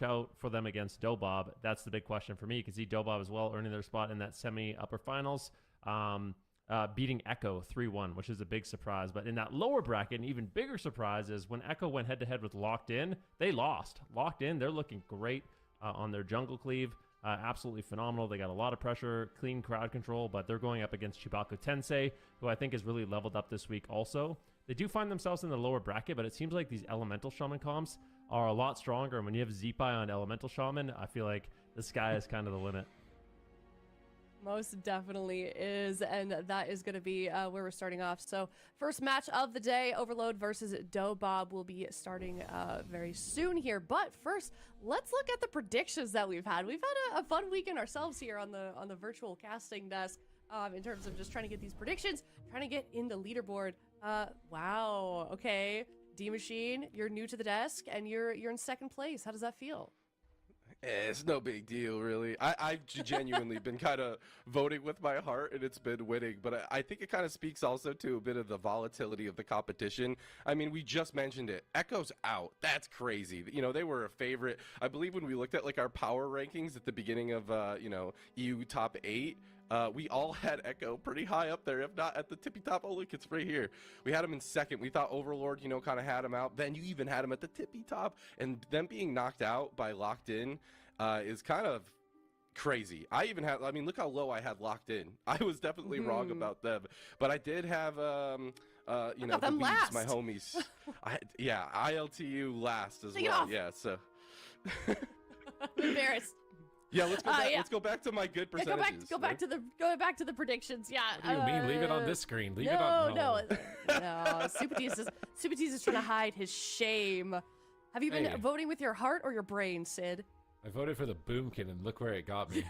out for them against Dobob? That's the big question for me, because Dobob as well, earning their spot in that semi-upper finals, beating Echo 3-1, which is a big surprise. But in that lower bracket, an even bigger surprise is when Echo went head-to-head with Locked In, they lost. Locked In, they're looking great on their jungle cleave. Absolutely phenomenal. They got a lot of pressure, clean crowd control, but they're going up against Chibako Tensei, who I think has really leveled up this week also. They do find themselves in the lower bracket, but it seems like these Elemental Shaman comps are a lot stronger. And when you have Zeepai on Elemental Shaman, I feel like the sky is kind of the limit. Most definitely is, and that is going to be where we're starting off. So first match of the day, Overload versus Dobob, will be starting very soon here. But first, let's look at the predictions that we've had. We've had a fun weekend ourselves here on the virtual casting desk in terms of just trying to get these predictions, trying to get in the leaderboard. Wow, okay. D-Machine, you're new to the desk, and you're in second place. How does that feel? It's no big deal, really. I've genuinely been kind of voting with my heart, and it's been winning. But I think it kind of speaks also to a bit of the volatility of the competition. I mean, we just mentioned it. Echo's out. That's crazy. You know, they were a favorite. I believe when we looked at, like, our power rankings at the beginning of, EU top 8, we all had Echo pretty high up there, if not at the tippy top. Oh, look, it's right here. We had him in second. We thought Overlord, kind of had him out. Then you even had him at the tippy top. And them being knocked out by Locked In is kind of crazy. Look how low I had Locked In. I was definitely wrong about them. But I did have, the Weebs, last. my homies. ILTU last as well. Yeah, so. I'm embarrassed. Yeah, let's go back. Let's go back to my good percentages. Go back to the predictions. Yeah. What do you mean? Leave it on this screen. Leave it on. No. Super Tease is trying to hide his shame. Have you been voting with your heart or your brain, Sid? I voted for the Boomkin, and look where it got me.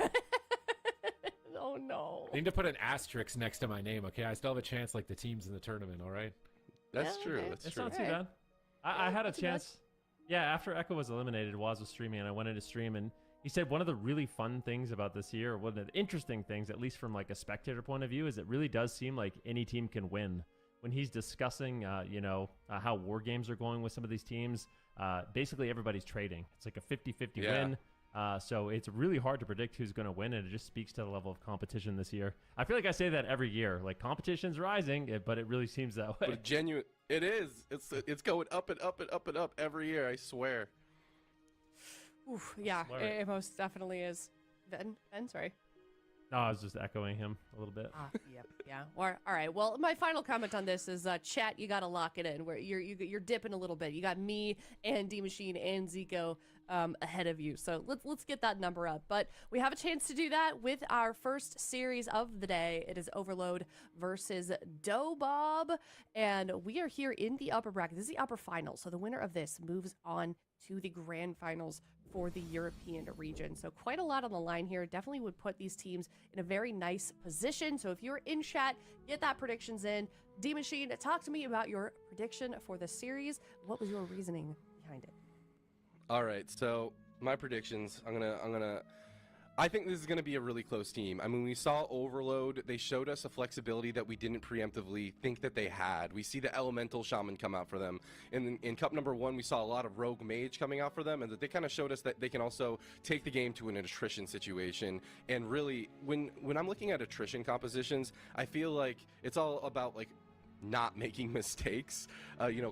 Oh no. I need to put an asterisk next to my name, okay? I still have a chance like the teams in the tournament, all right? That's true. Okay. That's It's true. not too bad. I had a chance. Yeah, after Echo was eliminated, Waz was streaming, and I went into stream, and he said one of the really fun things about this year, one of the interesting things, at least from like a spectator point of view, is it really does seem like any team can win. When he's discussing, how war games are going with some of these teams, basically everybody's trading. It's like a 50-50 win. So it's really hard to predict who's going to win, and it just speaks to the level of competition this year. I feel like I say that every year. Like, competition's rising, but it really seems that way. But it is. It's going up and up and up and up every year, I swear. Oof, yeah, it most definitely is. Ben, sorry. No, I was just echoing him a little bit. Yep, yeah. All right. Well, my final comment on this is, chat, you got to lock it in. Where you're dipping a little bit. You got me and D-Machine and Zico ahead of you. So let's get that number up. But we have a chance to do that with our first series of the day. It is Overload versus Dobob, and we are here in the upper bracket. This is the upper final. So the winner of this moves on to the grand finals for the European region. So quite a lot on the line here. Definitely would put these teams in a very nice position. So if you're in chat, get that predictions in. D-Machine, talk to me about your prediction for the series. What was your reasoning behind it? All right, so my predictions, I think this is going to be a really close team. I mean, we saw Overload. They showed us a flexibility that we didn't preemptively think that they had. We see the Elemental Shaman come out for them. In Cup number 1, we saw a lot of Rogue Mage coming out for them, and that they kind of showed us that they can also take the game to an attrition situation. And really, when I'm looking at attrition compositions, I feel like it's all about, like, not making mistakes,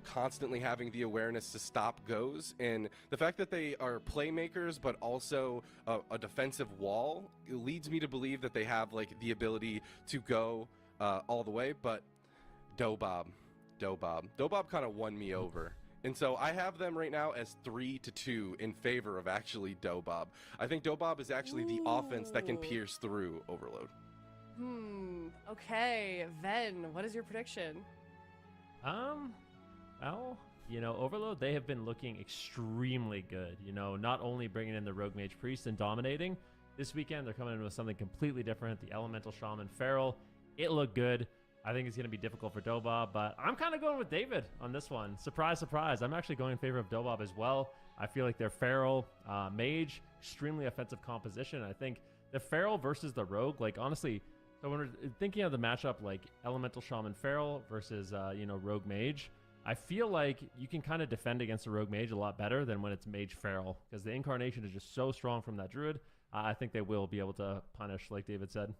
constantly having the awareness to stop goes, and the fact that they are playmakers but also a defensive wall, it leads me to believe that they have like the ability to go all the way. But Dobob kind of won me over. And so I have them right now as 3-2 in favor of actually Dobob. I think Dobob is actually the offense that can pierce through Overload. Okay, Ven, what is your prediction? Overload, they have been looking extremely good. Not only bringing in the Rogue Mage Priest and dominating, this weekend they're coming in with something completely different. The Elemental Shaman Feral, it looked good. I think it's going to be difficult for Dobob, but I'm kind of going with David on this one. Surprise, surprise. I'm actually going in favor of Dobob as well. I feel like their Feral Mage, extremely offensive composition. I think the Feral versus the Rogue, like, honestly, so when we're thinking of the matchup, like Elemental Shaman Feral versus, Rogue Mage, I feel like you can kind of defend against a rogue mage a lot better than when it's mage feral, because the incarnation is just so strong from that druid. I think they will be able to punish, like David said.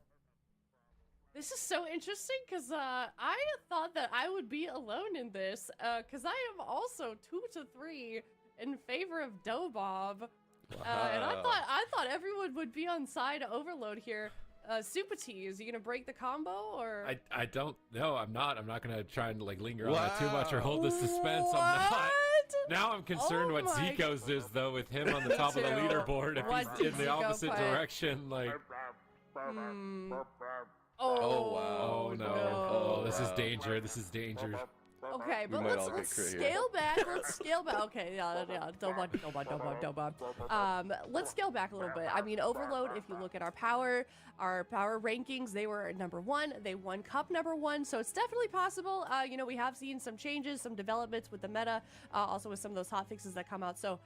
This is so interesting because I thought that I would be alone in this because I am also 2 to 3 in favor of Dobob. And I thought everyone would be on side Overload here. Supati, is he gonna break the combo or? I don't know. I'm not gonna try and like linger on it too much or hold the suspense. I'm not. Now I'm concerned what Zico's is though, with him on the top of the leaderboard. If he's in the opposite direction, like. Oh, wow. Oh no. Oh, this is danger. This is danger. Okay, but let's scale back. Let's scale back. Okay, yeah. Dobob. Let's scale back a little bit. I mean, Overload, if you look at our power rankings, they were number 1. They won Cup number 1, so it's definitely possible. You know, we have seen some changes, some developments with the meta, also with some of those hotfixes that come out. So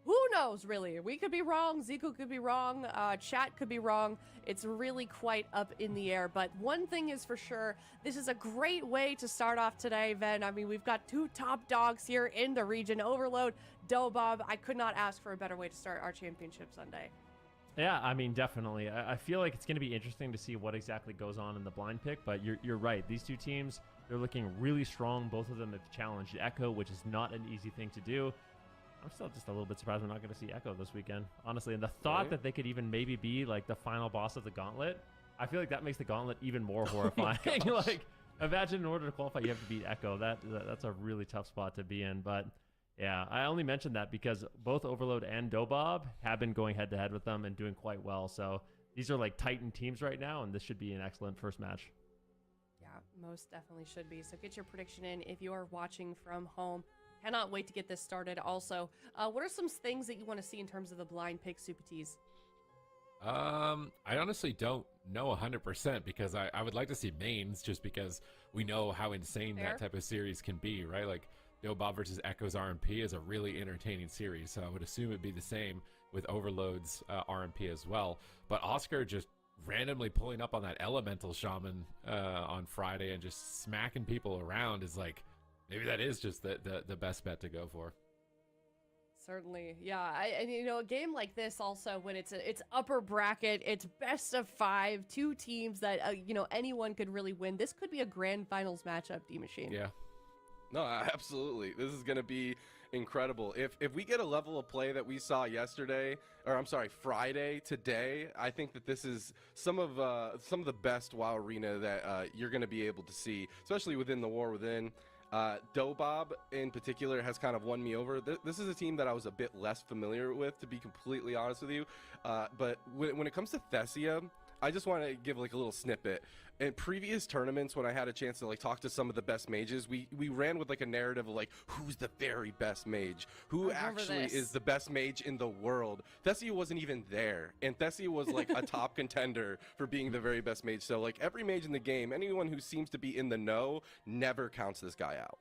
who knows, really? We could be wrong. Zico could be wrong. Chat could be wrong. It's really quite up in the air. But one thing is for sure, this is a great way to start off today, Ven. I mean, we've got 2 top dogs here in the region. Overload, Dobob. I could not ask for a better way to start our championship Sunday. Yeah, I mean, definitely. I feel like it's going to be interesting to see what exactly goes on in the blind pick, but you're right. These 2 teams, they're looking really strong. Both of them have challenged Echo, which is not an easy thing to do. I'm still just a little bit surprised we're not going to see Echo this weekend, honestly. And the thought that they could even maybe be like the final boss of the Gauntlet, I feel like that makes the Gauntlet even more horrifying. Like, imagine in order to qualify, you have to beat Echo. That's a really tough spot to be in. But yeah, I only mentioned that because both Overload and Dobob have been going head to head with them and doing quite well. So these are like Titan teams right now, and this should be an excellent first match. Yeah, most definitely should be. So get your prediction in if you are watching from home. Cannot wait to get this started. Also, what are some things that you want to see in terms of the blind pick Supatees? I honestly don't know 100% because I would like to see mains just because we know how insane that type of series can be, right? Like Dobob versus Echo's RMP is a really entertaining series, so I would assume it'd be the same with Overload's RMP as well. But Oscar just randomly pulling up on that Elemental Shaman on Friday and just smacking people around is like, maybe that is just the best bet to go for. Certainly, yeah. And you know, a game like this also, when it's upper bracket, it's best of 5, 2 teams that you know, anyone could really win. This could be a grand finals matchup, D Machine. Yeah. No, absolutely. This is gonna be incredible. If we get a level of play that we saw yesterday, or I'm sorry, Friday today, I think that this is some of the best WoW Arena that you're gonna be able to see, especially within the War Within. Dobob in particular has kind of won me over. This is a team that I was a bit less familiar with, to be completely honest with you. But when it comes to Thessia, I just want to give like a little snippet. In previous tournaments, when I had a chance to like talk to some of the best mages, we ran with like a narrative of like, who's the very best mage? Who actually is the best mage in the world? Thessia wasn't even there. And Thessia was like a top contender for being the very best mage. So like every mage in the game, anyone who seems to be in the know never counts this guy out.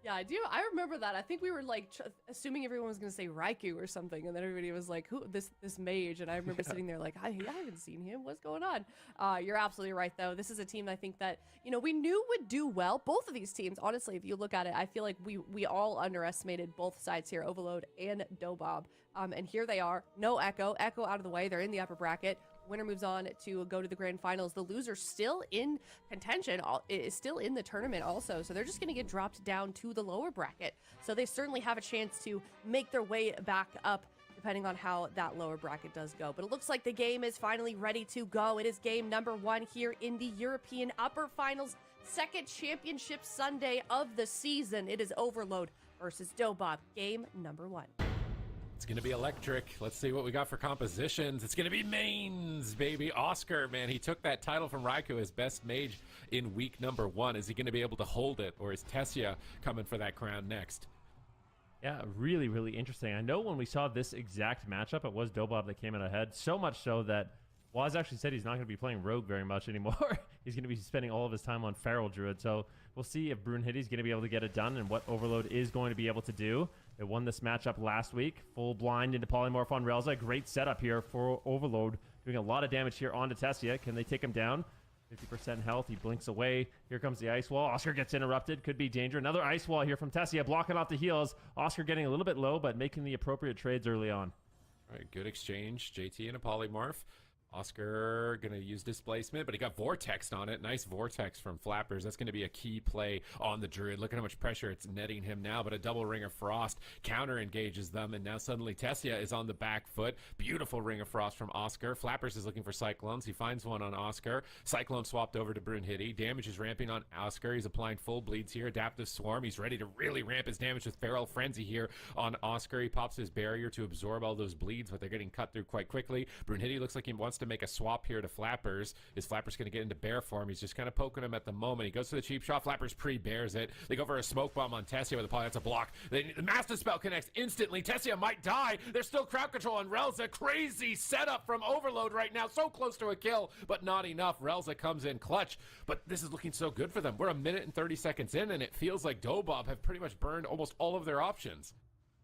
Yeah, I do. I remember that. I think we were like assuming everyone was going to say Raikou or something, and then everybody was like, "Who this mage?" And I remember sitting there like, I haven't seen him. What's going on?" You're absolutely right, though. This is a team I think that we knew would do well. Both of these teams, honestly, if you look at it, I feel like we all underestimated both sides here, Overload and Dobob. And here they are. No Echo. Echo out of the way. They're in the upper bracket. Winner moves on to go to the grand finals. The loser still in contention, is still in the tournament also. So they're just going to get dropped down to the lower bracket. So they certainly have a chance to make their way back up depending on how that lower bracket does go. But it looks like the game is finally ready to go. It is game number 1 here in the European Upper Finals, second championship Sunday of the season. It is Overload versus Dobob, game number 1. It's going to be electric. Let's see what we got for compositions. It's going to be mains, baby. Oscar, man, he took that title from Raikou as best mage in week number 1. Is he going to be able to hold it, or is Thessia coming for that crown next? Yeah, really, really interesting. I know when we saw this exact matchup, it was Dobob that came out ahead. So much so that Waz actually said he's not going to be playing Rogue very much anymore. He's going to be spending all of his time on Feral Druid. So we'll see if Brunhitty's going to be able to get it done and what Overload is going to be able to do. They won this matchup last week. Full blind into Polymorph on Relza. Great setup here for Overload. Doing a lot of damage here onto Thessia. Can they take him down? 50% health. He blinks away. Here comes the ice wall. Oscar gets interrupted. Could be danger. Another ice wall here from Tessia, blocking off the heels. Oscar getting a little bit low, but making the appropriate trades early on. All right, good exchange. JT and a polymorph. Oscar going to use displacement, but he got vortexed on it. Nice vortex from Flappers. That's going to be a key play on the Druid. Look at how much pressure it's netting him now, but a double Ring of Frost counter engages them, and now suddenly Tessia is on the back foot. Beautiful Ring of Frost from Oscar. Flappers is looking for Cyclones. He finds one on Oscar. Cyclone swapped over to Brunhilde. Damage is ramping on Oscar. He's applying full bleeds here. Adaptive Swarm. He's ready to really ramp his damage with Feral Frenzy here on Oscar. He pops his barrier to absorb all those bleeds, but they're getting cut through quite quickly. Brunhilde looks like he wants to make a swap here to Flappers. Is Flappers going to get into bear form? He's just kind of poking him at the moment. He goes for the cheap shot. Flappers pre-bears it. They go for a smoke bomb on Tessia with a poly. That's a block. The Master Spell connects instantly. Tessia might die. There's still crowd control on Relza. Crazy setup from Overload right now. So close to a kill, but not enough. Relza comes in clutch, but this is looking so good for them. We're a minute and 30 seconds in, and it feels like Dobob have pretty much burned almost all of their options.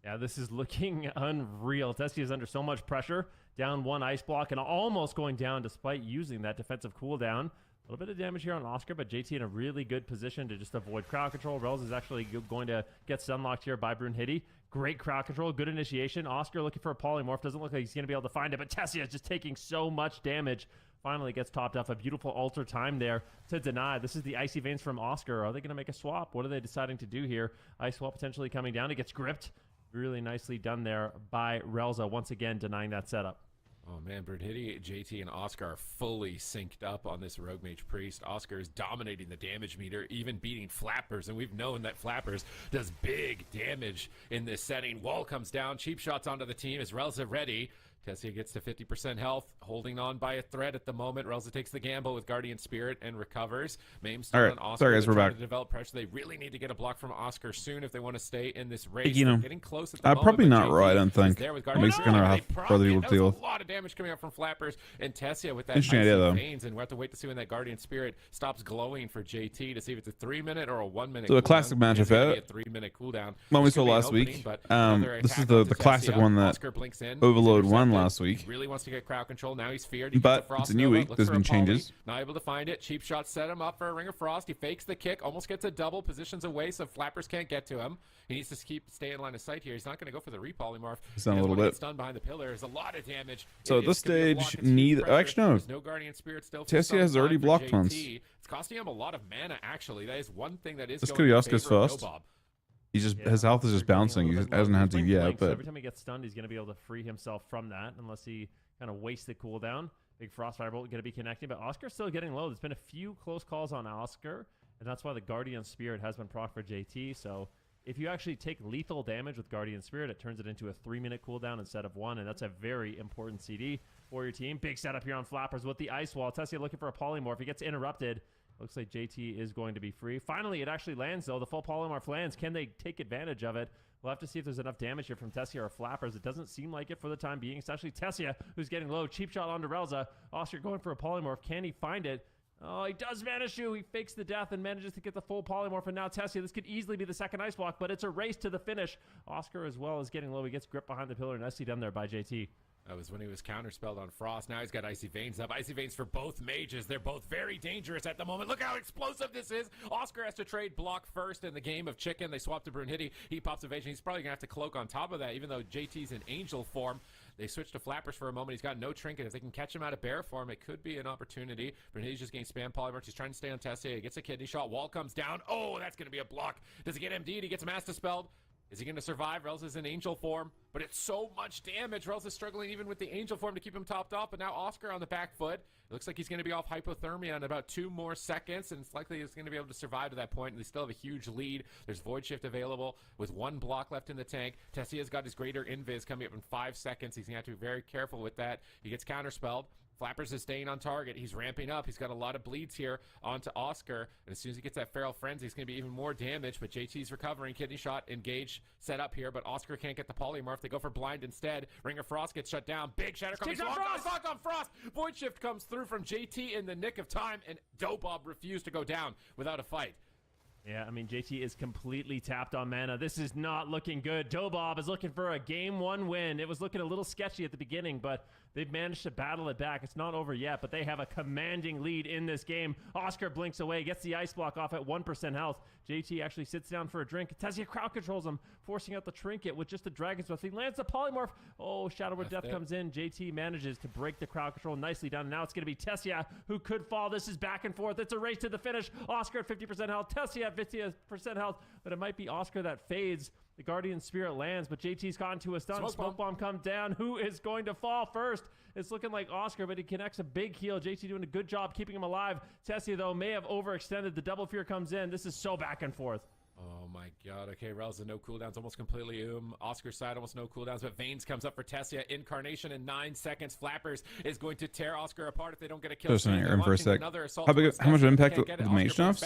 Yeah, this is looking unreal. Tessia is under so much pressure. Down one ice block and almost going down despite using that defensive cooldown. A little bit of damage here on Oscar, but JT in a really good position to just avoid crowd control. Rels is actually going to get stunlocked here by Brunhilde. Great crowd control, good initiation. Oscar looking for a polymorph. Doesn't look like he's going to be able to find it, but Tessia is just taking so much damage. Finally gets topped off. A beautiful alter time there to deny. This is the Icy Veins from Oscar. Are they going to make a swap? What are they deciding to do here? Ice swap potentially coming down. He gets gripped. Really nicely done there by Relza, once again denying that setup. Oh man, Brunhilde, JT, and Oscar are fully synced up on this Rogue Mage Priest. Oscar is dominating the damage meter, even beating Flappers, and we've known that Flappers does big damage in this setting. Wall comes down, cheap shots onto the team. Is Relza ready? Tessia gets to 50% health, holding on by a thread at the moment. Relza takes the gamble with Guardian Spirit and recovers. Mame's still on Oscar. Sorry guys, we're back. To develop pressure. They really need to get a block from Oscar soon if they want to stay in this race. You know, They're getting close at the moment, probably not JT right, I don't think. Mame's going to have further people to deal with. A lot of damage coming out from Flappers and Tessia with that interesting idea, though. Veins, and we'll have to wait to see when that Guardian Spirit stops glowing for JT to see if it's a 3-minute or a 1-minute. So a classic match of it. A 3-minute cooldown. One we saw last week. This is the classic one that Overload won last week. Really wants to get crowd control. Now he's feared. He But it's a new week. There's been changes. Not able to find it. Cheap shot set him up for a Ring of Frost. He fakes the kick. Almost gets a double. Positions away so Flappers can't get to him. He needs to stay in line of sight here. He's not going to go for the repolymorph. He's done a little bit. Stunned behind the pillar. There's a lot of damage. So at this stage, neither. Actually, no. There's no Guardian Spirit still. Tessia has already blocked once. It's costing him a lot of mana. Actually, that is one thing that is. This could be Oscar's first. He's just his health is just bouncing. He hasn't had to yet, but every time he gets stunned, he's going to be able to free himself from that, unless he kind of wastes the cooldown. Big Frost Firebolt going to be connecting, but Oscar's still getting low. There's been a few close calls on Oscar, and that's why the Guardian Spirit has been proc for JT. So if you actually take lethal damage with Guardian Spirit, it turns it into a 3-minute cooldown instead of 1, and that's a very important CD for your team. Big setup here on Flappers with the Ice Wall. Tessia looking for a polymorph. He gets interrupted. Looks like JT is going to be free. Finally, it actually lands, though. The full polymorph lands. Can they take advantage of it? We'll have to see if there's enough damage here from Tessia or Flappers. It doesn't seem like it for the time being. It's actually Tessia who's getting low. Cheap shot onto Relza. Oscar going for a polymorph. Can he find it? Oh, he does vanish you. He fakes the death and manages to get the full polymorph. And now Tessia, this could easily be the second ice block, but it's a race to the finish. Oscar as well is getting low. He gets gripped behind the pillar. Nicely done there by JT. That was when he was counterspelled on Frost. Now he's got Icy Veins up. Icy Veins for both mages. They're both very dangerous at the moment. Look how explosive this is. Oscar has to trade block first in the game of Chicken. They swap to Brunhilde. He pops evasion. He's probably going to have to cloak on top of that, even though JT's in angel form. They switch to Flappers for a moment. He's got no trinket. If they can catch him out of bear form, it could be an opportunity. Brunhilde's just getting spam polymorphs. He's trying to stay on Tessia. He gets a kidney shot. Wall comes down. Oh, that's going to be a block. Does he get MD'd? He gets Master Spelled. Is he going to survive? Relza's in angel form, but it's so much damage. Relza's struggling even with the angel form to keep him topped off, but now Oscar on the back foot. It looks like he's going to be off hypothermia in about 2 more seconds, and it's likely he's going to be able to survive to that point, and they still have a huge lead. There's Void Shift available with 1 block left in the tank. Tessia's got his greater invis coming up in 5 seconds. He's going to have to be very careful with that. He gets counterspelled. Flappers is staying on target. He's ramping up. He's got a lot of bleeds here onto Oscar. And as soon as he gets that Feral Frenzy, he's going to be even more damage. But JT's recovering. Kidney shot, engage, set up here. But Oscar can't get the polymorph. They go for blind instead. Ring of Frost gets shut down. Big shatter coming. Locked on Frost. Void Shift comes through from JT in the nick of time. And Dobob refused to go down without a fight. Yeah, I mean, JT is completely tapped on mana. This is not looking good. Dobob is looking for a Game 1 win. It was looking a little sketchy at the beginning, but they've managed to battle it back. It's not over yet, but they have a commanding lead in this game. Oscar blinks away, gets the ice block off at 1% health. JT actually sits down for a drink. Tessia crowd controls him, forcing out the trinket with just the Dragon's Breath. He lands the polymorph. Oh, Shadow Word Death comes in. JT manages to break the crowd control nicely down. Now it's going to be Tessia who could fall. This is back and forth. It's a race to the finish. Oscar at 50% health. Tessia at 50% health, but it might be Oscar that fades. The Guardian Spirit lands, but JT's gotten to a stun. Smoke bomb comes down. Who is going to fall first? It's looking like Oscar, but he connects a big heal. JT doing a good job keeping him alive. Tessia, though, may have overextended. The double fear comes in. This is so back and forth. Oh my god, okay, Rel's no cooldowns, almost completely Oscar's side, almost no cooldowns, but Veins comes up for Tessia. Incarnation in 9 seconds. Flappers is going to tear Oscar apart if they don't get a kill. Just in here for a sec. How much impact of the mage stuffs?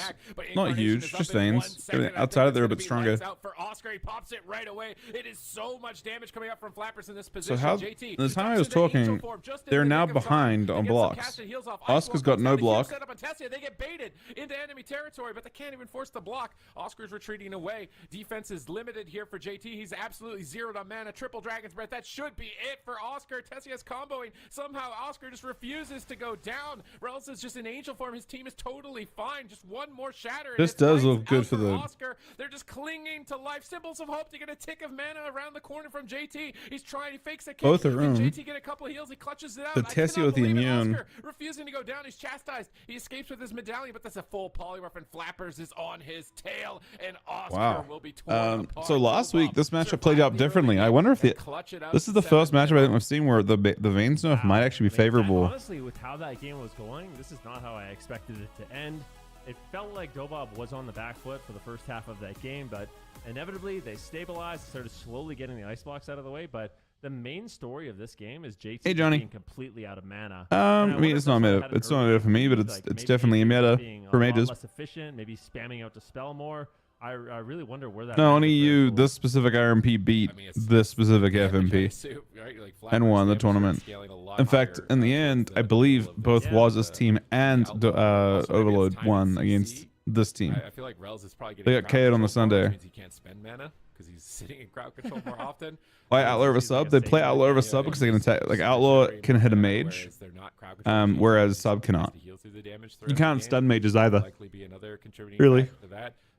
Not huge, just Veins. Outside of there a bit stronger. Out for Oscar, he pops it right away. It is so much damage coming up from Flappers in this position. So how, the time I was talking, they're now behind on blocks. Oscar's got no block. They get baited into enemy territory, but they can't even force the block. Oscar's retreating away. Defense is limited here for JT. He's absolutely zeroed on mana. Triple Dragon's Breath. That should be it for Oscar. Tessia's comboing. Somehow Oscar just refuses to go down. Rels is just in angel form. His team is totally fine. Just one more shatter. This does look good for the Oscar. They're just clinging to life. Symbols of hope to get a tick of mana around the corner from JT. He's trying. He fakes a kick. Both are room. JT get a couple of heals. He clutches it out. The Tessia with the immune. Oscar refusing to go down. He's chastised. He escapes with his medallion, but that's a full polymorph, and Flappers is on his tail, and Oscar will be torn apart. So last week this matchup played out differently. I wonder if this is the first matchup I think we've seen where the Veins nerf might actually be favorable. Honestly, with how that game was going, this is not how I expected it to end. It felt like Dobob was on the back foot for the first half of that game, but inevitably they stabilized, started slowly getting the ice blocks out of the way. But the main story of this game is JT being completely out of mana. I mean, it's not meta. It's not meta for me, but it's definitely a meta for mages. Less efficient, maybe spamming out to spell more. I really wonder where that. No, only you. This specific RMP beat this specific FMP and won the tournament. In fact, in the end, I believe both Waz's team and Overload won against this team. I feel like Rels is probably they got KO'd on the Sunday. Means he can't spend mana because he's sitting in crowd control more often. Why Outlaw over sub? They play Outlaw over sub because they can attack. Like Outlaw can hit a mage, whereas sub cannot. You can't stun mages either. Really.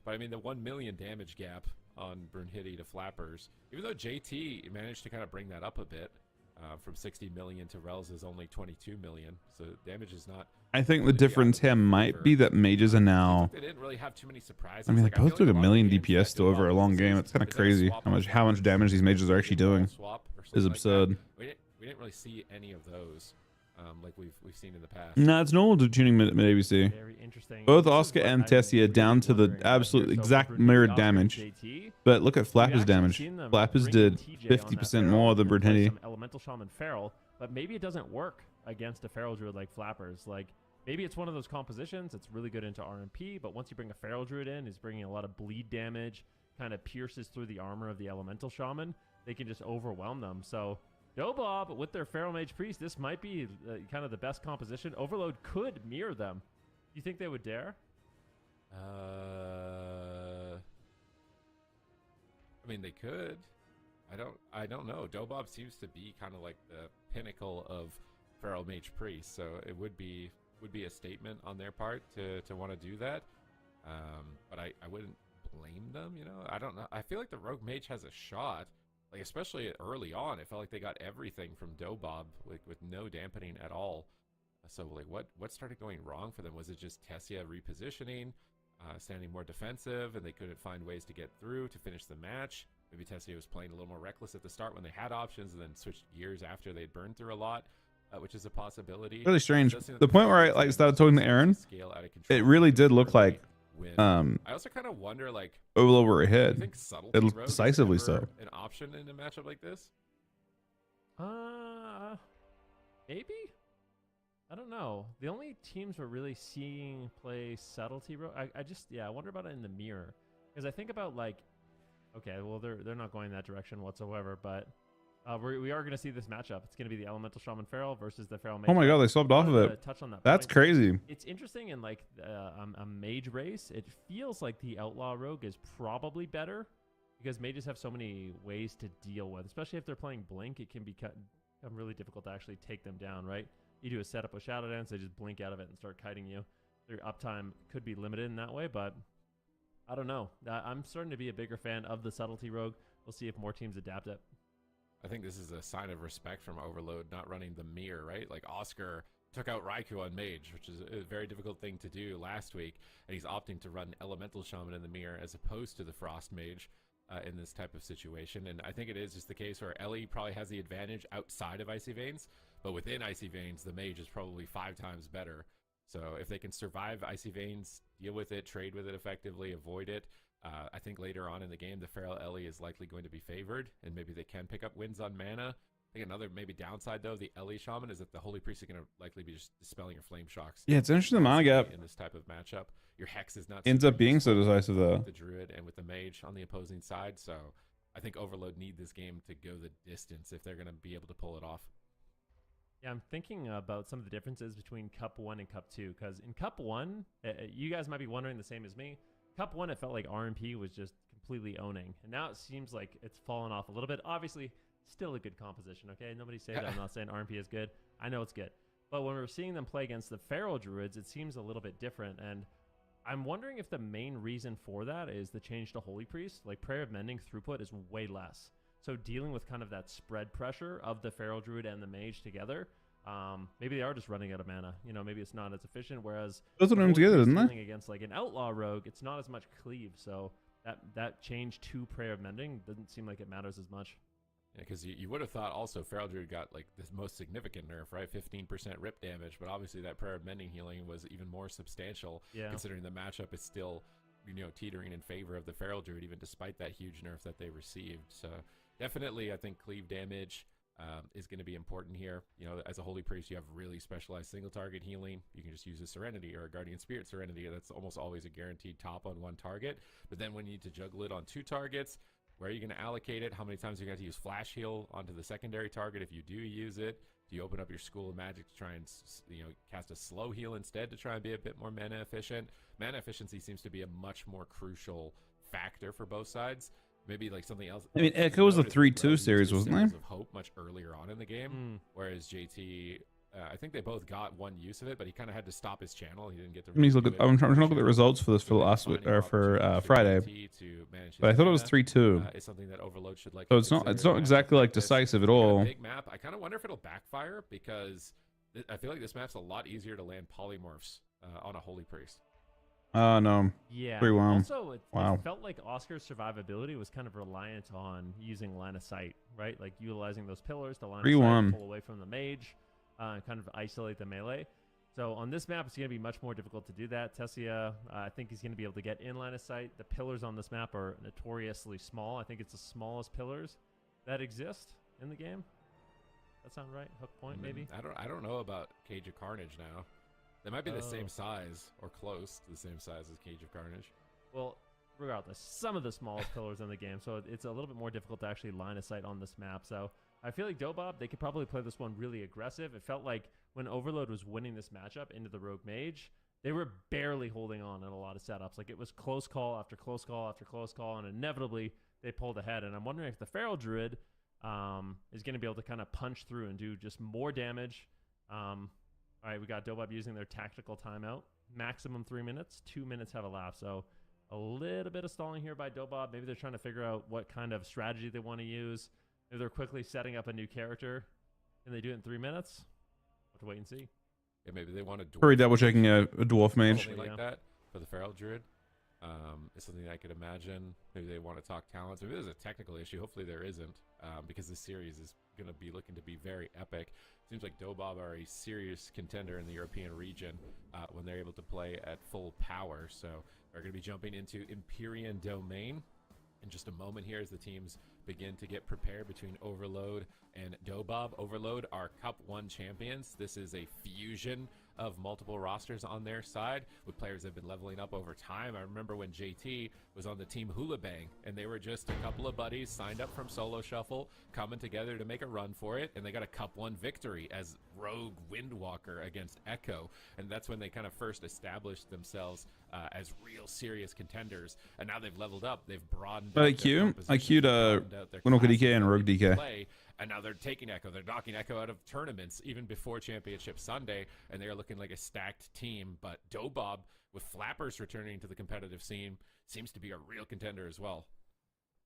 But I mean, the 1 million damage gap on Brunhilde to Flappers, even though JT managed to kind of bring that up a bit from 60 million to Rels is only 22 million. So damage is not. I think the difference here might be that mages are now. They didn't really have too many surprises. I mean, they both took a million DPS still over a long game. It's kind of crazy how much damage these mages are actually doing. Is absurd. We didn't really see any of those. Like we've seen in the past. No, it's normal to tuning mid AWC. Very interesting. Both Oscar and Tessia down to the absolute exact mirrored damage. But look at Flappers' damage. Flappers did 50% more than Brunhilde. Elemental Shaman Feral, but maybe it doesn't work against a Feral Druid like Flappers. Like maybe it's one of those compositions. It's really good into RMP, but once you bring a Feral Druid in, he's bringing a lot of bleed damage, kind of pierces through the armor of the Elemental Shaman. They can just overwhelm them. So Dobob with their Feral Mage Priest, this might be kind of the best composition. Overload could mirror them. Do you think they would dare? I mean, they could. I don't know. Dobob seems to be kind of like the pinnacle of Feral Mage Priest, so it would be a statement on their part to want to do that. But I wouldn't blame them. You know, I don't know. I feel like the Rogue Mage has a shot. Like, especially early on, it felt like they got everything from Dobob with no dampening at all. So, like, what started going wrong for them? Was it just Tessia repositioning, standing more defensive, and they couldn't find ways to get through to finish the match? Maybe Tessia was playing a little more reckless at the start when they had options, and then switched gears after they'd burned through a lot, which is a possibility. Really strange. The point where I started talking to Aaron, it really did look like I also kind of wonder, like, Overload were ahead. I think subtlety it rogue decisively is so. ever an option in a matchup like this? Maybe. I don't know. The only teams we're really seeing play subtlety rogue, I wonder about it in the mirror, because I think about, like, okay, well they're not going that direction whatsoever, but We are going to see this matchup. It's going to be the Elemental Shaman Feral versus the Feral Mage. Oh my god, they swapped off of it. Touch on that That's point. crazy. It's interesting in like a mage race. It feels like the Outlaw Rogue is probably better because mages have so many ways to deal with, especially if they're playing Blink. It can become really difficult to actually take them down, right? You do a setup with Shadow Dance, they just blink out of it and start kiting you. Their uptime could be limited in that way, but I don't know. I'm starting to be a bigger fan of the Subtlety Rogue. We'll see if more teams adapt it. I think this is a sign of respect from Overload not running the mirror, right? Like Oscar took out Raikou on Mage, which is a very difficult thing to do last week, and he's opting to run Elemental Shaman in the mirror as opposed to the Frost Mage in this type of situation. And I think it is just the case where Ellie probably has the advantage outside of Icy Veins, but within Icy Veins, the Mage is probably 5 times better. So if they can survive Icy Veins, deal with it, trade with it effectively, avoid it, I think later on in the game, the Feral Ellie is likely going to be favored, and maybe they can pick up wins on mana. I think another maybe downside, though, of the Ellie Shaman is that the Holy Priest is going to likely be just dispelling your Flame Shocks. Yeah, it's interesting the mana gap in this type of matchup. Your Hex is not ends up being so decisive, though. With the Druid and with the Mage on the opposing side, so I think Overload need this game to go the distance if they're going to be able to pull it off. Yeah, I'm thinking about some of the differences between Cup 1 and Cup 2, because in Cup 1, you guys might be wondering the same as me. Cup 1, it felt like RMP was just completely owning, and now it seems like it's fallen off a little bit. Obviously, still a good composition, okay? Nobody say that. I'm not saying RMP is good. I know it's good. But when we're seeing them play against the Feral Druids, it seems a little bit different, and I'm wondering if the main reason for that is the change to Holy Priest. Like, Prayer of Mending throughput is way less. So dealing with kind of that spread pressure of the Feral Druid and the Mage together, maybe they are just running out of mana. You know, maybe it's not as efficient. Whereas those are them together, isn't they? Against like an Outlaw Rogue, it's not as much cleave. So that change to Prayer of Mending doesn't seem like it matters as much. Yeah, because you would have thought also Feral Druid got like the most significant nerf, right? 15% rip damage, but obviously that Prayer of Mending healing was even more substantial, considering the matchup is still, you know, teetering in favor of the Feral Druid, even despite that huge nerf that they received. So definitely, I think cleave damage is going to be important here. You know, as a Holy Priest, you have really specialized single target healing. You can just use a Serenity or a Guardian Spirit Serenity. That's almost always a guaranteed top on one target. But then when you need to juggle it on 2 targets, where are you going to allocate it? How many times are you going to use Flash Heal onto the secondary target if you do use it? Do you open up your School of Magic to try and, you know, cast a slow heal instead to try and be a bit more mana efficient? Mana efficiency seems to be a much more crucial factor for both sides. Maybe like something else. I mean, Echo was a 3-2 series, wasn't it? Of hope much earlier on in the game, whereas JT, I think they both got one use of it, but he kind of had to stop his channel. He didn't get to. I'm trying to look at the results for this for last week or for Friday, but I thought it was 3-2. It's something that Overload should like. So it's not exactly like decisive at all. Big map. I kind of wonder if it'll backfire because I feel like this map's a lot easier to land polymorphs on a Holy Priest. No. Yeah. 3-1. Also, it felt like Oscar's survivability was kind of reliant on using line of sight, right? Like utilizing those pillars to line of sight, pull away from the mage, and kind of isolate the melee. So on this map, it's going to be much more difficult to do that. Tessia, I think he's going to be able to get in line of sight. The pillars on this map are notoriously small. I think it's the smallest pillars that exist in the game. That sound right? Hook point, maybe? I don't know about Cage of Carnage now. They might be the same size or close to the same size as Cage of Carnage. Well, regardless, some of the smallest pillars in the game, so it's a little bit more difficult to actually line of sight on this map. So I feel like Dobob, they could probably play this one really aggressive. It felt like when Overload was winning this matchup into the Rogue Mage, they were barely holding on in a lot of setups. Like it was close call after close call after close call, and inevitably they pulled ahead. And I'm wondering if the Feral Druid is going to be able to kind of punch through and do just more damage. All right, we got Dobob using their tactical timeout. Maximum 3 minutes. 2 minutes have elapsed. So a little bit of stalling here by Dobob. Maybe they're trying to figure out what kind of strategy they want to use. Maybe they're quickly setting up a new character. Can they do it in 3 minutes? We'll have to wait and see. Yeah, maybe they want to Probably double checking a dwarf mage. Something like that for the Feral Druid. It's something I could imagine. Maybe they want to talk talents. Maybe there's a technical issue. Hopefully there isn't, because this series is going to be looking to be very epic. Seems like Dobob are a serious contender in the European region when they're able to play at full power. So we're going to be jumping into Empyrean Domain in just a moment here as the teams begin to get prepared between Overload and Dobob. Overload are Cup 1 champions. This is a fusion of multiple rosters on their side with players that have been leveling up over time. I remember when JT was on the team Hula Bang, and they were just a couple of buddies signed up from Solo Shuffle, coming together to make a run for it, and they got a Cup 1 victory as Rogue Windwalker against Echo, and that's when they kind of first established themselves as real serious contenders, and now they've leveled up, they've broadened out IQ'd Winoka DK and Rogue DK. And now they're taking Echo. They're knocking Echo out of tournaments even before Championship Sunday, and they're looking like a stacked team. But Dobob, with Flappers returning to the competitive scene, seems to be a real contender as well.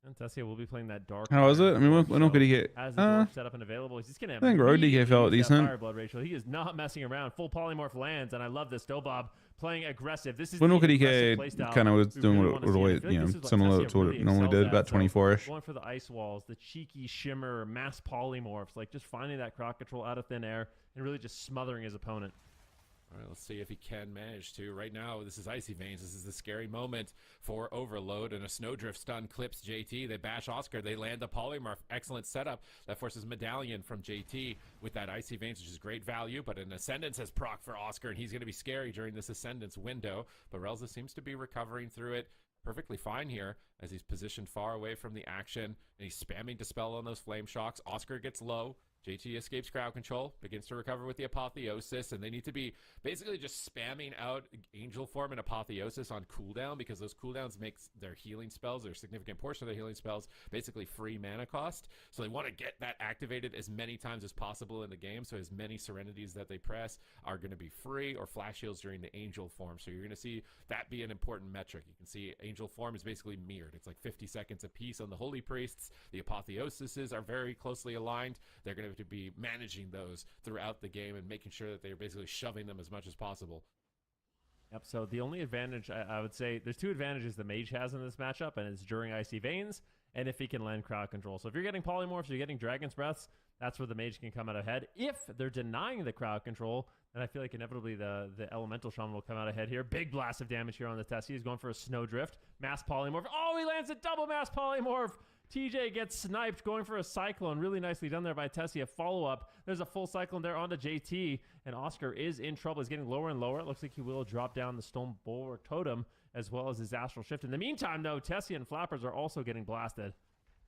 And Tessia will be playing that dark. How is it? I mean, Winoka DK. Has the door set up and available. He's just gonna. I think Rogue DK felt decent. Fire blood ratio. He is not messing around. Full polymorph lands, and I love this. Dobob playing aggressive. This is Winoka DK kind of was doing similar to what it normally did, about 24-ish. Going for the ice walls, the cheeky shimmer, mass polymorphs, like just finding that crowd control out of thin air and really just smothering his opponent. All right, let's see if he can manage to. Right now, this is Icy Veins. This is the scary moment for Overload, and a Snowdrift stun clips JT. They bash Oscar. They land the polymorph. Excellent setup. That forces Medallion from JT with that Icy Veins, which is great value, but an Ascendance has proc for Oscar, and he's going to be scary during this Ascendance window. But Relza seems to be recovering through it perfectly fine here as he's positioned far away from the action, and he's spamming Dispel on those Flame Shocks. Oscar gets low. JT escapes crowd control, begins to recover with the Apotheosis, and they need to be basically just spamming out Angel Form and Apotheosis on cooldown, because those cooldowns make their healing spells, or a significant portion of their healing spells, basically free mana cost. So they want to get that activated as many times as possible in the game, so as many Serenities that they press are going to be free, or Flash Heals during the Angel Form. So you're going to see that be an important metric. You can see Angel Form is basically mirrored. It's like 50 seconds a piece on the Holy Priests. The Apotheosises are very closely aligned. They're going to be managing those throughout the game and making sure that they're basically shoving them as much as possible. Yep, so the only advantage, I would say, there's two advantages the Mage has in this matchup, and it's during Icy Veins, and if he can land crowd control. So if you're getting Polymorphs, you're getting Dragon's Breaths, that's where the Mage can come out ahead. If they're denying the crowd control, then I feel like inevitably the Elemental Shaman will come out ahead here. Big blast of damage here on the Tessie. He's going for a Snowdrift. Mass Polymorph. Oh, he lands a double Mass Polymorph! TJ gets sniped, going for a Cyclone. Really nicely done there by Tessie. A follow-up. There's a full Cyclone there onto JT, and Oscar is in trouble. He's getting lower and lower. It looks like he will drop down the Stone Bulwark Totem as well as his Astral Shift. In the meantime, though, Tessie and Flappers are also getting blasted.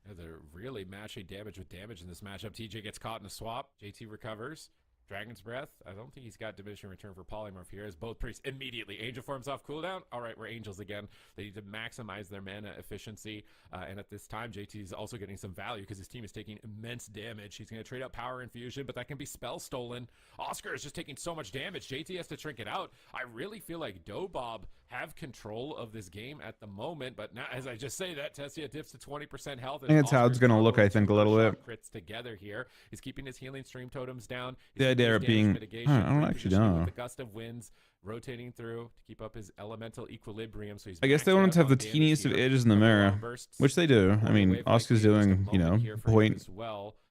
Yeah, they're really matching damage with damage in this matchup. TJ gets caught in a swap. JT recovers. Dragon's Breath. I don't think he's got diminishing return for Polymorph here, as both priests immediately. Angel forms off cooldown. All right, we're Angels again. They need to maximize their mana efficiency. And at this time, JT is also getting some value because his team is taking immense damage. He's going to trade out Power Infusion, but that can be spell stolen. Oscar is just taking so much damage. JT has to Trinket out. I really feel like Dobob have control of this game at the moment, but now, as I just say that, Tessia dips to 20% health. I think that's how it's going to look, I think, a little bit. Crits together here. He's keeping his healing stream totems down. The idea of being, I don't actually know. With the gust of winds rotating through to keep up his elemental equilibrium. So he's, I guess they wanted to have the teeniest of edges in the mirror, which they do. I mean, Oscar's doing, you know,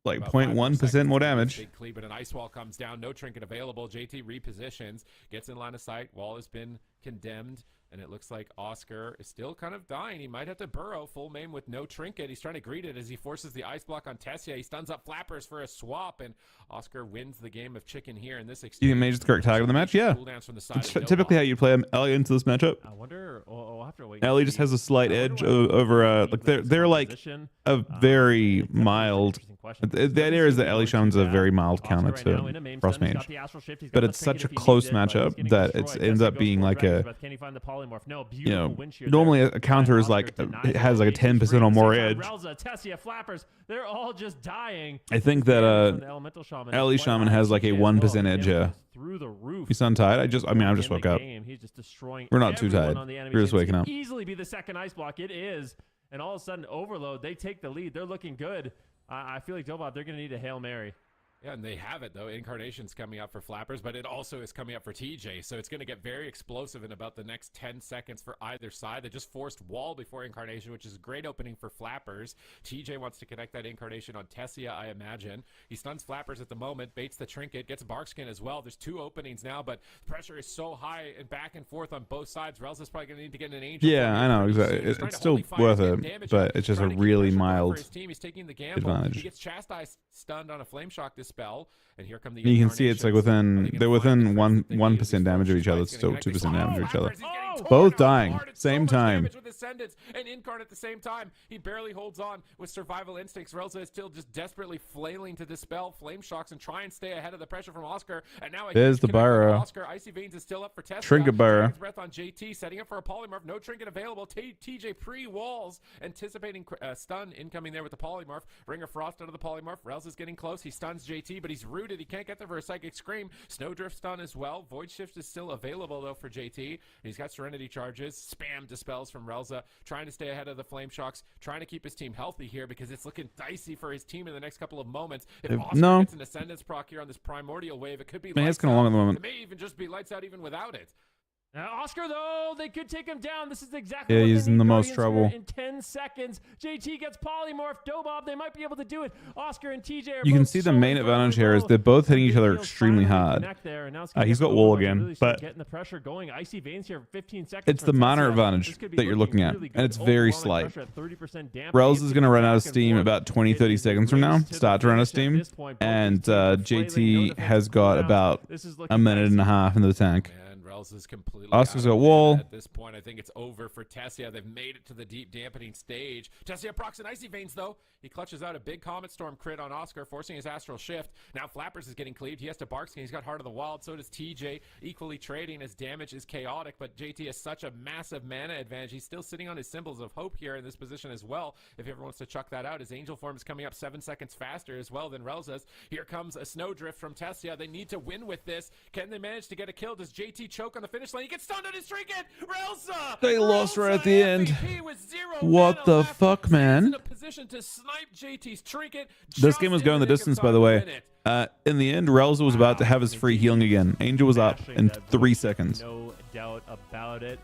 like 0.1% more damage. But an ice wall comes down, no trinket available. JT repositions, gets in line of sight. Wall has been condemned, and it looks like Oscar is still kind of dying. He might have to burrow full main with no trinket. He's trying to greet it as he forces the ice block on Tessia. He stuns up Flappers for a swap, and Oscar wins the game of chicken here in this exchange. You think Mage is the correct target of the match? Yeah. It's typically how you play Ellie into this matchup. I wonder. I'll have to wait. Ellie just has a slight edge over. Like they're like a very mild. The idea is that Ellie Shaman's a very mild counter to Frost Mage, but it's such a close matchup that it ends up being like a. You know, normally a counter is like it has like a 10% or more edge. They're all just dying. I think that Ellie Shaman has like a 1% edge here. Through the roof. He's untied. I just woke up. He's just destroying. We're not too tired. We're just waking up. Easily be the second ice block. It is, and all of a sudden Overload. They take the lead. They're looking good. I feel like Dobob, they're going to need a Hail Mary. Yeah, and they have it, though. Incarnation's coming up for Flappers, but it also is coming up for TJ, so it's going to get very explosive in about the next 10 seconds for either side. They just forced Wall before Incarnation, which is a great opening for Flappers. TJ wants to connect that Incarnation on Tessia, I imagine. He stuns Flappers at the moment, baits the Trinket, gets Barkskin as well. There's two openings now, but pressure is so high and back and forth on both sides. Relza's probably going to need to get an Angel. Yeah, I know, exactly. It's still worth it, but it's just a really mild He's taking the gamble. Advantage. He gets Chastised stunned on a Flame Shock Dispel, and here come the You can see it's like they're within 1% damage of each other. It's still 2% damage of each other. Both dying, same time. And Incarn at the same time. He barely holds on with survival instincts. Relza is still just desperately flailing to dispel Flame Shocks and try and stay ahead of the pressure from Oscar. And now there's the Burrow. Oscar. Icy Veins is still up for Tessia. Trinket Burrow. Breath on JT, setting up for a polymorph. No trinket available. TJ pre-walls, anticipating stun incoming there with the polymorph. Ring of Frost out of the polymorph. Relza's getting close. He stuns JT, but he's rooted. He can't get there for a Psychic Scream. Snowdrift stun as well. Void Shift is still available though for JT. And he's got Serenity charges. Spam dispels from Relza, trying to stay ahead of the Flame Shocks, trying to keep his team healthy here because it's looking dicey for his team in the next couple of moments. If Oscar gets an Ascendance proc here on this Primordial Wave, it could be it's kind of long at the moment. It may even just be lights out even without it. Oscar, though, they could take him down. This is exactly what he's in the most trouble. In 10 seconds, JT gets polymorph. Dobob, they might be able to do it. Oscar and TJ are you can see the main advantage here is they're both hitting each other extremely hard. He's got wall again, but getting the pressure going. Icy Veins here, 15 seconds. It's the minor advantage that you're looking at, and it's very slight. Relz is going to run out of steam about 20-30 seconds from now, start to run out of steam, and JT has got about a minute and a half into the tank. Is completely Oscar's got wall. At this point, I think it's over for Tessia. They've made it to the deep dampening stage. Tessia procs and Icy Veins, though. He clutches out a big Comet Storm crit on Oscar, forcing his Astral Shift. Now Flappers is getting cleaved. He has to Barkskin. He's got Heart of the Wild. So does TJ. Equally trading. His damage is chaotic, but JT has such a massive mana advantage. He's still sitting on his Symbols of Hope here in this position as well. If he ever wants to chuck that out, his Angel Form is coming up 7 seconds faster as well than Relza's. Here comes a Snowdrift from Tessia. They need to win with this. Can they manage to get a kill? Does JT choke on the finish line? He gets stunned on his trinket. Relza! They lost right at the end. What the fuck, man? This game was going the distance, by the way. In the end, Relza was about to have his free healing again. Angel was up in 3 seconds. No doubt about it.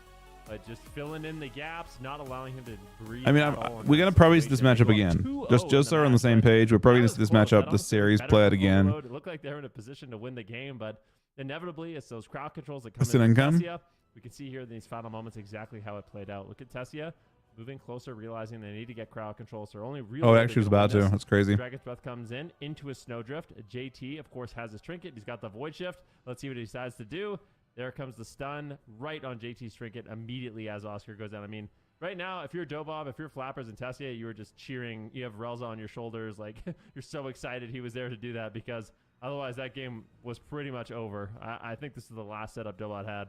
But just filling in the gaps, not allowing him to breathe. I mean, we're going to probably see this matchup again. Just so we're on the same page, we're probably going to see this matchup, the series, play it again. It looked like they were in a position to win the game, but inevitably, it's those crowd controls that come in from Tessia. We can see here in these final moments exactly how it played out. Look at Tessia moving closer, realizing they need to get crowd control. So only real. Oh, actually, was about to. That's crazy. Dragon's Breath comes in into a Snowdrift. JT, of course, has his trinket. He's got the Void Shift. Let's see what he decides to do. There comes the stun right on JT's trinket immediately as Oscar goes down. I mean, right now, if you're Dobob, if you're Flappers and Tessia, you were just cheering. You have Relza on your shoulders. Like, you're so excited he was there to do that because otherwise that game was pretty much over. I think this is the last setup Dobob had.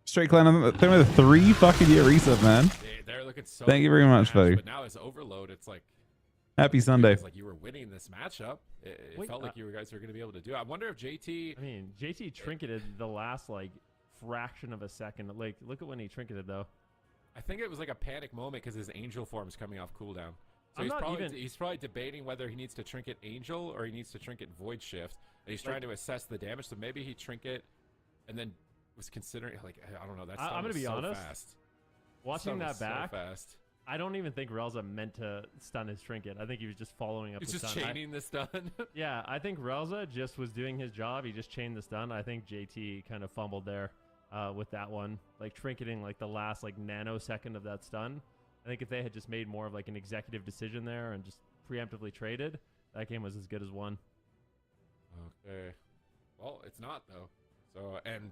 Straight Clan, I'm with a 3 fucking year reset, man. They're looking so Thank you very much, buddy. But now as Overload, it's like happy Sunday. It's like you were winning this matchup. It felt like you guys were going to be able to do it. I wonder if JT. I mean, JT trinketed the last like fraction of a second. Like, look at when he trinketed though. I think it was like a panic moment because his Angel form is coming off cooldown. So he's probably debating whether he needs to trinket Angel or he needs to trinket Void Shift. And he's trying to assess the damage. So maybe he trinket and then was considering, like, I don't know. That's I'm going to be honest. Fast. Watching that back, so fast. I don't even think Relza meant to stun his trinket. I think he was just following up the stun. He's just chaining the stun. Yeah, I think Relza just was doing his job. He just chained the stun. I think JT kind of fumbled there with that one. Like, trinketing, like, the last, like, nanosecond of that stun. I think if they had just made more of, like, an executive decision there and just preemptively traded, that game was as good as one. Okay. Well, it's not, though. So, and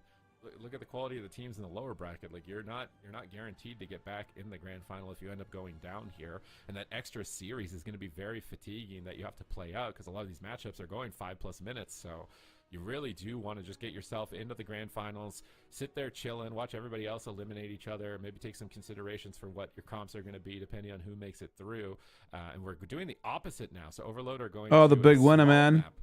look at the quality of the teams in the lower bracket. Like, you're not guaranteed to get back in the grand final if you end up going down here, and that extra series is going to be very fatiguing that you have to play out because a lot of these matchups are going 5+ minutes. So you really do want to just get yourself into the grand finals, sit there chilling, watch everybody else eliminate each other, maybe take some considerations for what your comps are going to be depending on who makes it through. And we're doing the opposite now. So Overload are going the big winner, man. Map,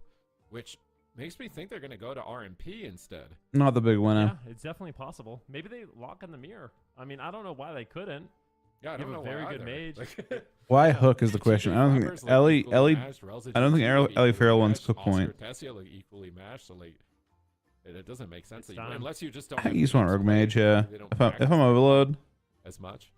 which makes me think they're going to go to RMP instead. Not the big winner. Yeah, it's definitely possible. Maybe they lock in the mirror. I mean, I don't know why they couldn't. Yeah, I don't know why. Very good mage. Why Hook is the question. I don't think Ellie. I don't think Ellie Farrell wants Hook point. Tessia look equally mashed, so like it doesn't make sense that unless you just don't. You just want Rogue Mage, yeah. If I'm Overload, as much.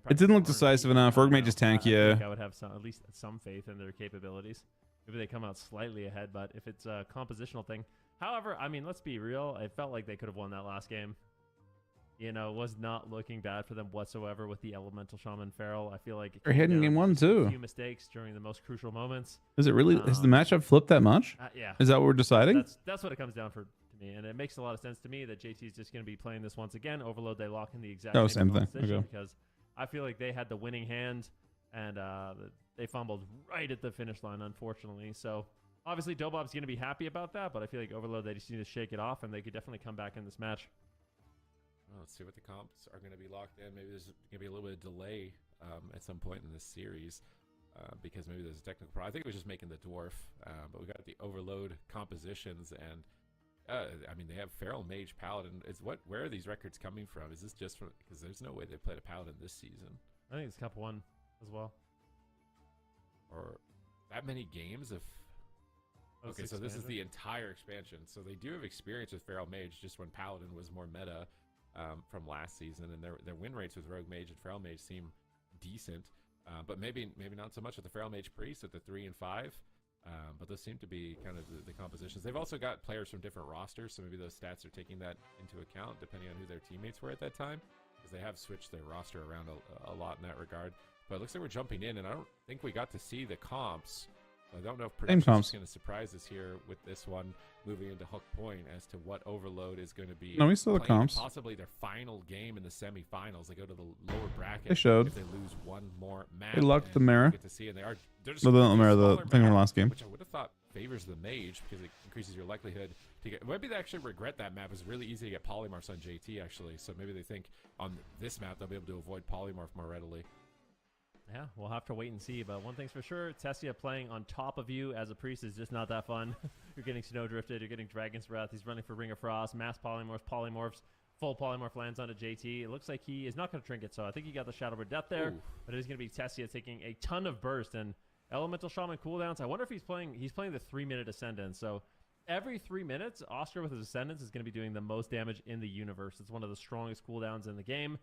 It didn't look decisive enough. Rogue Mage is tankier. I would have at least some faith in their capabilities. Maybe they come out slightly ahead, but if it's a compositional thing. However, I mean, let's be real. It felt like they could have won that last game. was not looking bad for them whatsoever with the Elemental Shaman Feral. I feel like They're hitting game 1 too. A few mistakes during the most crucial moments. Is it really? Has the matchup flipped that much? Yeah. Is that what we're deciding? That's what it comes down to me, and it makes a lot of sense to me that JT is just going to be playing this once again. Overload, they lock in the exact same thing. Position because I feel like they had the winning hand, and they fumbled right at the finish line, unfortunately. So obviously, Dobob's going to be happy about that, but I feel like Overload, they just need to shake it off, and they could definitely come back in this match. Well, let's see what the comps are going to be locked in. Maybe there's going to be a little bit of delay at some point in this series because maybe there's a technical problem. I think it was just making the dwarf, but we got the Overload compositions, and I mean, they have Feral Mage Paladin. Where are these records coming from? Is this just from, because there's no way they played a Paladin this season? I think it's Cup 1 as well. Or that many games of... Okay, so this is the entire expansion. So they do have experience with Feral Mage, just when Paladin was more meta from last season, and their win rates with Rogue Mage and Feral Mage seem decent, but maybe not so much with the Feral Mage Priest at the 3 and 5. But those seem to be kind of the compositions. They've also got players from different rosters, so maybe those stats are taking that into account depending on who their teammates were at that time, because they have switched their roster around a lot in that regard. But it looks like we're jumping in, and I don't think we got to see the comps. I don't know if production is going to surprise us here with this one moving into Hook Point as to what Overload is going to be. No, we saw the comps. Possibly their final game in the semifinals. They go to the lower bracket. They showed. If they lose one more match, they lucked the mirror. Get to see, and they're just no, they don't mirror the thing from last game, which I would have thought favors the mage because it increases your likelihood to get. Maybe they actually regret that map. It's really easy to get polymorphs on JT actually, so maybe they think on this map they'll be able to avoid polymorph more readily. Yeah, we'll have to wait and see. But one thing's for sure, Tessia playing on top of you as a priest is just not that fun. You're getting snow drifted. You're getting Dragon's Breath. He's running for Ring of Frost. Mass polymorphs. Full polymorph lands onto JT. It looks like he is not going to trinket, so I think he got the Shadow Word Death there. Ooh. But it is going to be Tessia taking a ton of burst. And Elemental Shaman cooldowns, I wonder if he's playing the 3-minute Ascendance. So every 3 minutes, Oscar with his Ascendance is going to be doing the most damage in the universe. It's one of the strongest cooldowns in the game,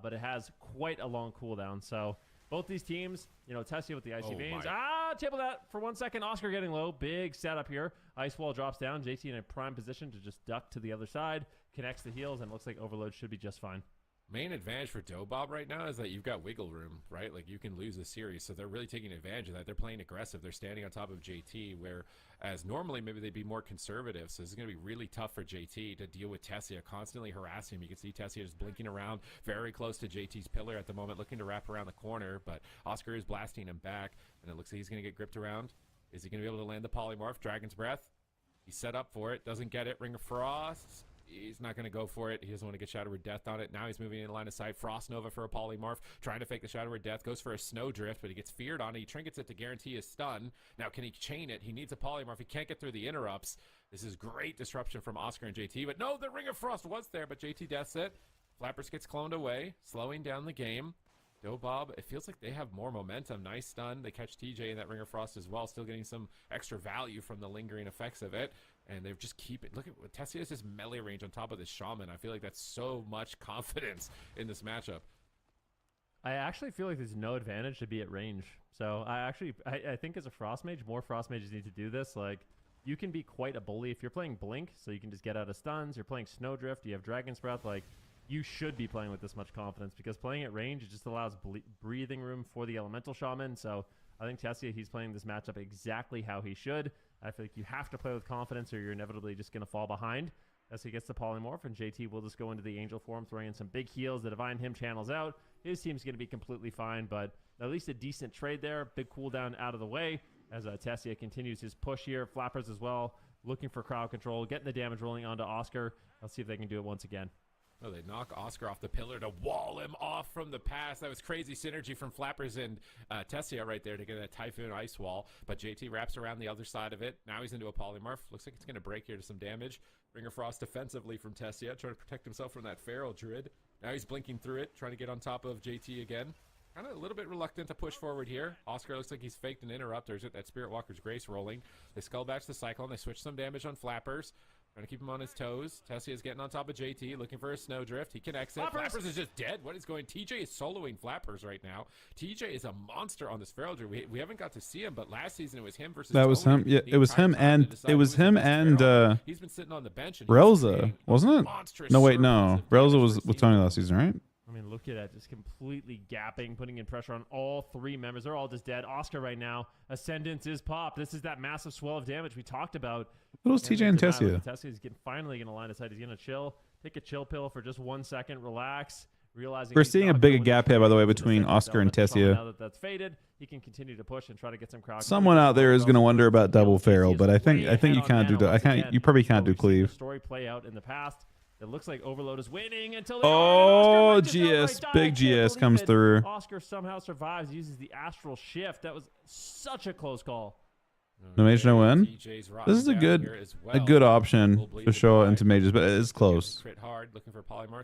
but it has quite a long cooldown. So both these teams, Tessia with the Icy Veins. Table that for 1 second. Oscar getting low. Big setup here. Ice Wall drops down. JT in a prime position to just duck to the other side. Connects the heals, and looks like Overload should be just fine. Main advantage for Dobob right now is that you've got wiggle room, right? Like, you can lose a series, so they're really taking advantage of that. They're playing aggressive. They're standing on top of JT, whereas normally maybe they'd be more conservative. So this is going to be really tough for JT to deal with Tessia, constantly harassing him. You can see Tessia just blinking around very close to JT's pillar at the moment, looking to wrap around the corner, but Oscar is blasting him back, and it looks like he's going to get gripped around. Is he going to be able to land the polymorph? Dragon's Breath. He's set up for it. Doesn't get it. Ring of Frost. He's not going to go for it. He doesn't want to get Shadow Word Death on it. Now he's moving in line of sight. Frost Nova for a polymorph, trying to fake the Shadow Word Death. Goes for a Snow Drift, but he gets feared on it. He trinkets it to guarantee his stun. Now, can he chain it? He needs a polymorph. He can't get through the interrupts. This is great disruption from Oscar and JT, but no, the Ring of Frost was there, but JT deaths it. Flappers gets cloned away, slowing down the game. Dobob, it feels like they have more momentum. Nice stun. They catch TJ in that Ring of Frost as well, still getting some extra value from the lingering effects of it. And they just keep it. Look at what Tessia has, this melee range on top of this Shaman. I feel like that's so much confidence in this matchup. I actually feel like there's no advantage to be at range. So I think as a Frost Mage, more Frost Mages need to do this. Like, you can be quite a bully if you're playing Blink, so you can just get out of stuns. You're playing Snowdrift. You have Dragon's Breath. Like, you should be playing with this much confidence, because playing at range, it just allows breathing room for the Elemental Shaman. So I think Tessia, he's playing this matchup exactly how he should. I feel like you have to play with confidence, or you're inevitably just going to fall behind as he gets the polymorph, and JT will just go into the Angel form, throwing in some big heals. The Divine Hymn channels out. His team's going to be completely fine, but at least a decent trade there. Big cooldown out of the way as Tessia continues his push here. Flappers as well, looking for crowd control, getting the damage rolling onto Oscar. Let's see if they can do it once again. Oh, they knock Oscar off the pillar to wall him off from the pass. That was crazy synergy from Flappers and Tessia right there to get that Typhoon Ice Wall. But JT wraps around the other side of it. Now he's into a polymorph. Looks like it's going to break here to some damage. Ring of Frost defensively from Tessia, trying to protect himself from that Feral Druid. Now he's blinking through it, trying to get on top of JT again. Kind of a little bit reluctant to push forward here. Oscar looks like he's faked an interrupt. There's that Spirit Walker's Grace rolling. They skull batch the Cyclone. They switch some damage on Flappers. Trying to keep him on his toes. Tessia is getting on top of JT, looking for a snowdrift. He connects it. Flappers is just dead. What is going? TJ is soloing Flappers right now. TJ is a monster on this feral druid. We haven't got to see him, but last season it was him versus That was Tony. him. Yeah, it was him and he's been sitting on the bench. And Relza, wasn't it? No, wait, no. Relza was with Tony last season, right? I mean, look at that, just completely gapping, putting in pressure on all 3 members. They're all just dead. Oscar right now, Ascendance is popped. This is that massive swell of damage we talked about. What was TJ and Tessia? Tessia's finally going to line his sight. He's going to chill, take a chill pill for just 1 second, relax, realizing we're seeing a bigger gap here, by the way, between Oscar and Tessia. Now that that's faded, he can continue to push and try to get some crowd. Someone out there is going to wonder about double feral, but I think you can't do that. You probably can't do cleave. Story play out in the past. It looks like Overload is winning until GS, big GS comes through. Oscar somehow survives, uses the astral shift. That was such a close call. No mage, no win. This is a good option for sure into mages, but it is close. I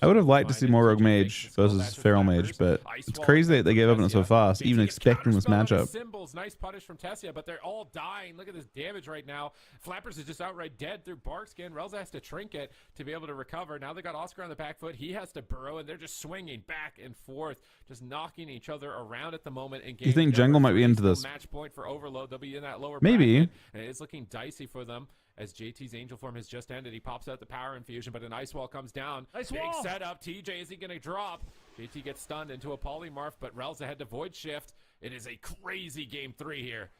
would have liked to see more rogue mage versus feral mage, but it's crazy that they gave up on it so fast, even expecting this matchup. Symbols, nice punish from Tessia, but they're all dying. Look at this damage right now. Flappers is just outright dead through bark skin. Relza has to trinket to be able to recover. Now they got Oscar on the back foot. He has to burrow, and they're just swinging back and forth, just knocking each other around at the moment. You think jungle might be into this? Match point for Overload. They'll be in that lower. Maybe. And it's looking dicey for them as JT's Angel Form has just ended. He pops out the power infusion, but an Ice Wall comes down. Big setup. TJ, is he going to drop? JT gets stunned into a polymorph, but Relza had to void shift. It is a crazy game 3 here.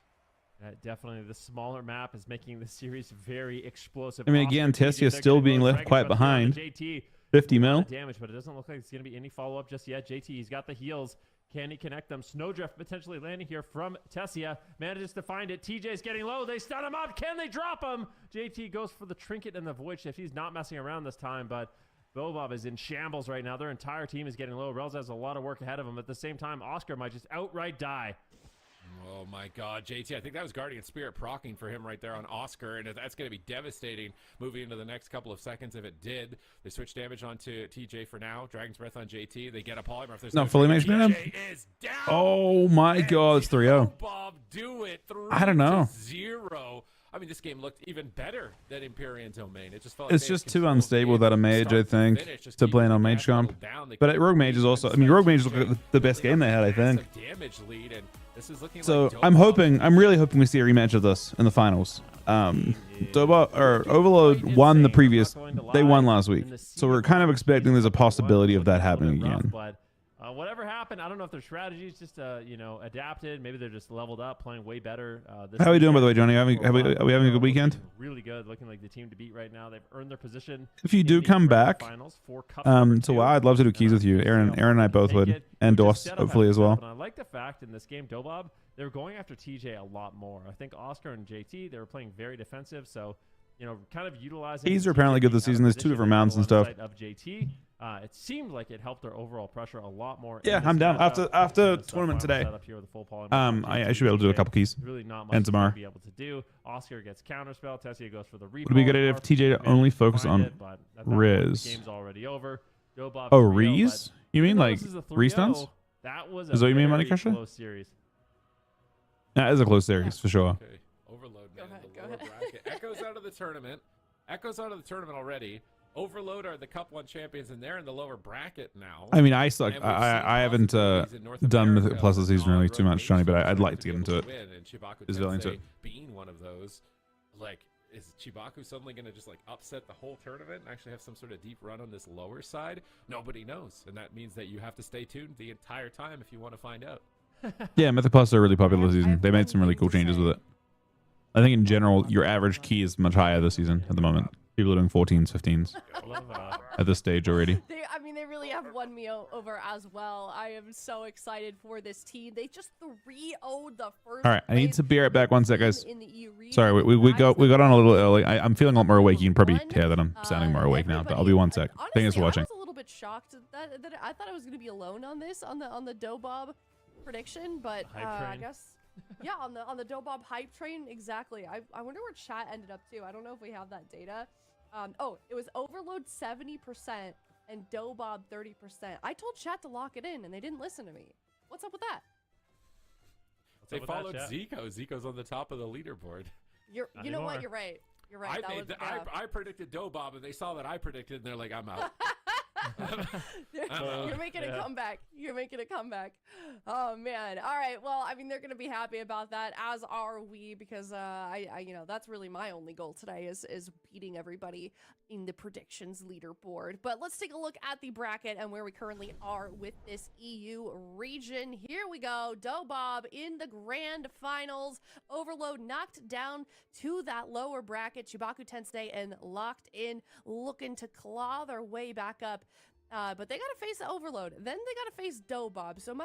Definitely the smaller map is making the series very explosive. I mean, again, Tessia still being left quite behind. JT, 50 mil damage, but it doesn't look like it's going to be any follow-up just yet. JT, he's got the heals. Can he connect them? Snowdrift potentially landing here from Tessia. Manages to find it. TJ's getting low. They stun him up. Can they drop him? JT goes for the trinket and the void shift. He's not messing around this time, but Bobob is in shambles right now. Their entire team is getting low. Relza has a lot of work ahead of him. At the same time, Oscar might just outright die. Oh my god, JT, I think that was Guardian Spirit proccing for him right there on Oscar, and that's going to be devastating moving into the next couple of seconds if it did. They switch damage onto TJ for now. Dragon's Breath on JT. They get a polymorph. There's no fully mage man. Oh my god, it's 3-0. Bob do it. I don't know. 0. I mean, this game looked even better than Empyrean Domain. It just felt it's just too unstable without a mage, I think, to play on mage comp. But Rogue Mage is also, I mean, Rogue Mage looked like the best game they had, I think. So I'm really hoping we see a rematch of this in the finals. Overload won the previous, they won last week. So we're kind of expecting there's a possibility of that happening again. Whatever happened, I don't know if their strategies just adapted. Maybe they're just leveled up, playing way better. How are we doing, by the way, Johnny? Are we having a good weekend? Really good, looking like the team to beat right now. They've earned their position. If you do come back to WoW, I'd love to do keys with you. Aaron and I both would, and Doss hopefully as well. I like the fact in this game, Dobob, they were going after TJ a lot more. I think Oscar and JT, they were playing very defensive, so kind of utilizing. Keys are apparently good this season. There's 2 different mounts and stuff. Of JT. It seemed like it helped their overall pressure a lot more. Yeah, I'm down. After tournament today, I should be able to do a couple keys. Really not much and tomorrow. To be able to do. Oscar gets counterspell. Tessia goes for the replay. Would be good if TJ only focus on Riz. The game's already over. Oh, Riz? You mean like restuns? That was is that what you mean, Money Crusher? Close series. That is a close series for sure. Okay. Overload, man. The lower bracket. Echo's out of the tournament. Echo's out of the tournament already. Overload are the Cup 1 champions, and they're in the lower bracket now. I mean, I suck. I haven't done Mythic Plus this season really too much, Johnny, but I'd like to get into it. Is really into it. Being one of those, is Chibaku suddenly going to just upset the whole tournament and actually have some sort of deep run on this lower side? Nobody knows, and that means that you have to stay tuned the entire time if you want to find out. Yeah, Mythic Plus are really popular this season. They made some really cool changes with it. I think in general, your average key is much higher this season at the moment. People are doing 14s, 15s at this stage already. They really have won me over as well. I am so excited for this team. They just 3-0'd the first. All right, I need to be right back. One sec, guys. Sorry, we got on a little early. I'm feeling a lot more awake. You can probably hear that I'm sounding more awake now, but I'll be 1 sec. Thanks for watching. I was a little bit shocked that I thought I was going to be alone on this on the Dobob prediction, but I guess. Yeah, on the Dobob hype train, exactly. I wonder where chat ended up too. I don't know if we have that data. It was Overload 70% and Dobob 30%. I told chat to lock it in, and they didn't listen to me. What's up with that? They followed Zico. Zico's on the top of the leaderboard. You know what? You're right. You're right. I predicted Dobob, and they saw that I predicted, and they're like, I'm out. You're making a comeback. You're making a comeback. Oh man. All right. Well, I mean, they're gonna be happy about that, as are we, because I that's really my only goal today is beating everybody in the predictions leaderboard. But let's take a look at the bracket and where we currently are with this EU region. Here we go. Dobob in the grand finals. Overload knocked down to that lower bracket. Chibaku Tensei and Locked In looking to claw their way back up. But they got to face the Overload. Then they got to face Dobob. So no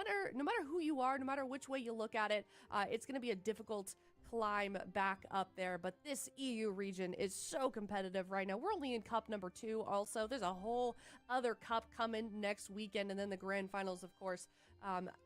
matter who you are, no matter which way you look at it, it's going to be a difficult climb back up there. But this EU region is so competitive right now. We're only in cup number 2 also. There's a whole other cup coming next weekend, and then the grand finals, of course,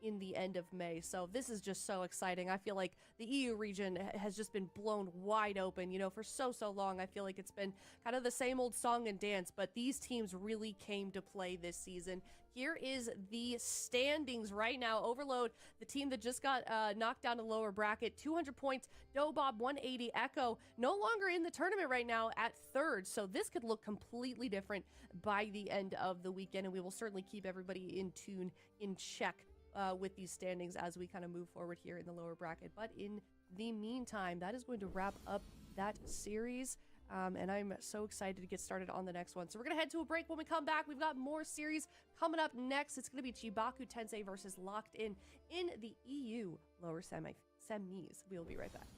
in the end of May. So this is just so exciting. I feel like the EU region has just been blown wide open, for so long. I feel like it's been kind of the same old song and dance, but these teams really came to play this season. Here is the standings right now. Overload, the team that just got knocked down to lower bracket, 200 points. Dobob, 180. Echo, no longer in the tournament right now at 3rd. So this could look completely different by the end of the weekend. And we will certainly keep everybody in tune, in check with these standings as we kind of move forward here in the lower bracket. But in the meantime, that is going to wrap up that series. And I'm so excited to get started on the next one. So we're going to head to a break. When we come back, we've got more series coming up next. It's going to be Chibaku Tensei versus Locked In the EU lower semis. We'll be right back.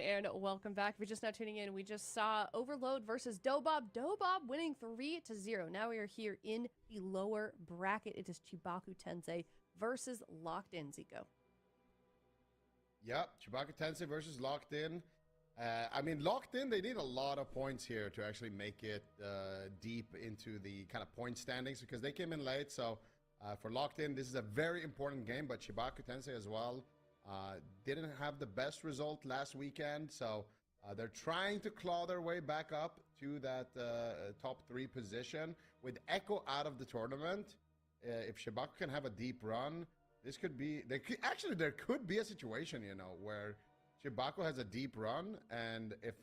everyone, and welcome back. If you're just now tuning in, we just saw Overload versus Dobob. Dobob winning 3-0. Now we are here in the lower bracket. It is Chibaku Tensei versus Locked In. Zico. Yep, Chibaku Tensei versus Locked In. I mean, Locked In, they need a lot of points here to actually make it deep into the kind of point standings because they came in late. So for Locked In, this is a very important game, but Chibaku Tensei as well didn't have the best result last weekend. So they're trying to claw their way back up to that top 3 position. With Echo out of the tournament, if Chibaku can have a deep run, this could be, there could be a situation, you know, where Chibaku has a deep run, and if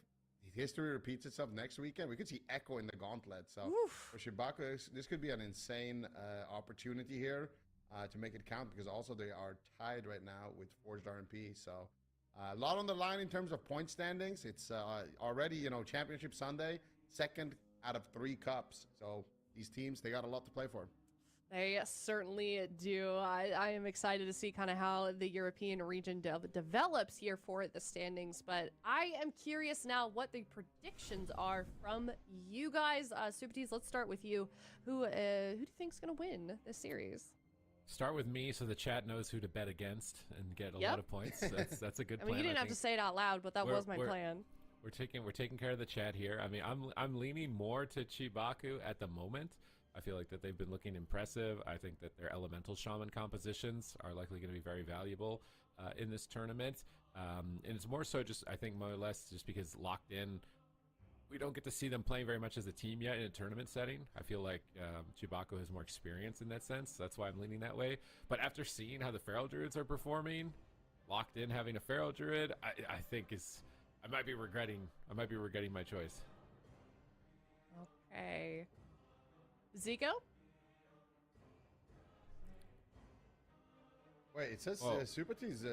history repeats itself next weekend, we could see Echo in the gauntlet. So for Chibaku, this could be an insane opportunity here to make it count, because also they are tied right now with Forged RMP. So a lot on the line in terms of point standings. It's already, you know, Championship Sunday, 2nd out of 3 cups. So these teams, they got a lot to play for. They certainly do. I am excited to see kind of how the European region develops here for the standings. But I am curious now what the predictions are from you guys. Supatis, let's start with you. Who do you think's going to win this series? Start with me so the chat knows who to bet against and get a lot of points. That's a good plan. I mean, you didn't have to say it out loud, but that was my plan. We're taking care of the chat here. I mean, I'm leaning more to Chibaku at the moment. I feel like that they've been looking impressive. I think that their elemental shaman compositions are likely going to be very valuable in this tournament. And it's more so just, I think, more or less just because Locked In, we don't get to see them playing very much as a team yet in a tournament setting. I feel like Chibaku has more experience in that sense. That's why I'm leaning that way. But after seeing how the Feral Druids are performing, Locked In having a Feral Druid, I think I might be regretting my choice. Okay. Zico? Wait, it says Supatis.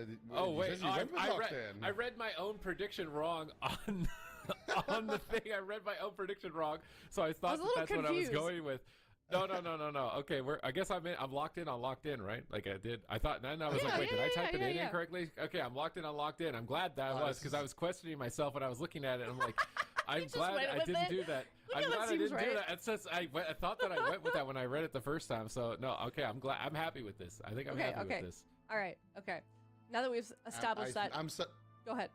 I read my own prediction wrong on on the thing. I read my own prediction wrong, so I thought that's what I was going with. No. Okay, I guess I'm locked in on Locked In, right? Like I did. I thought, then I was like, wait, did I type it in incorrectly? Okay, I'm locked in on Locked In. I'm glad that I was, because I was questioning myself when I was looking at it. And I'm like, I'm glad I didn't do that. I'm glad I didn't do that. And since I thought that I went with that when I read it the first time. So no, okay, I'm glad. I'm happy with this. I think I'm happy with this. All right. Okay. Now that we've established that, go ahead.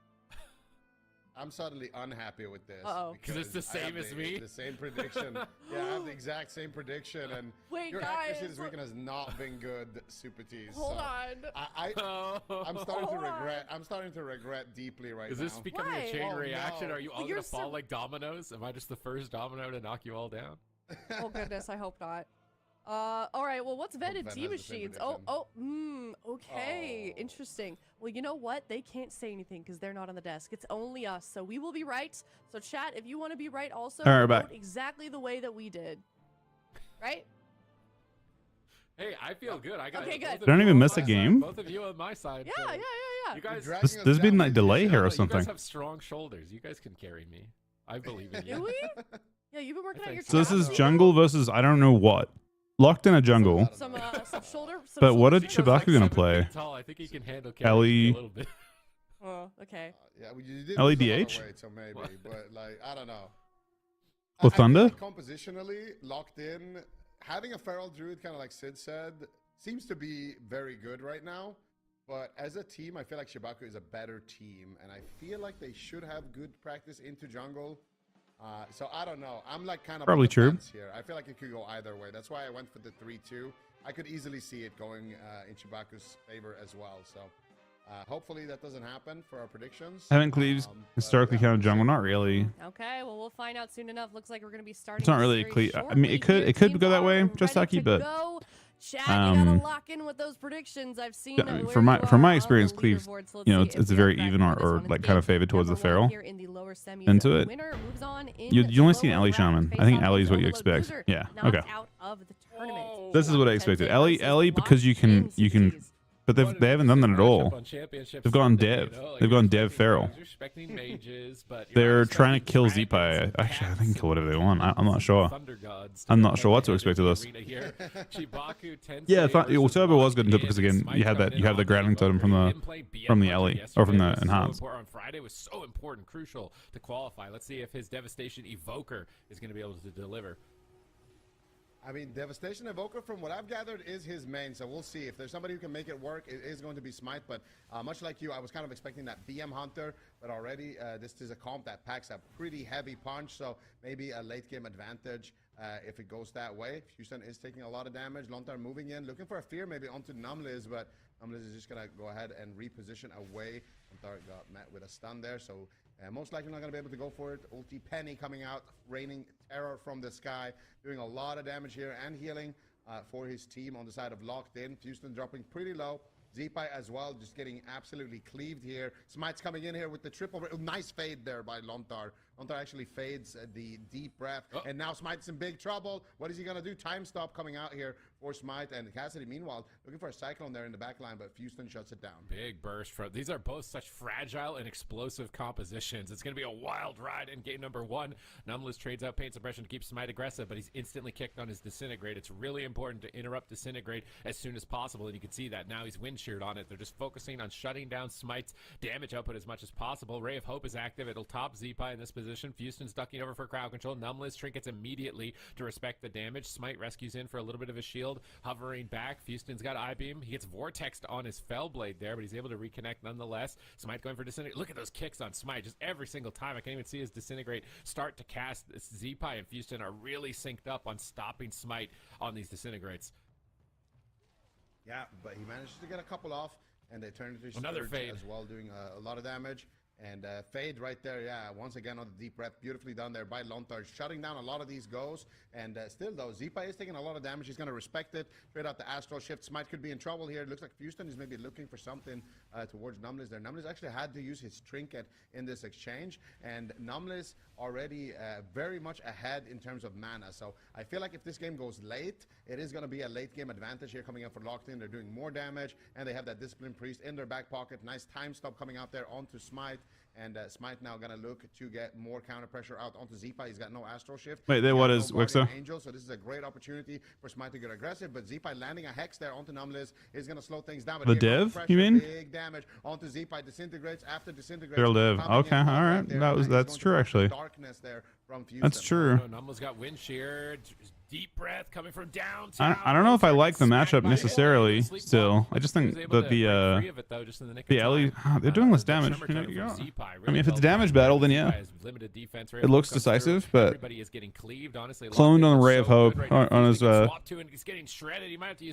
I'm suddenly unhappy with this. Because it's the same as me? The same prediction. Yeah, I have the exact same prediction. And your accuracy this weekend has not been good, Supatis. Hold on. I'm starting to regret deeply right now. Is this becoming a chain reaction? No. Are you all going to fall like dominoes? Am I just the first domino to knock you all down? Oh, goodness. I hope not. All right. Well, what's vetted team machines? Okay. Interesting. Well, you know what? They can't say anything because they're not on the desk. It's only us, so we will be right. So, chat, if you want to be right, also vote exactly the way that we did. Right? Hey, I feel good. I got okay, good. Don't even miss a game. Both of you on my side. Yeah. You guys, there's been like delay here or something. You guys have strong shoulders. You guys can carry me. I believe in you. Do we? Yeah, you've been working on your. So this is jungle versus I don't know what. Locked In a jungle. Some shoulder. But what are Chibaku gonna play? I think he can handle Ellie. a little bit. Oh, okay. Yeah, well, you did LEDH? So maybe, but like I don't know. Well, Thunder? Like compositionally, Locked In, having a Feral Druid, kind of like Sid said, seems to be very good right now. But as a team, I feel like Chibaku is a better team, and I feel like they should have good practice into jungle. So I don't know. I'm like kind of probably true here. I feel like it could go either way. That's why I went for the 3-2. I could easily see it going in Chibaku's favor as well. So hopefully that doesn't happen for our predictions. Haven't Cleaves historically counted jungle? Not really. Okay, well we'll find out soon enough. Looks like we're going to be starting. It's not really a Cleave. I mean, it could go that way. Just Aki, but Chad, you gotta lock in with those predictions. I've seen from my experience, Cleaves, you know, it's very even or like kind of favored towards the feral into it. You only see an Ellie shaman. I think Ellie is what you expect. Yeah. Okay. This is what I expected. Ellie because you can But they haven't done that at all. They've gone dev. They've gone dev feral. They're trying to kill Zeepai. Actually, they can kill whatever they want. I'm not sure. I'm not sure what to expect of this. Yeah, Turbo was good into it because again, you have the grounding totem from the alley or from the enhance. On Friday was so important, crucial to qualify. Let's see if his Devastation Evoker is going to be able to deliver. I mean, Devastation Evoker, from what I've gathered, is his main, so we'll see. If there's somebody who can make it work, it is going to be Smite, but much like you, I was kind of expecting that BM Hunter, but already this is a comp that packs a pretty heavy punch, so maybe a late-game advantage if it goes that way. Houston is taking a lot of damage. Lontar moving in, looking for a fear maybe onto Numliz, but Numliz is just going to go ahead and reposition away. Lontar got met with a stun there, so most likely not going to be able to go for it. Ulti Penny coming out, raining terror from the sky, doing a lot of damage here and healing for his team on the side of Locked In. Houston dropping pretty low. Zeepai as well, just getting absolutely cleaved here. Smite's coming in here with the triple. Nice fade there by Lontar. Lontar actually fades the deep breath. And now Smite's in big trouble. What is he going to do? Time stop coming out here for Smite. And Cassidy, meanwhile, looking for a Cyclone there in the back line, but Houston shuts it down. Big burst. These are both such fragile and explosive compositions. It's going to be a wild ride in game number 1. Numliz trades out Pain Suppression to keep Smite aggressive, but he's instantly kicked on his Disintegrate. It's really important to interrupt Disintegrate as soon as possible, and you can see that now he's wind sheared on it. They're just focusing on shutting down Smite's damage output as much as possible. Ray of Hope is active. It'll top Zeepai in this position. Houston's ducking over for crowd control. Numliz trinkets immediately to respect the damage. Smite rescues in for a little bit of a shield, hovering back. Houston's got I-Beam. He gets Vortexed on his Fellblade there, but he's able to reconnect nonetheless. Smite going for Disintegrate. Look at those kicks on Smite just every single time. I can't even see his Disintegrate start to cast. Zeepai and Houston are really synced up on stopping Smite on these Disintegrates. Yeah, but he manages to get a couple off, and they turn into another fade as well, doing a lot of damage. And fade right there, yeah, once again on the deep breath, beautifully done there by Lontar, shutting down a lot of these goes. And still, though, Zeepai is taking a lot of damage. He's going to respect it. Trade out the Astral Shift. Smite could be in trouble here. It looks like Houston is maybe looking for something towards Numliz there. Numliz actually had to use his Trinket in this exchange, and Numliz already very much ahead in terms of mana. So I feel like if this game goes late, it is going to be a late-game advantage here coming up for Locked In. They're doing more damage, and they have that Discipline Priest in their back pocket. Nice time stop coming out there onto Smite. And Smite now going to look to get more counter pressure out onto Zeepai. He's got no Astral Shift. Wait, there, what is Wixer? Angel, so this is a great opportunity for Smite to get aggressive. But Zeepai landing a Hex there onto Numliz is going to slow things down. But the dev, pressure, you mean? Big damage onto Zeepai. Disintegrates after disintegrates. They're live. Okay, all right. That's true actually. Darkness there from Houston. That's true. Numliz got wind shear. Deep breath coming from downtown. I don't know if I like the matchup necessarily. Still, I just think that the alley they're doing less damage. I mean, if it's a damage battle, then yeah, it looks decisive. But cloned on the Ray of Hope on his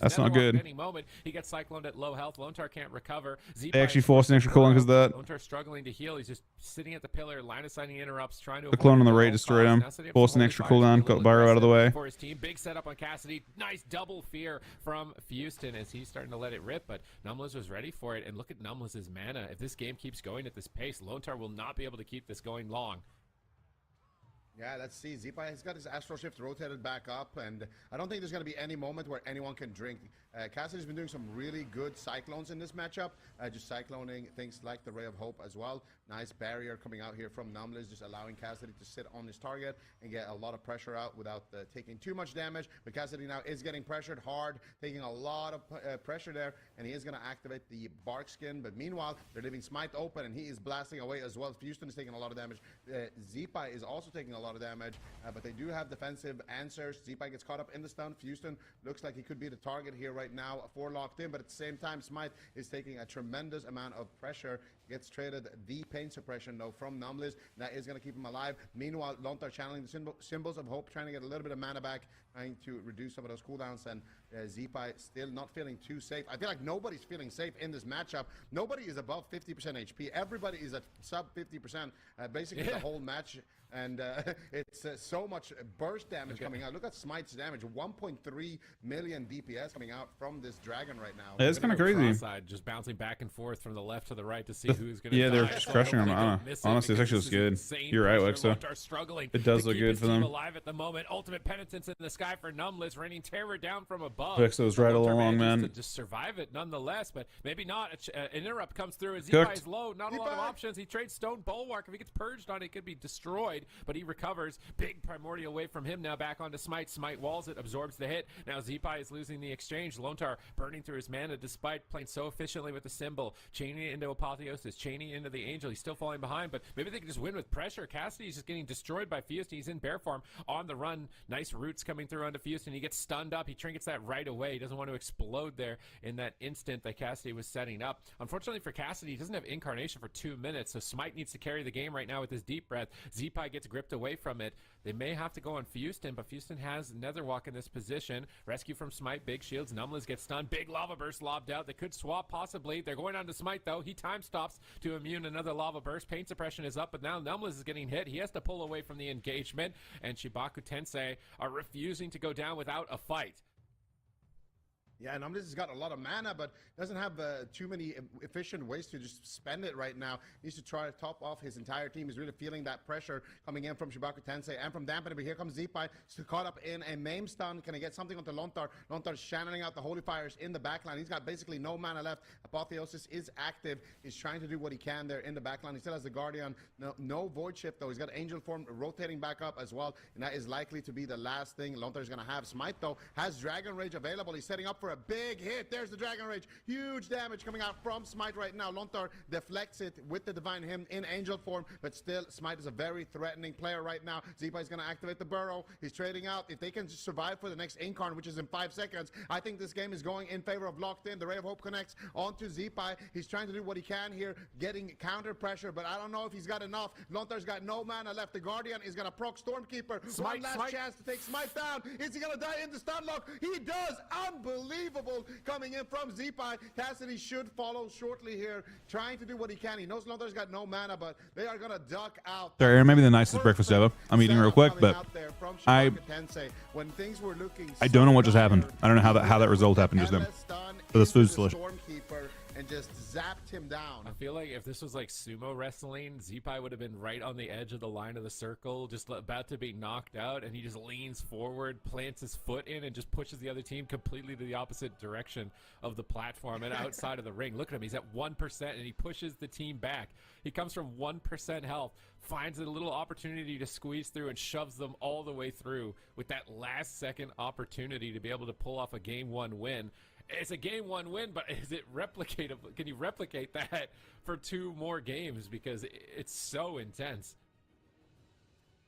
that's not good. Any moment he gets cycloned at low health. Lontar can't recover. They actually forced an extra cooldown because of that. Lontar struggling to heal. He's just sitting at the pillar, line of sighting interrupts, trying to. The clone on the Ray destroyed him. Forced an extra cooldown. Got Byro out of the way. Team. Big setup on Cassidy. Nice double fear from Houston as he's starting to let it rip, but Numliz was ready for it. And look at Numliz's mana. If this game keeps going at this pace, Lontar will not be able to keep this going long. Yeah, let's see. Zeepai has got his Astral Shift rotated back up, and I don't think there's going to be any moment where anyone can drink. Cassidy's been doing some really good Cyclones in this matchup, just cycloning things like the Ray of Hope as well. Nice barrier coming out here from Numliz, just allowing Cassidy to sit on his target and get a lot of pressure out without taking too much damage. But Cassidy now is getting pressured hard, taking a lot of pressure there, and he is going to activate the Bark Skin. But meanwhile, they're leaving Smite open, and he is blasting away as well. Houston is taking a lot of damage. Zeepai is also taking a lot of damage, but they do have defensive answers. Zeepai gets caught up in the stun. Houston looks like he could be the target here right now for Locked In, but at the same time, Smite is taking a tremendous amount of pressure. Gets traded the Pain Suppression, though, from Numliz. That is going to keep him alive. Meanwhile, Lontar channeling the symbols of hope, trying to get a little bit of mana back, trying to reduce some of those cooldowns, and Zeepai still not feeling too safe. I feel like nobody's feeling safe in this matchup. Nobody is above 50% HP. Everybody is at sub 50%, basically the whole match. And it's so much burst damage coming out. Look at Smite's damage. 1.3 million DPS coming out from this dragon right now. It's kind of crazy. Just bouncing back and forth from the left to the right to see who's going to Yeah, they're just crushing him. Honestly, it's actually looks good. You're right, Wexo. It does look good for them. Alive at the moment. Ultimate penitence in the sky for Numliz, raining terror down from above. above. Vexo's right all along, man. To just survive it nonethelse, but maybe not. An interrupt comes through, and Cooked. Zeepai is low. Not a lot of options. He trades Stone Bulwark. If he gets purged on it, it could be destroyed, but he recovers. Big Primordial Wave from him now back onto Smite. Smite walls it, absorbs the hit. Now Zeepai is losing the exchange. Lontar burning through his mana despite playing so efficiently with the symbol. Chaining it into Apotheosis, chaining it into the Angel. He's still falling behind, but maybe they can just win with pressure. Cassidy is just getting destroyed by Fused. He's in bear form on the run. Nice roots coming through onto Fused, and he gets stunned up. He trinkets that right away. He doesn't want to explode there in that instant that Cassidy was setting up. Unfortunately for Cassidy, he doesn't have Incarnation for 2 minutes, so Smite needs to carry the game right now with his Deep Breath. Zeepai gets gripped away from it. They may have to go on Fuston, but Fuston has Netherwalk in this position. Rescue from Smite, big shields. Numbless gets stunned. Big Lava Burst lobbed out. They could swap possibly. They're going on to Smite though. He time stops to immune another Lava Burst. Pain Suppression is up, but now Numbless is getting hit. He has to pull away from the engagement, and Shibaku Tensei are refusing to go down without a fight. Yeah, Numbless has got a lot of mana, but doesn't have too many efficient ways to just spend it right now. Needs to try to top off his entire team. He's really feeling that pressure coming in from Shibaku Tensei and from Dampener, but here comes Zeepai. Still caught up in a Maim stun. Can he get something onto Lontar? Lontar's channeling out the Holy Fires in the backline. He's got basically no mana left. Apotheosis is active. He's trying to do what he can there in the backline. He still has the Guardian. No Void Shift, though. He's got Angel Form rotating back up as well, and that is likely to be the last thing Lontar's going to have. Smite, though, has Dragon Rage available. He's setting up for a big hit. There's the Dragon Rage. Huge damage coming out from Smite right now. Lontar deflects it with the Divine Hymn in Angel form, but still, Smite is a very threatening player right now. Zeepai is going to activate the Burrow. He's trading out. If they can just survive for the next Incarn, which is in 5 seconds, I think this game is going in favor of Locked In. The Ray of Hope connects onto Zeepai. He's trying to do what he can here, getting counter pressure, but I don't know if he's got enough. Lontar's got no mana left. The Guardian is going to proc Stormkeeper. One last chance to take Smite down. Is he going to die in the stun lock? He does. Unbelievable coming in from Zeepai. Cassidy should follow shortly here, trying to do what he can. He knows Lontar's got no mana, but they are going to duck out. Sorry, Aaron, maybe the nicest breakfast ever. I'm eating real quick, but I don't know what just happened. I don't know how that result happened just then. But this food's delicious. And just zapped him down. I feel like if this was like sumo wrestling, Zeepai would have been right on the edge of the line of the circle, just about to be knocked out, and he just leans forward, plants his foot in, and just pushes the other team completely to the opposite direction of the platform and outside of the ring. Look at him. He's at 1%, and he pushes the team back. He comes from 1% health, finds a little opportunity to squeeze through, and shoves them all the way through with that last-second opportunity to be able to pull off a Game 1 win. It's a Game 1 win, but is it replicatable? Can you replicate that for 2 more games? Because it's so intense.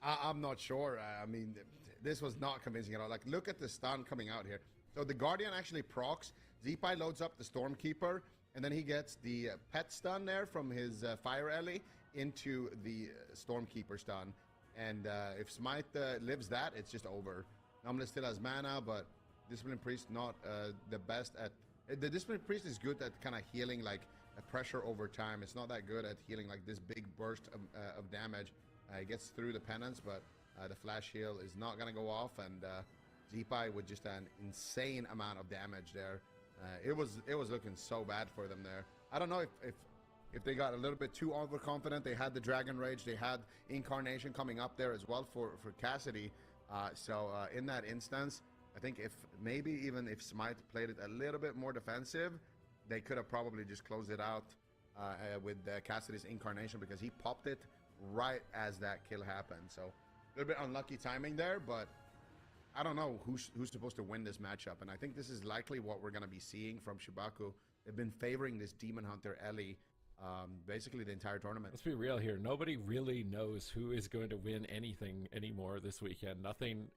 I'm not sure. I mean, this was not convincing at all. Like, look at the stun coming out here. So the Guardian actually procs. Zeepai loads up the Stormkeeper, and then he gets the pet stun there from his Fire Ellie into the Stormkeeper stun. And if Smite lives that, it's just over. Numbless still has mana, but Discipline Priest not the best at... The Discipline Priest is good at kind of healing like pressure over time. It's not that good at healing like this big burst of damage. It gets through the penance, but the flash heal is not going to go off, and Zeepai with just an insane amount of damage there. It was looking so bad for them there. I don't know if they got a little bit too overconfident. They had the Dragon Rage. They had Incarnation coming up there as well for Cassidy. So in that instance, I think maybe even if Smite played it a little bit more defensive, they could have probably just closed it out with Cassidy's Incarnation, because he popped it right as that kill happened. So a little bit unlucky timing there, but I don't know who's supposed to win this matchup. And I think this is likely what we're going to be seeing from Shibaku. They've been favoring this Demon Hunter Ellie basically the entire tournament. Let's be real here. Nobody really knows who is going to win anything anymore this weekend. Nothing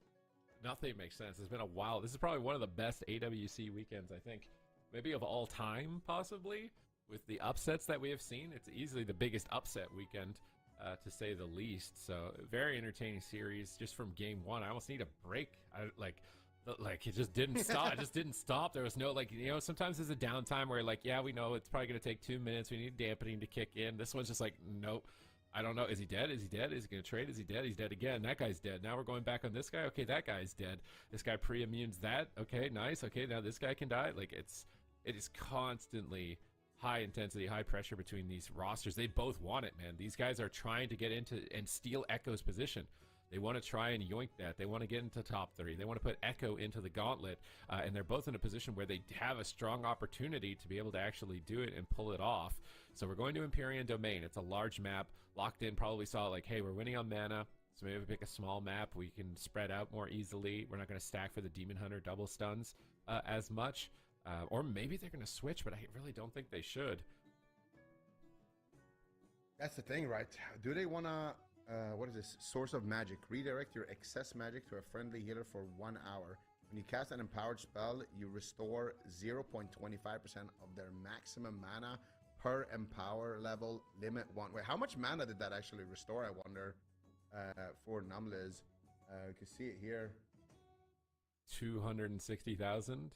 makes sense. It's been a while. This is probably one of the best AWC weekends, I think, maybe of all time, possibly, with the upsets that we have seen. It's easily the biggest upset weekend, to say the least. So, very entertaining series just from Game 1. I almost need a break. Like it just didn't stop. It just didn't stop. There was no, like, you know, sometimes there's a downtime where, like, yeah, we know it's probably going to take 2 minutes. We need dampening to kick in. This one's just like, nope. I don't know. Is he dead? Is he dead? Is he going to trade? Is he dead? He's dead again. That guy's dead. Now we're going back on this guy. Okay, that guy's dead. This guy pre-immunes that. Okay, nice. Okay, now this guy can die. Like, it is constantly high intensity, high pressure between these rosters. They both want it, man. These guys are trying to get into and steal Echo's position. They want to try and yoink that. They want to get into top 3. They want to put Echo into the gauntlet, and they're both in a position where they have a strong opportunity to be able to actually do it and pull it off. So we're going to Empyrean Domain. It's a large map. Locked In probably saw like, hey, we're winning on mana, so maybe we pick a small map. We can spread out more easily. We're not going to stack for the Demon Hunter double stuns as much. Or maybe they're going to switch, but I really don't think they should. That's the thing, right? Do they want to, what is this? Source of Magic. Redirect your excess magic to a friendly healer for 1 hour. When you cast an empowered spell, you restore 0.25% of their maximum mana per empower level, limit 1. Wait, how much mana did that actually restore, I wonder, for Numliz? You can see it here. 260,000?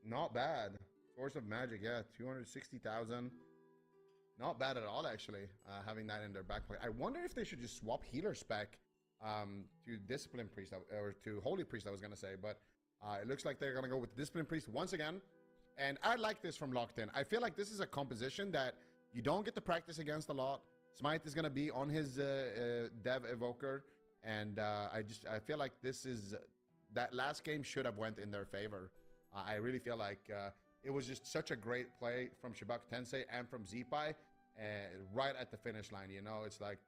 Not bad. Source of Magic, yeah, 260,000. Not bad at all, actually, having that in their back pocket. I wonder if they should just swap healer spec to Discipline Priest, or to Holy Priest, I was going to say. But it looks like they're going to go with Discipline Priest once again. And I like this from Locked In. I feel like this is a composition that you don't get to practice against a lot. Smite is going to be on his Dev Evoker. And I feel like this is... that last game should have went in their favor. I really feel like it was just such a great play from Shibaku Tensei and from Zeepai right at the finish line. You know, it's like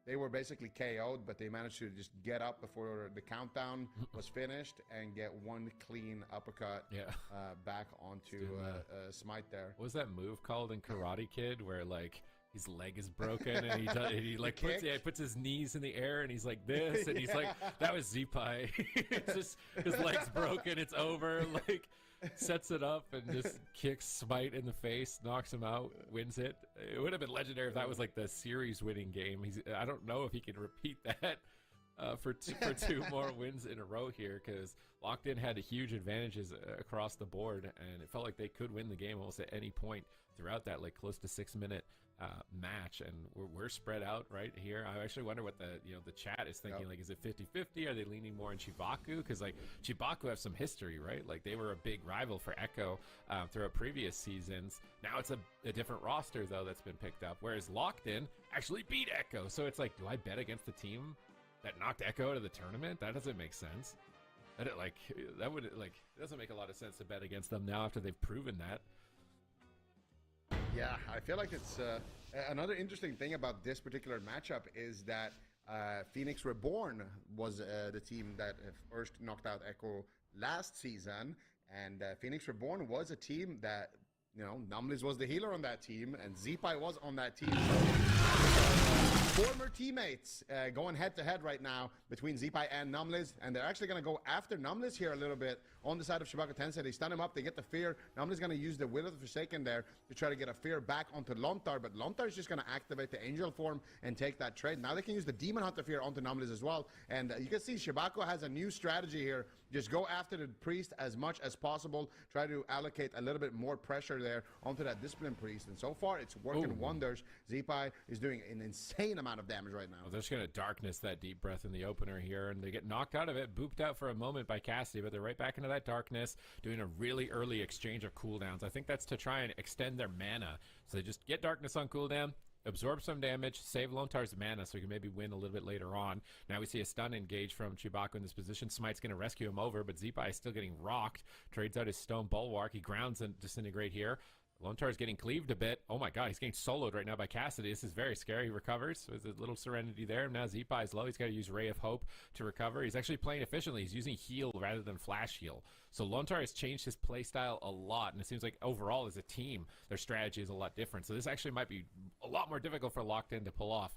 they were basically KO'd, but they managed to just get up before the countdown was finished and get one clean uppercut back onto Smite there. What was that move called in Karate Kid where like his leg is broken and he like puts his knees in the air and he's like this and he's like, that was Zeepai. It's just his leg's broken, it's over, like sets it up and just kicks Smite in the face, knocks him out, wins it. It would have been legendary if that was like the series winning game. I don't know if he can repeat that for two more wins in a row here, because Locked In had huge advantages across the board and it felt like they could win the game almost at any point throughout that like close to 6-minute match, and we're spread out right here. I actually wonder what the chat is thinking. Like, is it 50-50? Are they leaning more in Chibaku? Because like Chibaku have some history, right? Like they were a big rival for Echo throughout previous seasons. Now it's a different roster though that's been picked up, whereas Locked In actually beat Echo. So it's like, do I bet against the team that knocked Echo out of the tournament? That doesn't make sense. It doesn't make a lot of sense to bet against them now after they've proven that. Yeah, I feel like it's another interesting thing about this particular matchup is that Phoenix Reborn was the team that first knocked out Echo last season, and Phoenix Reborn was a team that, you know, Numliz was the healer on that team, and Zeepai was on that team. Former teammates going head-to-head right now between Zeepai and Numliz, and they're actually going to go after Numliz here a little bit on the side of Shibaku Tensei. They stun him up, they get the fear. Numliz is going to use the Will of the Forsaken there to try to get a fear back onto Lontar, but Lontar is just going to activate the Angel form and take that trade. Now they can use the Demon Hunter fear onto Numliz as well, and you can see Shibaku has a new strategy here. Just go after the Priest as much as possible, try to allocate a little bit more pressure there onto that Discipline Priest, and so far it's working wonders. Zeepai is doing an insane amount of damage right now. Well, they're just going to darkness that deep breath in the opener here, and they get knocked out of it, booped out for a moment by Cassidy, but they're right back into that darkness, doing a really early exchange of cooldowns. I think that's to try and extend their mana. So they just get darkness on cooldown, absorb some damage, save Lontar's mana so he can maybe win a little bit later on. Now we see a stun engage from Chibaku in this position. Smite's going to rescue him over, but Zeepai is still getting rocked. Trades out his Stone Bulwark. He grounds and Disintegrate here. Lontar is getting cleaved a bit. Oh my god, he's getting soloed right now by Cassidy. This is very scary. He recovers. There's a little Serenity there. Now Zeepai is low. He's got to use Ray of Hope to recover. He's actually playing efficiently. He's using heal rather than flash heal. So Lontar has changed his playstyle a lot, and it seems like overall as a team, their strategy is a lot different. So this actually might be a lot more difficult for Locked In to pull off.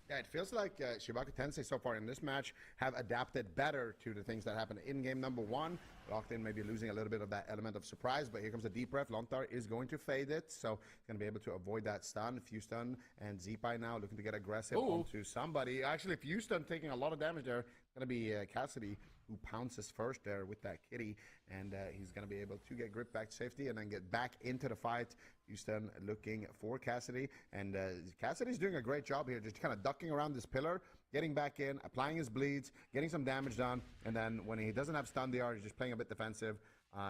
Yeah, it feels like Shibaku Tensei so far in this match have adapted better to the things that happened in game number one. Locked In may be losing a little bit of that element of surprise, but here comes the deep breath. Lontar is going to fade it, so he's going to be able to avoid that stun. Fewstun and Zeepai now looking to get aggressive onto somebody. Actually, Fewstun taking a lot of damage there. Going to be Cassidy, who pounces first there with that kitty, and he's going to be able to get grip back to safety and then get back into the fight. Houston looking for Cassidy, and Cassidy's doing a great job here, just kind of ducking around this pillar, getting back in, applying his bleeds, getting some damage done, and then when he doesn't have stun DR, he's just playing a bit defensive,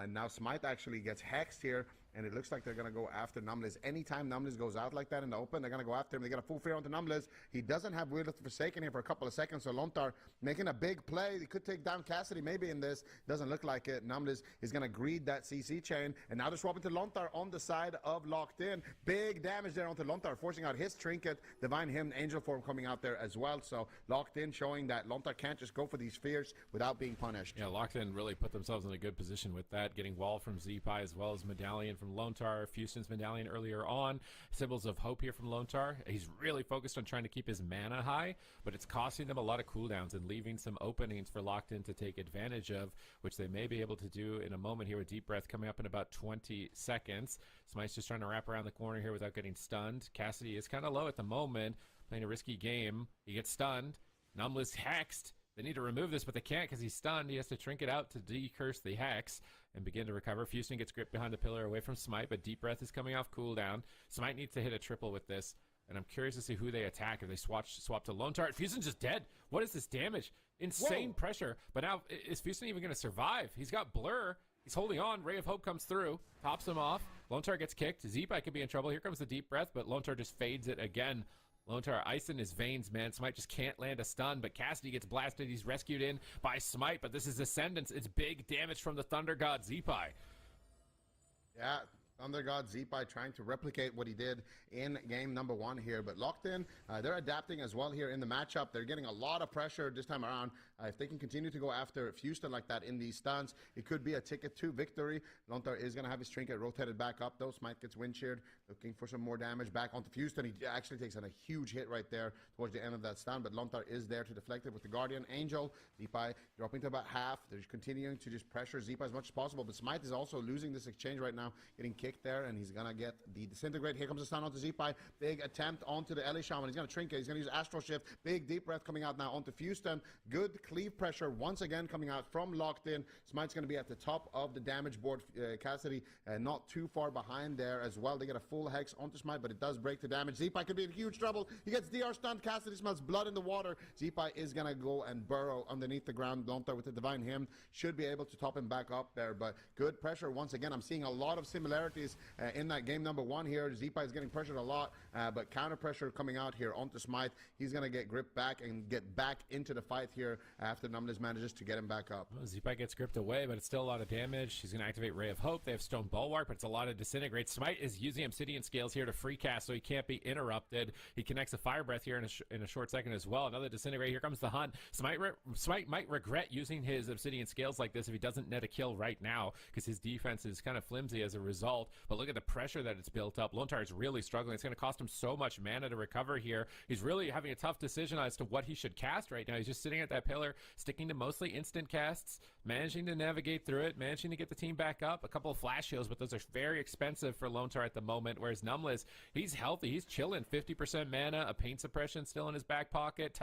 Now Smite actually gets hexed here, and it looks like they're going to go after Numbles. Anytime Numbles goes out like that in the open, they're going to go after him. They got a full fear onto Numbles. He doesn't have Wheel of Forsaken here for a couple of seconds, so Lontar making a big play. He could take down Cassidy maybe in this. Doesn't look like it. Numbles is going to greed that CC chain, and now they're swapping to Lontar on the side of Locked In. Big damage there onto Lontar, forcing out his Trinket. Divine Hymn, Angel Form coming out there as well, so Locked In showing that Lontar can't just go for these fears without being punished. Yeah, Locked In really put themselves in a good position with that, getting Wall from Zeepai as well as Medallion from Lontar. Houston's Medallion earlier on. Symbols of hope here from Lontar. He's really focused on trying to keep his mana high, but it's costing them a lot of cooldowns and leaving some openings for Locked In to take advantage of, which they may be able to do in a moment here with Deep Breath coming up in about 20 seconds. Smite's just trying to wrap around the corner here without getting stunned. Cassidy is kind of low at the moment, playing a risky game. He gets stunned. Numbless hexed. They need to remove this, but they can't because he's stunned. He has to trinket out to decurse the hex and begin to recover. Houston gets gripped behind the pillar away from Smite, but Deep Breath is coming off cooldown. Smite needs to hit a triple with this, and I'm curious to see who they attack. If they swap to Lontar, Houston's just dead. What is this damage? Insane pressure. But now, is Houston even going to survive? He's got Blur. He's holding on. Ray of Hope comes through, tops him off. Lontar gets kicked. Zeepai could be in trouble. Here comes the Deep Breath, but Lontar just fades it again. Lontar ice in his veins, man. Smite just can't land a stun, but Cassidy gets blasted. He's rescued in by Smite, but this is Ascendance. It's big damage from the Thunder God Zeepai. Yeah, Thunder God Zeepai trying to replicate what he did in game number 1 here, but Locked In, they're adapting as well here in the matchup. They're getting a lot of pressure this time around. If they can continue to go after Houston like that in these stuns, it could be a ticket to victory. Lontar is going to have his trinket rotated back up, though. Smite gets wind sheared, looking for some more damage back onto Houston. He actually takes on a huge hit right there towards the end of that stun, but Lontar is there to deflect it with the Guardian Angel. Zeepai dropping to about half. They're just continuing to just pressure Zeepai as much as possible, but Smite is also losing this exchange right now, getting kicked there, and he's going to get the Disintegrate. Here comes the stun onto Zeepai. Big attempt onto the LA Shaman. He's going to trinket. He's going to use Astral Shift. Big Deep Breath coming out now onto Houston. Good cleave pressure once again coming out from Locked In. Smite's going to be at the top of the damage board. Cassidy not too far behind there as well. They get a full hex onto Smite, but it does break the damage. Zeepai could be in huge trouble. He gets DR stunned. Cassidy smells blood in the water. Zeepai is going to go and burrow underneath the ground. Lontar with the Divine Hymn should be able to top him back up there, but good pressure once again. I'm seeing a lot of similarities in that game number 1 here. Zeepai is getting pressured a lot, but counter pressure coming out here onto Smite. He's going to get gripped back and get back into the fight here after Numbles manages to get him back up. Well, Zeepai gets gripped away, but it's still a lot of damage. He's going to activate Ray of Hope. They have Stone Bulwark, but it's a lot of Disintegrate. Smite is using Obsidian Scales here to free cast, so he can't be interrupted. He connects a Fire Breath here in a short second as well. Another Disintegrate. Here comes the hunt. Smite might regret using his Obsidian Scales like this if he doesn't net a kill right now, because his defense is kind of flimsy as a result. But look at the pressure that it's built up. Lontar is really struggling. It's going to cost him so much mana to recover here. He's really having a tough decision as to what he should cast right now. He's just sitting at that pillar, sticking to mostly instant casts, managing to navigate through it, managing to get the team back up. A couple of flash heals, but those are very expensive for Lontar at the moment, whereas Numbles, he's healthy. He's chilling. 50% mana, a pain suppression still in his back pocket.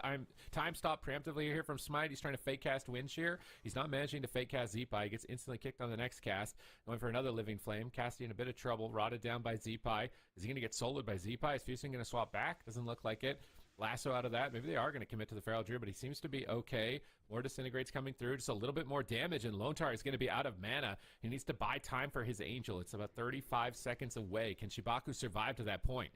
Time stop preemptively here from Smite. He's trying to fake cast Wind Shear. He's not managing to fake cast Zeepai. He gets instantly kicked on the next cast. Going for another Living Flame. Cassidy in a bit of trouble. Rotted down by Zeepai. Is he going to get soloed by Zeepai? Is Houston going to swap back? Doesn't look like it. Lasso out of that. Maybe they are going to commit to the Feral Druid, but he seems to be okay. More Disintegrates coming through. Just a little bit more damage, and Lontar is going to be out of mana. He needs to buy time for his Angel. It's about 35 seconds away. Can Shibaku survive to that point?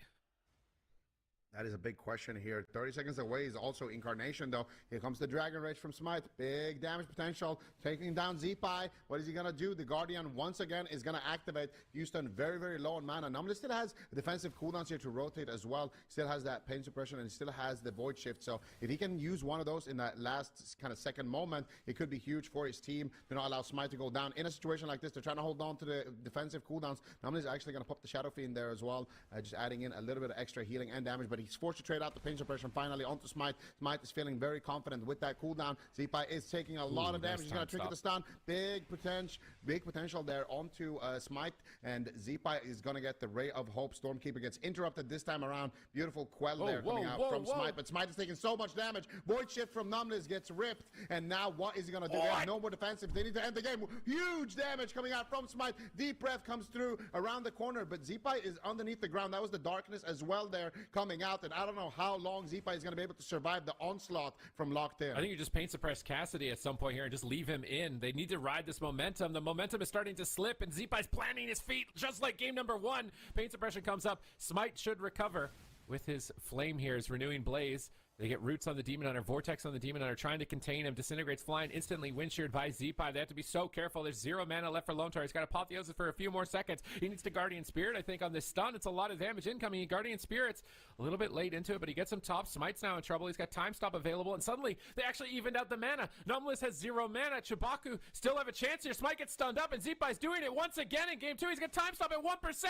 That is a big question here. 30 seconds away is also Incarnation, though. Here comes the Dragon Rage from Smite. Big damage potential. Taking down Zeepai. What is he going to do? The Guardian, once again, is going to activate. Houston, very, very low on mana. Numbles still has defensive cooldowns here to rotate as well. Still has that pain suppression and still has the Void Shift. So if he can use one of those in that last kind of second moment, it could be huge for his team to not allow Smite to go down. In a situation like this, they're trying to hold on to the defensive cooldowns. Numbles is actually going to pop the Shadow Fiend there as well, just adding in a little bit of extra healing and damage, but he's forced to trade out the pain suppression finally onto Smite. Smite is feeling very confident with that cooldown. Zeepai is taking a lot of damage. He's going to trinket the stun. Big potential there onto Smite, and Zeepai is going to get the Ray of Hope. Stormkeeper gets interrupted this time around. Beautiful quell there coming out from Smite, but Smite is taking so much damage. Void Shift from Numbles gets ripped, and now what is he going to do? They have no more defensive. They need to end the game. Huge damage coming out from Smite. Deep Breath comes through around the corner, but Zeepai is underneath the ground. That was the darkness as well there coming out. out, and I don't know how long Zeepai is going to be able to survive the onslaught from Locked In. I think you just paint suppress Cassidy at some point here and just leave him in. They need to ride this momentum. The momentum is starting to slip, and Zeepai's planting his feet just like game number 1. Paint suppression comes up. Smite should recover with his flame here, his renewing blaze. They get roots on the Demon Hunter, Vortex on the Demon Hunter, trying to contain him. Disintegrates flying, instantly wind sheared by Zeepai. They have to be so careful. There's 0 mana left for Lone Star. He's got Apotheosis for a few more seconds. He needs to Guardian Spirit, I think, on this stun. It's a lot of damage incoming. Guardian Spirit's a little bit late into it, but he gets him top. Smite's now in trouble. He's got Time Stop available, and suddenly they actually evened out the mana. Numbless has 0 mana. Chibaku still have a chance here. Smite gets stunned up, and Zeepai's doing it once again in game 2. He's got Time Stop at 1%.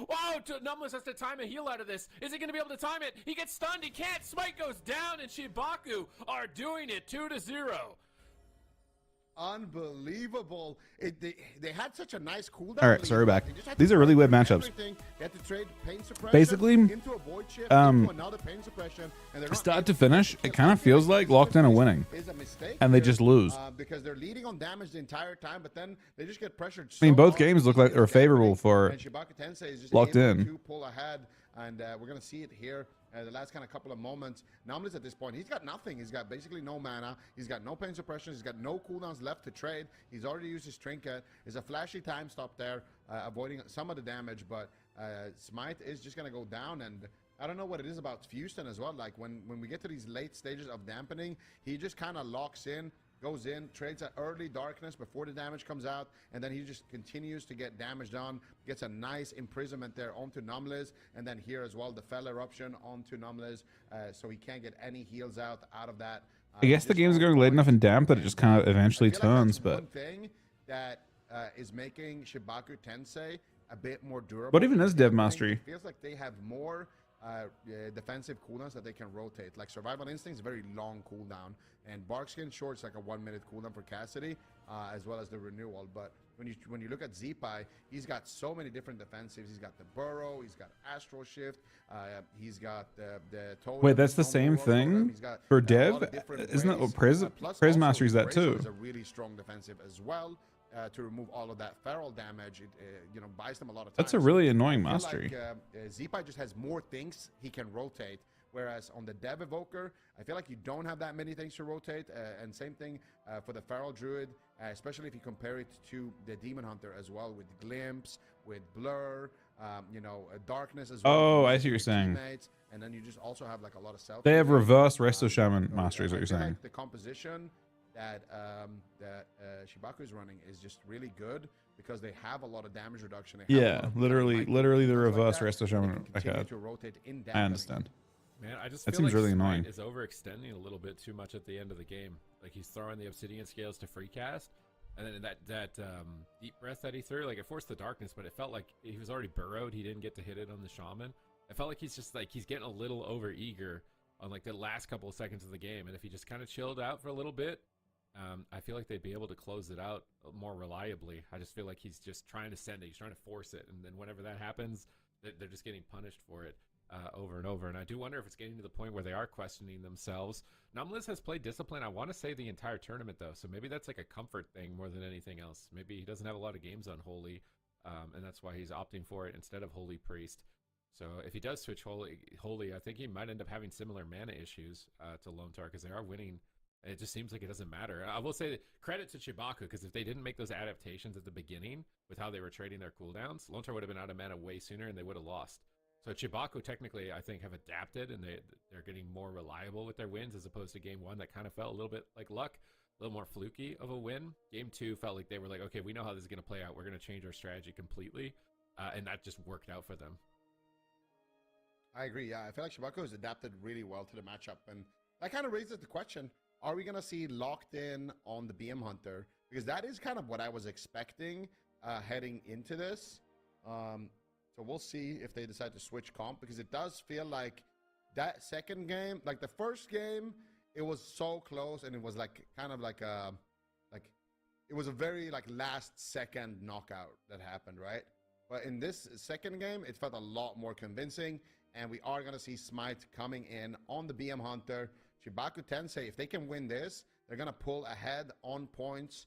Wow, Numbless has to time a heal out of this. Is he going to be able to time it? He gets stunned. He can't. Smite goes down, and Chibaku are doing it 2-0. Unbelievable. They had such a nice cooldown. All right, sorry, back. These are really weird matchups. Basically, start to finish, it kind of feels like Locked In are winning, and they just lose. Because they're leading on damage the entire time, but then they just get pressured. I mean, both games look like they're favorable for Locked In. To pull ahead, and we're going to see it here. The last kind of couple of moments. Numbless at this point, he's got nothing. He's got basically no mana. He's got no pain suppression. He's got no cooldowns left to trade. He's already used his trinket. There's a flashy time stop there, avoiding some of the damage, but Smite is just going to go down, and I don't know what it is about Houston as well. Like when we get to these late stages of dampening, he just kind of locks in, goes in, trades at early darkness before the damage comes out, and then he just continues to get damage done, gets a nice imprisonment there onto Numbless, and then here as well, the Fell Eruption onto Numbless, so he can't get any heals out of that. I guess the game's going late enough and damp that it just kind of eventually turns, but one thing that is making Shibaku Tensei a bit more durable. What even is Dev Mastery? It feels like they have more defensive cooldowns that they can rotate. Like Survival Instinct is a very long cooldown, and Barkskin Short's like a 1-minute cooldown for Cassidy, as well as the renewal. But when you look at Zeepai, he's got so many different defensives. He's got the Burrow, he's got Astral Shift, he's got the Totem. Wait, that's the same thing for Dev? Isn't that what Praise Mastery is that too? Is a really strong defensive as well. To remove all of that feral damage, it buys them a lot of time. That's a really annoying mastery. Like, Zeepai just has more things he can rotate, whereas on the Dev Evoker, I feel like you don't have that many things to rotate, and same thing for the Feral Druid, especially if you compare it to the Demon Hunter as well, with Glimpse, with Blur, Darkness as well. Oh, I see what you're saying. And then you just also have like a lot of self. They have reverse Resto Shaman mastery, is what you're saying. Like the composition that Shibaku is running is just really good because they have a lot of damage reduction. Yeah, literally the reverse Resto Shaman I had. I understand. Man, I just that feel seems like really Smite annoying. is overextending a little bit too much at the end of the game. Like he's throwing the Obsidian Scales to free cast, and then that Deep Breath that he threw, like it forced the darkness, but it felt like he was already burrowed. He didn't get to hit it on the Shaman. It felt like he's just like he's getting a little over eager on like the last couple of seconds of the game, and if he just kind of chilled out for a little bit, I feel like they'd be able to close it out more reliably. I just feel like he's just trying to send it. He's trying to force it. And then whenever that happens, they're just getting punished for it over and over. And I do wonder if it's getting to the point where they are questioning themselves. Numbless has played Discipline, I want to say, the entire tournament, though. So maybe that's like a comfort thing more than anything else. Maybe he doesn't have a lot of games on Holy, and that's why he's opting for it instead of Holy Priest. So if he does switch Holy, I think he might end up having similar mana issues to Lone Star because they are winning. It just seems like it doesn't matter. I will say credit to Chibaku, because if they didn't make those adaptations at the beginning with how they were trading their cooldowns, Lone Star would have been out of mana way sooner and they would have lost. So Chibaku technically, I think, have adapted, and they're getting more reliable with their wins as opposed to game 1 that kind of felt a little bit like luck, a little more fluky of a win. Game 2 felt like they were like, okay, we know how this is going to play out. We're going to change our strategy completely, and that just worked out for them. I agree. Yeah, I feel like Shibaku has adapted really well to the matchup, and that kind of raises the question: are we going to see Locked In on the BM Hunter? Because that is kind of what I was expecting heading into this. So we'll see if they decide to switch comp, because it does feel like that second game, like the first game, it was so close, and it was like kind of like it was a very like last second knockout that happened, right? But in this second game, it felt a lot more convincing, and we are going to see Smite coming in on the BM Hunter. Shibaku Tensei, if they can win this, they're going to pull ahead on points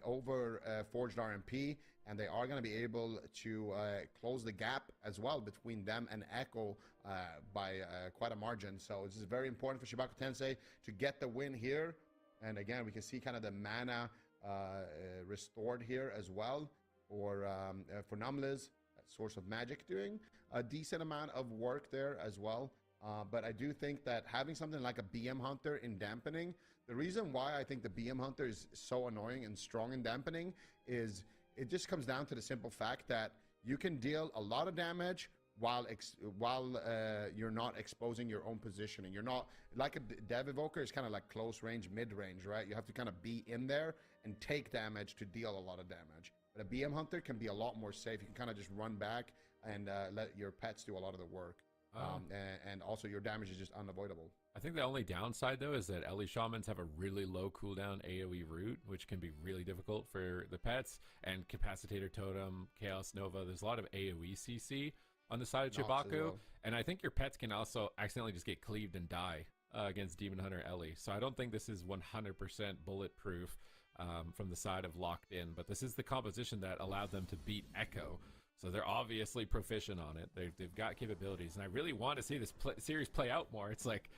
over Forged RMP, and they are going to be able to close the gap as well between them and Echo by quite a margin. So this is very important for Shibaku Tensei to get the win here. And again, we can see kind of the mana restored here as well for Numlis, Source of Magic doing a decent amount of work there as well. But I do think that having something like a BM Hunter in dampening, the reason why I think the BM Hunter is so annoying and strong in dampening is it just comes down to the simple fact that you can deal a lot of damage while you're not exposing your own positioning. You're not like a Dev Evoker is kind of like close range, mid range, right? You have to kind of be in there and take damage to deal a lot of damage. But a BM Hunter can be a lot more safe. You can kind of just run back and let your pets do a lot of the work. And also your damage is just unavoidable. I think the only downside though is that Ellie Shamans have a really low cooldown AoE root, which can be really difficult for the pets, and Capacitator Totem, Chaos Nova. There's a lot of AoE CC on the side of Chibaku, well. And I think your pets can also accidentally just get cleaved and die against Demon Hunter Ellie. So I don't think this is 100% bulletproof from the side of Locked In, but this is the composition that allowed them to beat Echo. So they're obviously proficient on it. They've got capabilities, and I really want to see this series play out more. It's like,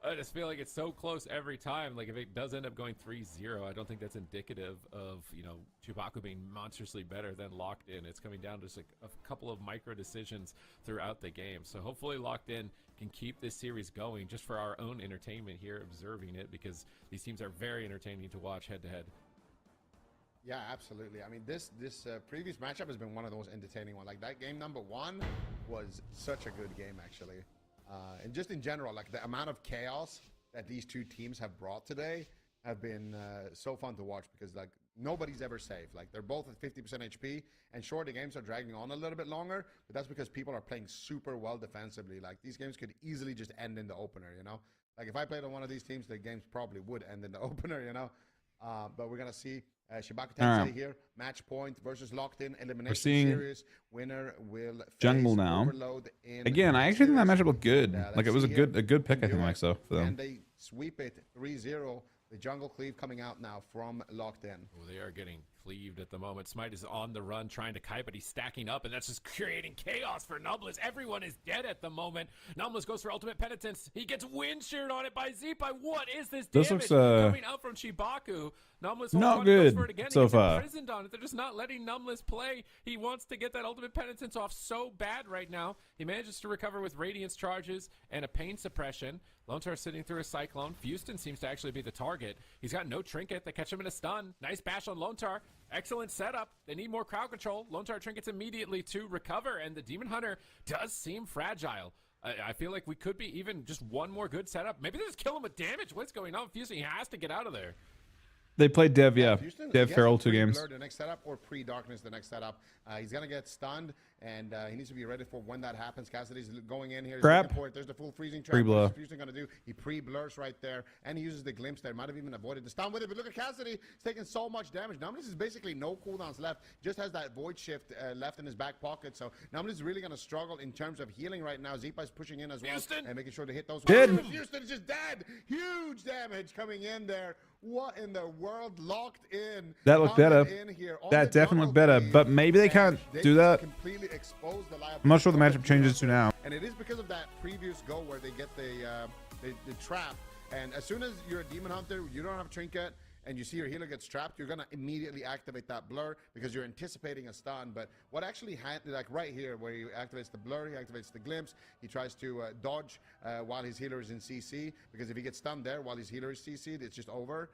I just feel like it's so close every time. Like if it does end up going 3-0, I don't think that's indicative of, you know, Chibaku being monstrously better than Locked In. It's coming down to just like a couple of micro decisions throughout the game. So hopefully Locked In can keep this series going just for our own entertainment here, observing it, because these teams are very entertaining to watch head to head. Yeah, absolutely. I mean, this previous matchup has been one of those entertaining ones. Like that game number 1 was such a good game, actually. And just in general, like the amount of chaos that these two teams have brought today have been so fun to watch, because like nobody's ever safe. Like they're both at 50% HP, and sure, the games are dragging on a little bit longer, but that's because people are playing super well defensively. Like these games could easily just end in the opener, you know? Like if I played on one of these teams, the games probably would end in the opener, you know? But we're going to see Shibaku Tensei here, match point versus Locked In, elimination series. Winner will jungle now. Again, I actually think that matchup looked good. Like it was a good pick, I think, like so. For them. And they sweep it 3-0. The jungle cleave coming out now from Locked In. Oh, they are getting cleaved at the moment. Smite is on the run trying to kite, but he's stacking up, and that's just creating chaos for Numlis. Everyone is dead at the moment. Numlis goes for ultimate penitence. He gets wind sheared on it by Zeepai. What is this damage looks coming out from Chibaku? Numlis not good for it again. so he gets far. Imprisoned on it. They're just not letting Numlis play. He wants to get that ultimate penitence off so bad right now. He manages to recover with Radiance charges and a pain suppression. Lontar sitting through a Cyclone. Fuston seems to actually be the target. He's got no trinket. They catch him in a stun. Nice bash on Lontar. Excellent setup. They need more crowd control. Lontar trinkets immediately to recover, and the Demon Hunter does seem fragile. I feel like we could be even just one more good setup. Maybe they just kill him with damage. What's going on? Fuston, he has to get out of there. They played Dev, yeah. Dev Feral 2 games. The next setup, or pre-Darkness the next setup. He's going to get stunned, and he needs to be ready for when that happens. Cassidy's going in here. Crap. There's the full freezing trap. What's Fuston going to do? He pre-blurs right there, and he uses the glimpse there. Might have even avoided the stun with it, but look at Cassidy. He's taking so much damage. Numlis is basically no cooldowns left. Just has that void shift left in his back pocket. So Numlis is really going to struggle in terms of healing right now. Zeepai's pushing in as well and making sure to hit those. Fuston is just dead. Huge damage coming in there. What in the world? Locked In. That looked better. That definitely looked better, but maybe they can't do that. Completely expose the I'm not sure the matchup changes to now. And it is because of that previous go where they get the trap. And as soon as you're a Demon Hunter, you don't have a trinket, and you see your healer gets trapped, you're going to immediately activate that blur because you're anticipating a stun. But what actually like right here where he activates the blur, he activates the glimpse, he tries to dodge while his healer is in CC, because if he gets stunned there while his healer is CC'd, it's just over.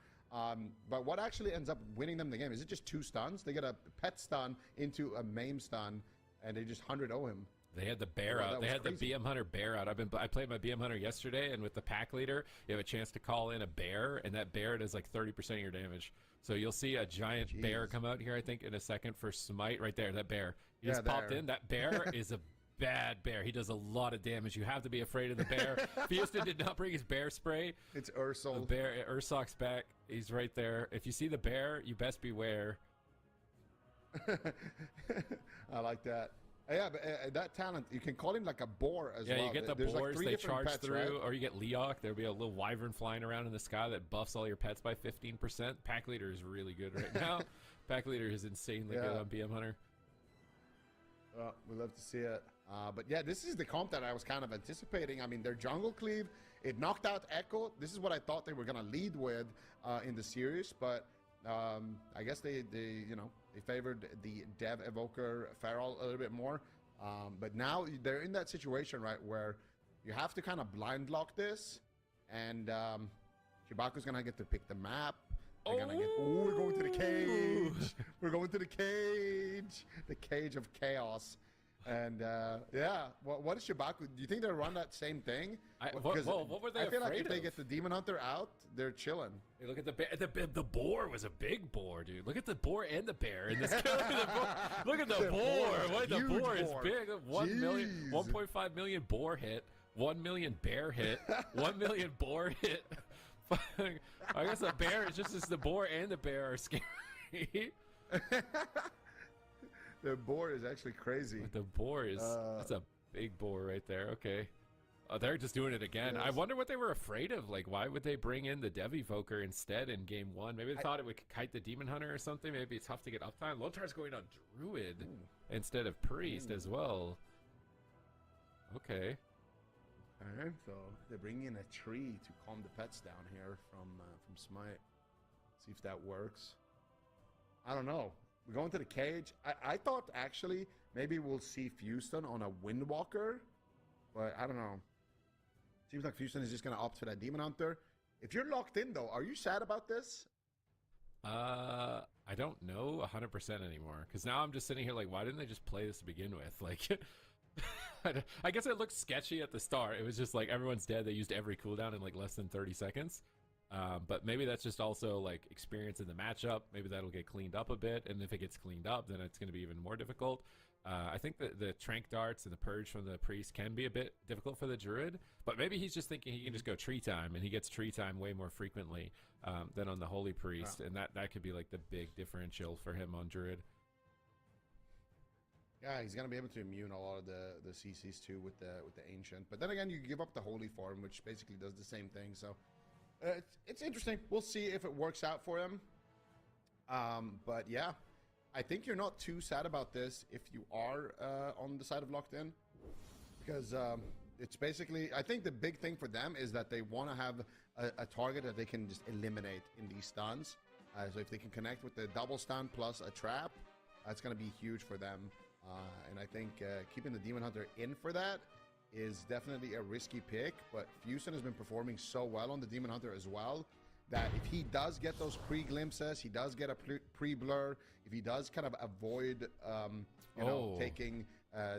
But what actually ends up winning them the game? Is it just 2 stuns? They get a pet stun into a maim stun, and they just 100-0 him. They had the bear out. They had crazy. The BM Hunter bear out. I played my BM Hunter yesterday, and with the pack leader, you have a chance to call in a bear, and that bear does like 30% of your damage. So you'll see a giant bear come out here, I think, in a second for Smite. Right there, that bear. He just popped in. That bear is a bad bear. He does a lot of damage. You have to be afraid of the bear. Fuston did not bring his bear spray. It's Ursol. Ursoc's back. He's right there. If you see the bear, you best beware. I like that. Yeah, but that talent, you can call him like a boar as well. Yeah, you get the boars, like they charge pets, through, right? or you get Leok. There'll be a little wyvern flying around in the sky that buffs all your pets by 15%. Pack leader is really good right now. Pack leader is insanely good on BM Hunter. We'd love to see it. But yeah, this is the comp that I was kind of anticipating. I mean, their jungle cleave, it knocked out Echo. This is what I thought they were going to lead with in the series. But I guess they favored the Dev Evoker Feral a little bit more. But now they're in that situation, right, where you have to kind of blind lock this. And Chibaku's going to get to pick the map. They're gonna get, we're going to the cage. We're going to the cage. The cage of chaos. And yeah, what is Shibaku? Do you think they'll run that same thing? What were they I feel like afraid if they of? get the Demon Hunter out, they're chilling. Hey, look at the boar was a big boar, dude. Look at the boar and the bear in this. Look at the boar. What the boar is big. 1 million, 1.5 million boar hit. 1 million bear hit. 1 million boar hit. I guess the bear is just as the boar and the bear are scary. The boar is actually crazy. But the boar is that's a big boar right there. Okay. Oh, they're just doing it again. Yes. I wonder what they were afraid of. Like, why would they bring in the Dev Evoker instead in game 1? Maybe they thought it would kite the Demon Hunter or something. Maybe it's tough to get uptime. Lontar's going on Druid instead of Priest as well. Okay. Alright, so they're bringing in a tree to calm the pets down here from Smite. See if that works. I don't know. We're going to the cage. I thought actually maybe we'll see Houston on a Windwalker, but I don't know. Seems like Houston is just going to opt for that Demon Hunter. If you're locked in though, are you sad about this? I don't know 100% anymore because now I'm just sitting here like, why didn't they just play this to begin with? Like. I guess it looked sketchy at the start. It was just like everyone's dead. They used every cooldown in like less than 30 seconds. But maybe that's just also like experience in the matchup. Maybe that'll get cleaned up a bit. And if it gets cleaned up, then it's going to be even more difficult. I think that the Trank Darts and the Purge from the Priest can be a bit difficult for the Druid. But maybe he's just thinking he can just go tree time. And he gets tree time way more frequently than on the Holy Priest. Wow. And that could be like the big differential for him on Druid. Yeah, he's gonna be able to immune a lot of the CCs too with the Ancient. But then again, you give up the Holy Form, which basically does the same thing. So it's interesting. We'll see if it works out for him. But yeah, I think you're not too sad about this if you are on the side of locked in, because it's basically, I think the big thing for them is that they want to have a target that they can just eliminate in these stuns. So if they can connect with the double stun plus a trap, that's going to be huge for them. And I think keeping the Demon Hunter in for that is definitely a risky pick, but Fusen has been performing so well on the Demon Hunter as well that if he does get those pre-glimpses, he does get a pre-blur, if he does kind of avoid taking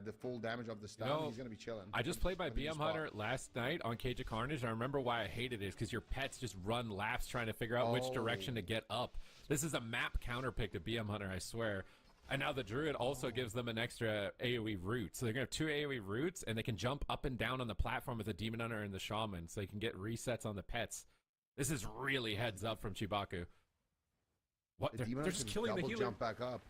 the full damage of the stun, he's going to be chilling. I just played my BM Hunter last night on Cage of Carnage, and I remember why I hated it is because your pets just run laps trying to figure out which direction to get up. This is a map counter pick to BM Hunter, I swear. And now the Druid also gives them an extra AoE route. So they're going to have 2 AoE routes, and they can jump up and down on the platform with the Demon Hunter and the Shaman, so they can get resets on the pets. This is really heads up from Chibaku. What? They're just killing the healer. Jump back up.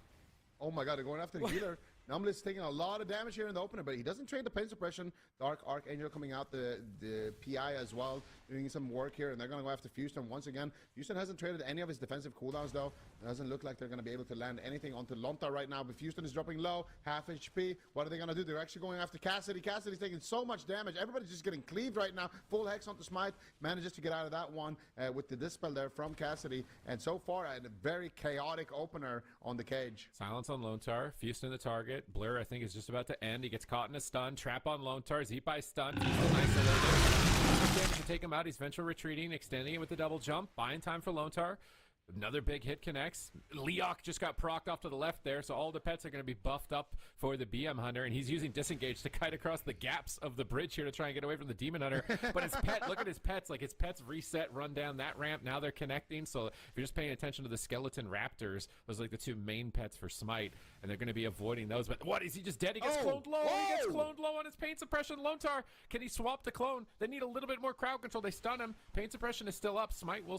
Oh my god, they're going after the healer. Numbless taking a lot of damage here in the opener, but he doesn't trade the pain suppression. Dark Archangel coming out, the PI as well, doing some work here, and they're going to go after Houston once again. Houston hasn't traded any of his defensive cooldowns, though. It doesn't look like they're going to be able to land anything onto Lontar right now, but Houston is dropping low, half HP. What are they going to do? They're actually going after Cassidy. Cassidy's taking so much damage. Everybody's just getting cleaved right now. Full Hex onto Smite. Manages to get out of that one with the Dispel there from Cassidy. And so far, a very chaotic opener on the cage. Silence on Lontar. Houston the target. Blur, I think, is just about to end. He gets caught in a stun. Trap on Lontar. Z-By stun. Nice to take him out. He's ventral retreating, extending it with the double jump. Buying time for Lontar. Another big hit connects. Leok just got procced off to the left there, so all the pets are going to be buffed up for the BM Hunter, and he's using Disengage to kite across the gaps of the bridge here to try and get away from the Demon Hunter. But his pet, look at his pets. Like, his pets reset, run down that ramp. Now they're connecting, so if you're just paying attention to the Skeleton Raptors, those are like the 2 main pets for Smite, and they're going to be avoiding those. But what, is he just dead? He gets cloned low. He gets cloned low on his Pain Suppression. Lontar, can he swap the clone? They need a little bit more crowd control. They stun him. Pain Suppression is still up. Smite will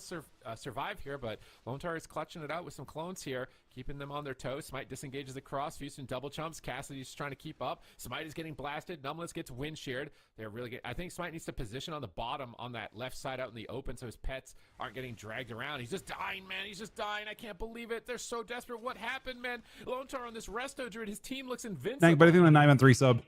survive here, but Lone Tar is clutching it out with some clones here, keeping them on their toes. Smite disengages across. Houston double jumps. Cassidy's trying to keep up. Smite is getting blasted. Numbless gets wind sheared. They're really good. I think Smite needs to position on the bottom on that left side out in the open so his pets aren't getting dragged around. He's just dying, man. He's just dying. I can't believe it. They're so desperate. What happened, man? Lone Tar on this Resto Druid. His team looks invincible. Thank, but I think the 9-3 sub.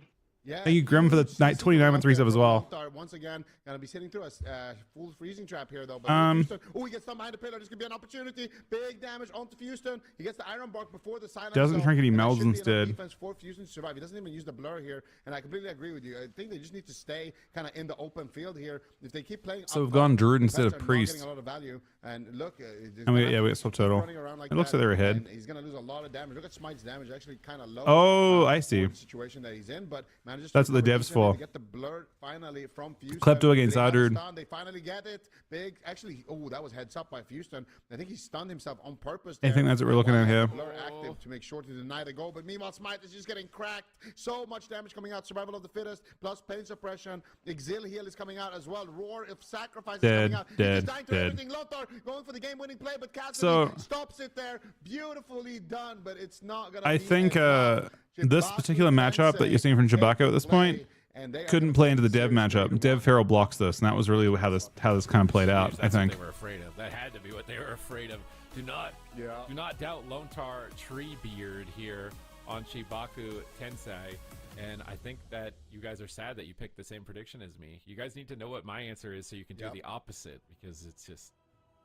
Yeah, thank you, Grim, for the 29-3 sub as well. Once again, gonna be sitting through a full freezing trap here though. But Houston, he gets some behind the pillar. This could be an opportunity. Big damage onto Houston. He gets the Iron Bark before the silence. Doesn't Trinket melds instead. Defense for Houston to survive. He doesn't even use the blur here, and I completely agree with you. I think they just need to stay kind of in the open field here. If they keep playing, so we've gone Druid instead of Priest. Getting a lot of value. And look, and we got subtotal. Like it looks like they're ahead. He's gonna lose a lot of damage. Look at Smite's damage, actually kind of low. Oh, I see. The situation that he's in, but manages that's what the devs for. Get the blur finally from Houston. Klepto against Druid. They finally get it. Big, actually. Oh, that was heads up by Houston. I think he stunned himself on purpose. I think that's what we're looking at here. Blur active to make sure to deny the goal, but meanwhile Smite is just getting cracked. So much damage coming out. Survival of the fittest plus pain suppression. Exil heal is coming out as well. Roar of sacrifice is coming out. He's dying to everything. Lothar going for the game-winning play, but Cassidy stops it there. Beautifully done, but it's not gonna. I think this particular matchup that you're seeing from Chewbacca at this point couldn't play into the Dev matchup. Dev Feral blocks this, and that was really how this kind of played out. I think what they were afraid of. That had to be what they were afraid of. Do not doubt Lone Tar Treebeard here on Chibaku Tensei. And I think that you guys are sad that you picked the same prediction as me. You guys need to know what my answer is so you can do the opposite, because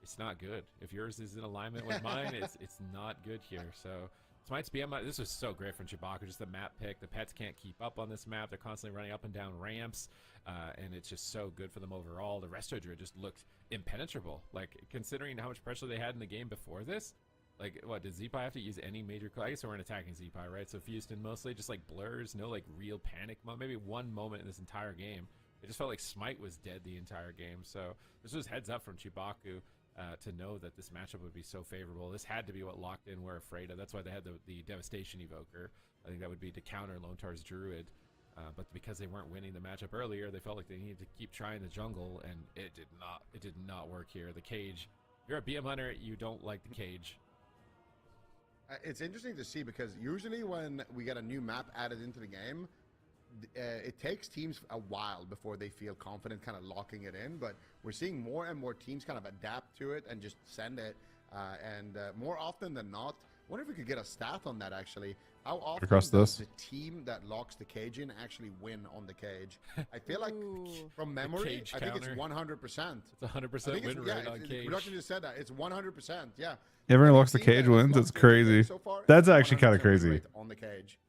it's not good. If yours is in alignment with mine, it's not good here. So Smite's BM, this was so great from Chewbacca, just the map pick. The pets can't keep up on this map. They're constantly running up and down ramps, and it's just so good for them overall. The Resto Druid just looked impenetrable. Like, considering how much pressure they had in the game before this, like, what, did Zeepai have to use any major... I guess they weren't attacking Zeepai, right? So Houston mostly just, like, blurs, no, like, real panic. Maybe one moment in this entire game. It just felt like Smite was dead the entire game. So this was heads up from Chewbacca. To know that this matchup would be so favorable. This had to be what Locked In were afraid of. That's why they had the Devastation Evoker. I think that would be to counter Lone Tar's Druid. But because they weren't winning the matchup earlier, they felt like they needed to keep trying the jungle, and it did not work here. The cage. If you're a BM hunter, you don't like the cage. It's interesting to see, because usually when we get a new map added into the game, it takes teams a while before they feel confident kind of locking it in, but we're seeing more and more teams kind of adapt to it and just send it, and more often than not, I wonder if we could get a stat on that actually. How often does the team that locks the cage in actually win on the cage? I feel like from memory, I think it's 100%. It's 100% win rate on cage. Production just said that. It's 100%, yeah. Everyone locks the cage wins? It's crazy. So far, that's actually kind of crazy. On the cage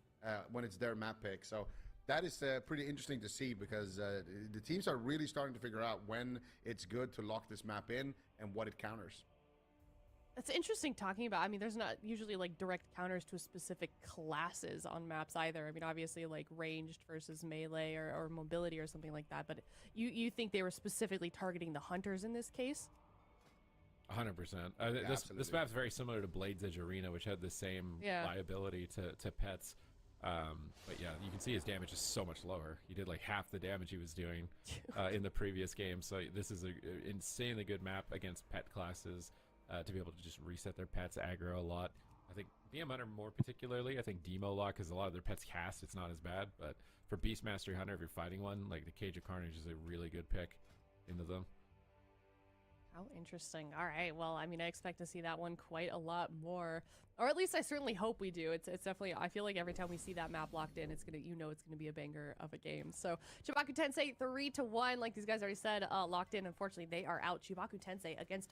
when it's their map pick. So that is pretty interesting to see, because the teams are really starting to figure out when it's good to lock this map in and what it counters. That's interesting talking about. I mean, there's not usually like direct counters to specific classes on maps either. I mean, obviously like ranged versus melee or mobility or something like that. But you think they were specifically targeting the hunters in this case? 100%. This map's very similar to Blade's Edge Arena, which had the same liability to pets. But yeah, you can see his damage is so much lower. He did like half the damage he was doing in the previous game. So this is an insanely good map against pet classes. To be able to just reset their pets, aggro a lot. I think BM Hunter more particularly, I think Demo Lock, because a lot of their pets cast, it's not as bad. But for Beast Mastery Hunter, if you're fighting one, like the Cage of Carnage is a really good pick into them. How interesting. All right. Well, I mean, I expect to see that one quite a lot more, or at least I certainly hope we do. It's definitely, I feel like every time we see that map locked in, it's gonna, it's gonna be a banger of a game. So Chibaku Tensei 3-1, like these guys already said, locked in. Unfortunately, they are out. Chibaku Tensei against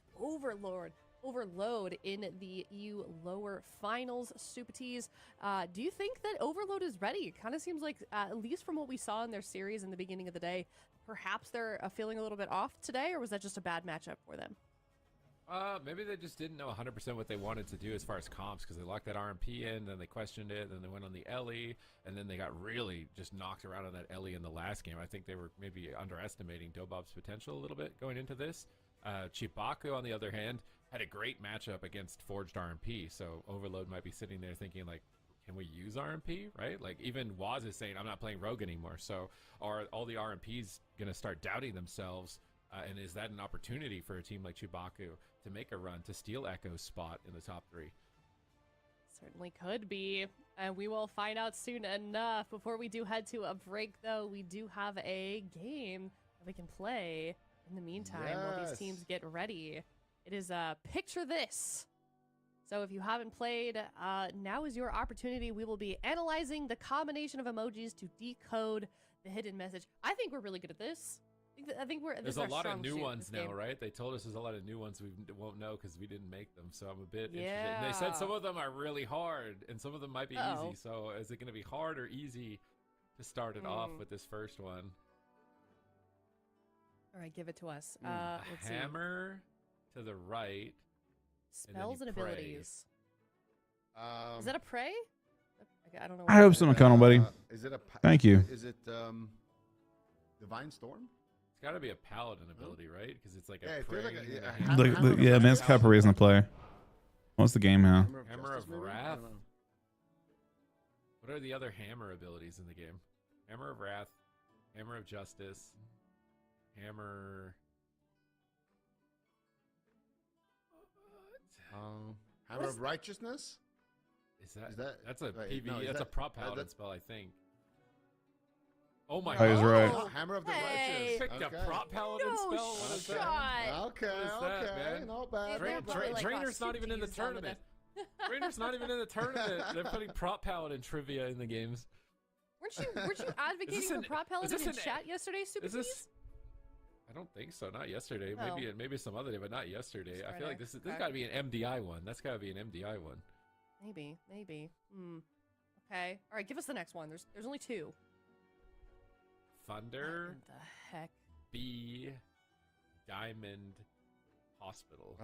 Overload in the EU lower finals. Supatees, do you think that Overload is ready? It kind of seems like, at least from what we saw in their series in the beginning of the day, perhaps they're feeling a little bit off today, or was that just a bad matchup for them? Maybe they just didn't know 100% what they wanted to do as far as comps, because they locked that RMP in, then they questioned it, then they went on the Ellie, and then they got really just knocked around on that Ellie in the last game. I think they were maybe underestimating Dobob's potential a little bit going into this. Chibaku, on the other hand, had a great matchup against Forged RMP, so Overload might be sitting there thinking, like, can we use RMP, right? Like, even Waz is saying, I'm not playing Rogue anymore, so are all the RMPs going to start doubting themselves And is that an opportunity for a team like Chewbacca to make a run to steal Echo's spot in the top 3? Certainly could be. And we will find out soon enough. Before we do head to a break, though, we do have a game that we can play in the meantime while these teams get ready. It is Picture This. So if you haven't played, now is your opportunity. We will be analyzing the combination of emojis to decode the hidden message. I think we're really good at this. I think we're. There's a lot of new ones now, right? They told us there's a lot of new ones we won't know because we didn't make them. So I'm a bit interested. And they said some of them are really hard and some of them might be easy. So is it going to be hard or easy to start it off with this first one? All right, give it to us. Let's hammer to the right. Spells and abilities. Is that a prey? I don't know. I hope so, McConnell, buddy. Is it a? Thank you. Is it Divine Storm? It's got to be a paladin ability, right? Because it's like a it prey. feels like Yeah, man's cap reason to play. What's the game now? Hammer of Wrath. What are the other hammer abilities in the game? Hammer of Wrath, Hammer of Justice, Hammer. Hammer of Righteousness. Is that that's a PvE? No, that's a prop paladin spell, I think. Oh my God! He's right. Hammer of the Righteous. Picked a prop paladin spell. What is that? Okay, What is that, man? Not bad. Trainer's not even in the tournament. Trainer's not even in the tournament. They're putting prop paladin trivia in the games. Weren't you advocating for prop paladin in chat yesterday, Super Keys? I don't think so. Not yesterday. Oh. Maybe some other day, but not yesterday. I feel like this Okay. got to be an MDI one. That's got to be an MDI one. Maybe. Okay. All right. Give us the next one. There's only 2. Thunder. What the heck? B. Diamond. Hospital.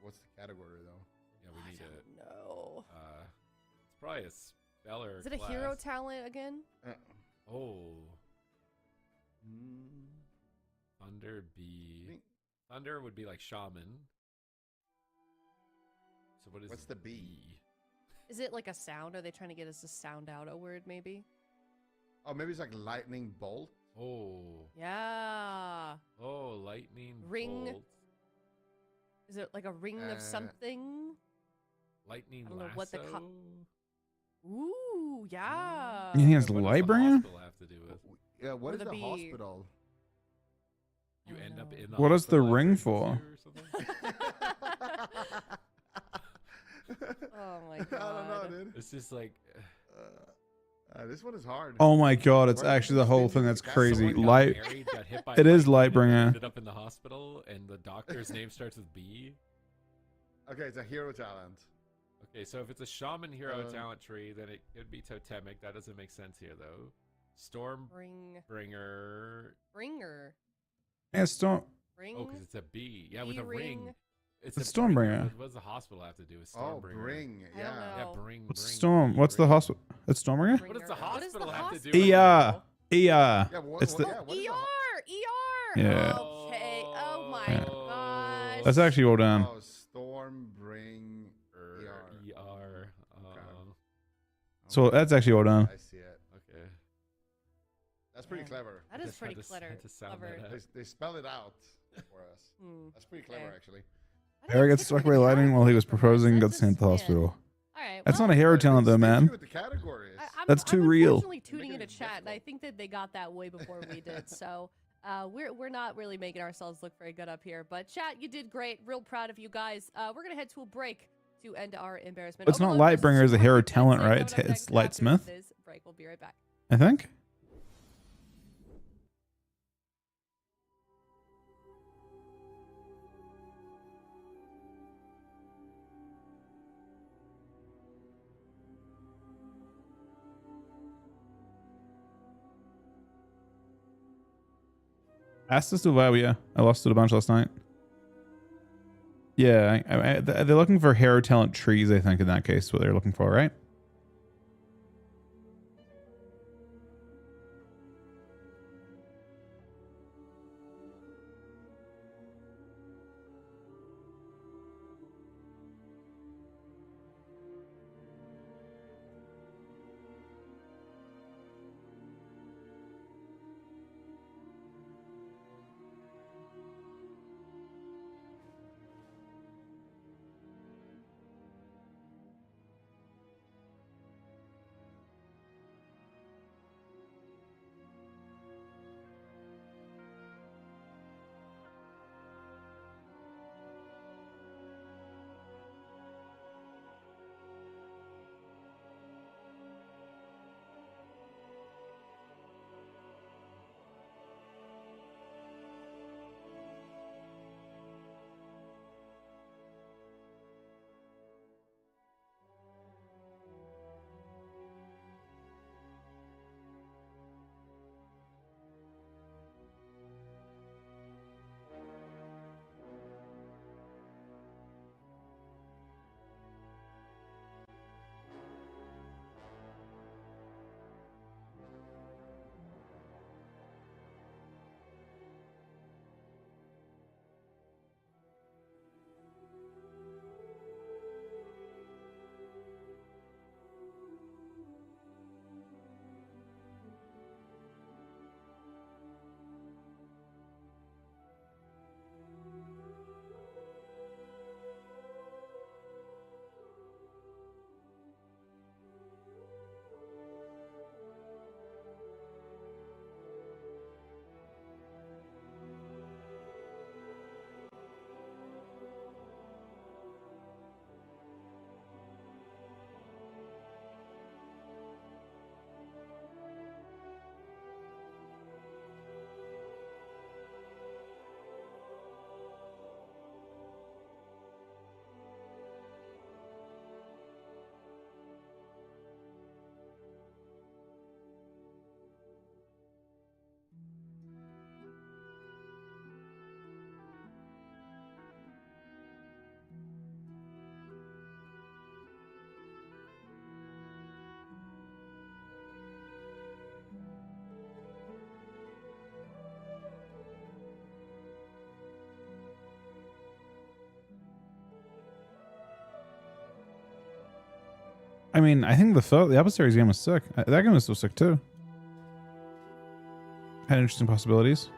What's the category though? Yeah, we need it. No. It's probably a speller. Is it a hero talent again? Oh. Thunder B. Thunder would be like shaman. So what's the B? Is it like a sound? Are they trying to get us to sound out a word maybe? Oh, maybe it's like lightning bolt. Oh. Yeah. Oh, lightning Ring. bolt. Is it like a ring of something? Lightning I don't know lasso. what the Ooh, yeah. You think it's What does the Lightbringer? hospital have to do with? Yeah, what is the the B? hospital? You end up in the What is the hospital ring after for? you or something? Oh my god. I don't know, dude. It's just like This one is hard. Oh my God! It's actually the whole thing that's crazy. someone got Light. married, got hit by It is lightning, and Lightbringer. ended up in the hospital, and the doctor's name starts with B. Okay, it's a hero talent. Okay, so if it's a shaman hero talent tree, then it could be totemic. That doesn't make sense here, though. Stormbringer. Bringer. Yeah, Storm. Ring. Oh, because it's a B. Yeah, with a ring. It's a Stormbringer. What does the hospital have to do with Oh, Stormbringer? bring. I don't Yeah. know. Yeah, bring. What's bring, Storm? What's the bring. hospital? It's Stormbringer. What does the What is the hospital have to do? ER. ER. Yeah, It's the. what is the ER. Yeah. Okay. Oh my Yeah. gosh. That's actually well done. Oh, Stormbring. ER. So that's actually well done. I see it. Okay. That's pretty Yeah. clever. That is Just had pretty to- clever. had to sound Clever. that out. They spell it out for us. Hmm. That's pretty clever, Okay. actually. Why did Harry I got pick struck the by lightning while he was category? proposing, got That's sent to the just- hospital. All right. That's well, not a hero They talent though, stingy man. with the categories. That's too real. Unfortunately, tuning Making into it chat, and I difficult. think that they got that way before we did. So we're not really making ourselves look very good up here. But chat, you did great. Real proud of you guys. We're gonna head to a break to end our embarrassment. It's not Overlord versus Lightbringer as a hero Superman talent, Wednesday right? coming up It's next after Lightsmith. this break. We'll be right back. I think. Astus Duval, yeah. I lost it a bunch last night. Yeah, they're looking for hero talent trees, I think, in that case, what they're looking for, right? I mean, I think the Apple Series game was sick. That game was so sick too. Had interesting possibilities.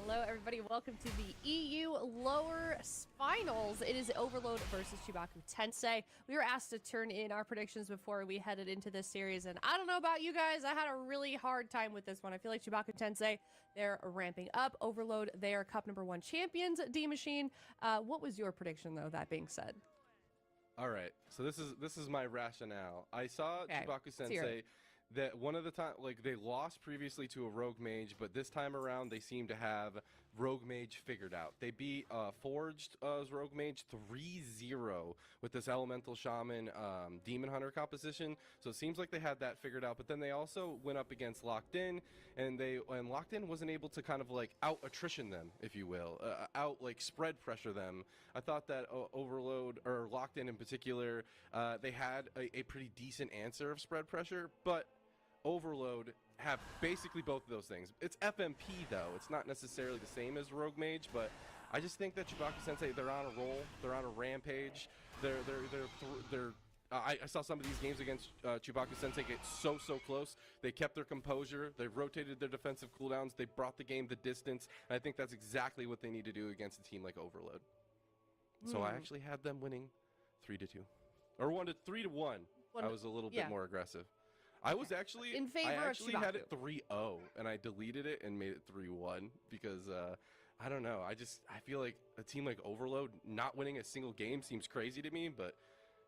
Hello, everybody. Welcome to the EU Lower Finals. It is Overload versus Chibaku Tensei. We were asked to turn in our predictions before we headed into this series, and I don't know about you guys, I had a really hard time with this one. I feel like Chibaku Tensei, they're ramping up. Overload, they are Cup #1 champions. D-Machine, what was your prediction, though, that being said? All right, so this is my rationale. I saw Chibaku Sensei that one of the time, like, they lost previously to a Rogue Mage, but this time around they seem to have Rogue Mage figured out. They beat Forged Rogue Mage 3-0 with this Elemental Shaman Demon Hunter composition, so it seems like they had that figured out. But then they also went up against Locked In, and Locked In wasn't able to kind of like out attrition them, if you will, out like spread pressure them. I thought that Overload, or Locked In particular, they had a pretty decent answer of spread pressure, but Overload have basically both of those things. It's FMP though. It's not necessarily the same as Rogue Mage, but I just think that Chibaku Sensei, they're on a roll. They're on a rampage. I saw some of these games against Chibaku Sensei get so close. They kept their composure. They rotated their defensive cooldowns. They brought the game the distance. And I think that's exactly what they need to do against a team like Overload. So I actually had them winning 3-2, or 3-1. I was a little bit more aggressive. I was actually in favor I actually of had it 3-0, and I deleted it and made it 3-1 because I don't know. I feel like a team like Overload not winning a single game seems crazy to me, but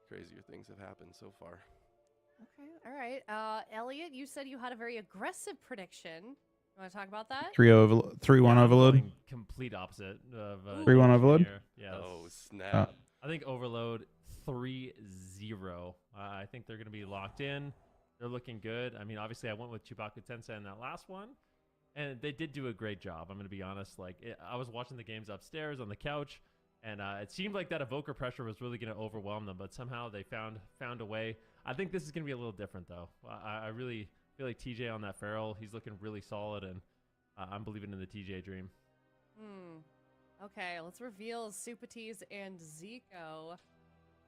crazier things have happened so far. Okay, all right. Elliot, you said you had a very aggressive prediction. You want to talk about that? 3-1 Overload. Complete opposite of 3-1 Overload. Yeah. Oh snap! I think Overload 3-0. I think they're going to be locked in. They're looking good. I mean, obviously, I went with Chibaku Tensei in that last one, and they did do a great job. I'm going to be honest. Like, I was watching the games upstairs on the couch, and it seemed like that evoker pressure was really going to overwhelm them, but somehow they found a way. I think this is going to be a little different, though. I really feel like TJ on that Feral, he's looking really solid, and I'm believing in the TJ dream. Okay, let's reveal Supatis and Zico.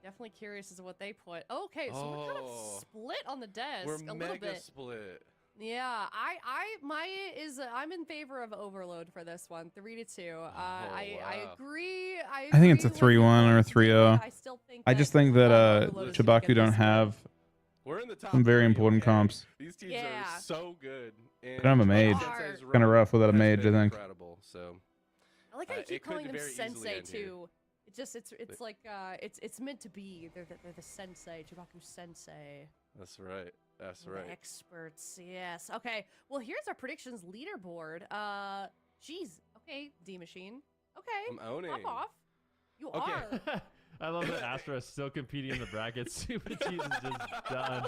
Definitely curious as to what they put. Okay, so we're kind of split on the desk. We're a little mega bit. split. Yeah, I'm in favor of Overload for this one, 3-2. I agree. I think it's a 3-1 or a 3-0. I still think. I just think that Chibaku don't have We're in the top some very important comps. These teams are so good. And They don't have a mage. Kind of rough without a mage, I think. Incredible. So I like how you keep calling them Sensei too. It's like it's meant to be. They're the Sensei, Chibaku Sensei. That's right. That's right. The experts, yes. Okay, well here's our predictions leaderboard. Geez. Okay, D-Machine. Okay. I'm owning. Pop off. You are. I love that Astra is still competing in the brackets. Super Cheese is just done.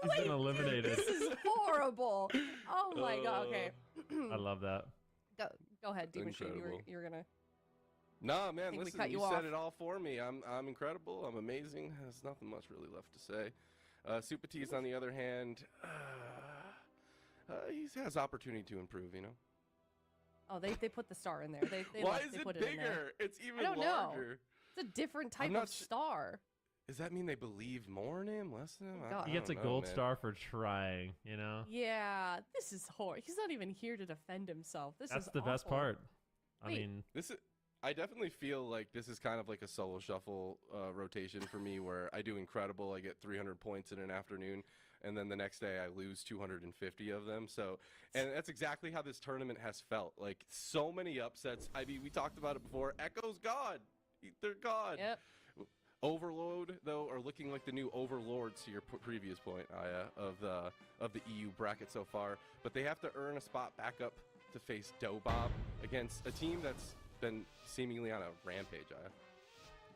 He's been eliminated. This is horrible. Oh my god. Okay. I love that. Go ahead, D-Machine. You were gonna. Nah, man, listen, you off. said it all for me. I'm incredible. I'm amazing. There's nothing much really left to say. Super T's, on the other hand, he has opportunity to improve, you know? Oh, they put the star in there. Why is they it put bigger? It in there. It's even I don't larger. know. It's a different type of star. Does that mean they believe more in him, less in him? He gets a gold star for trying, you know? Yeah, this is horrible. He's not even here to defend himself. That's the best part. I definitely feel like this is kind of like a solo shuffle rotation for me, where I do incredible. I get 300 points in an afternoon, and then the next day I lose 250 of them. So, and that's exactly how this tournament has felt. Like, so many upsets. I mean, we talked about it before. Echo's God. They're God. Yep. Overload, though, are looking like the new overlords to your previous point, Aya, of the EU bracket so far. But they have to earn a spot back up to face Dobob against a team that's been seemingly on a rampage, Aya.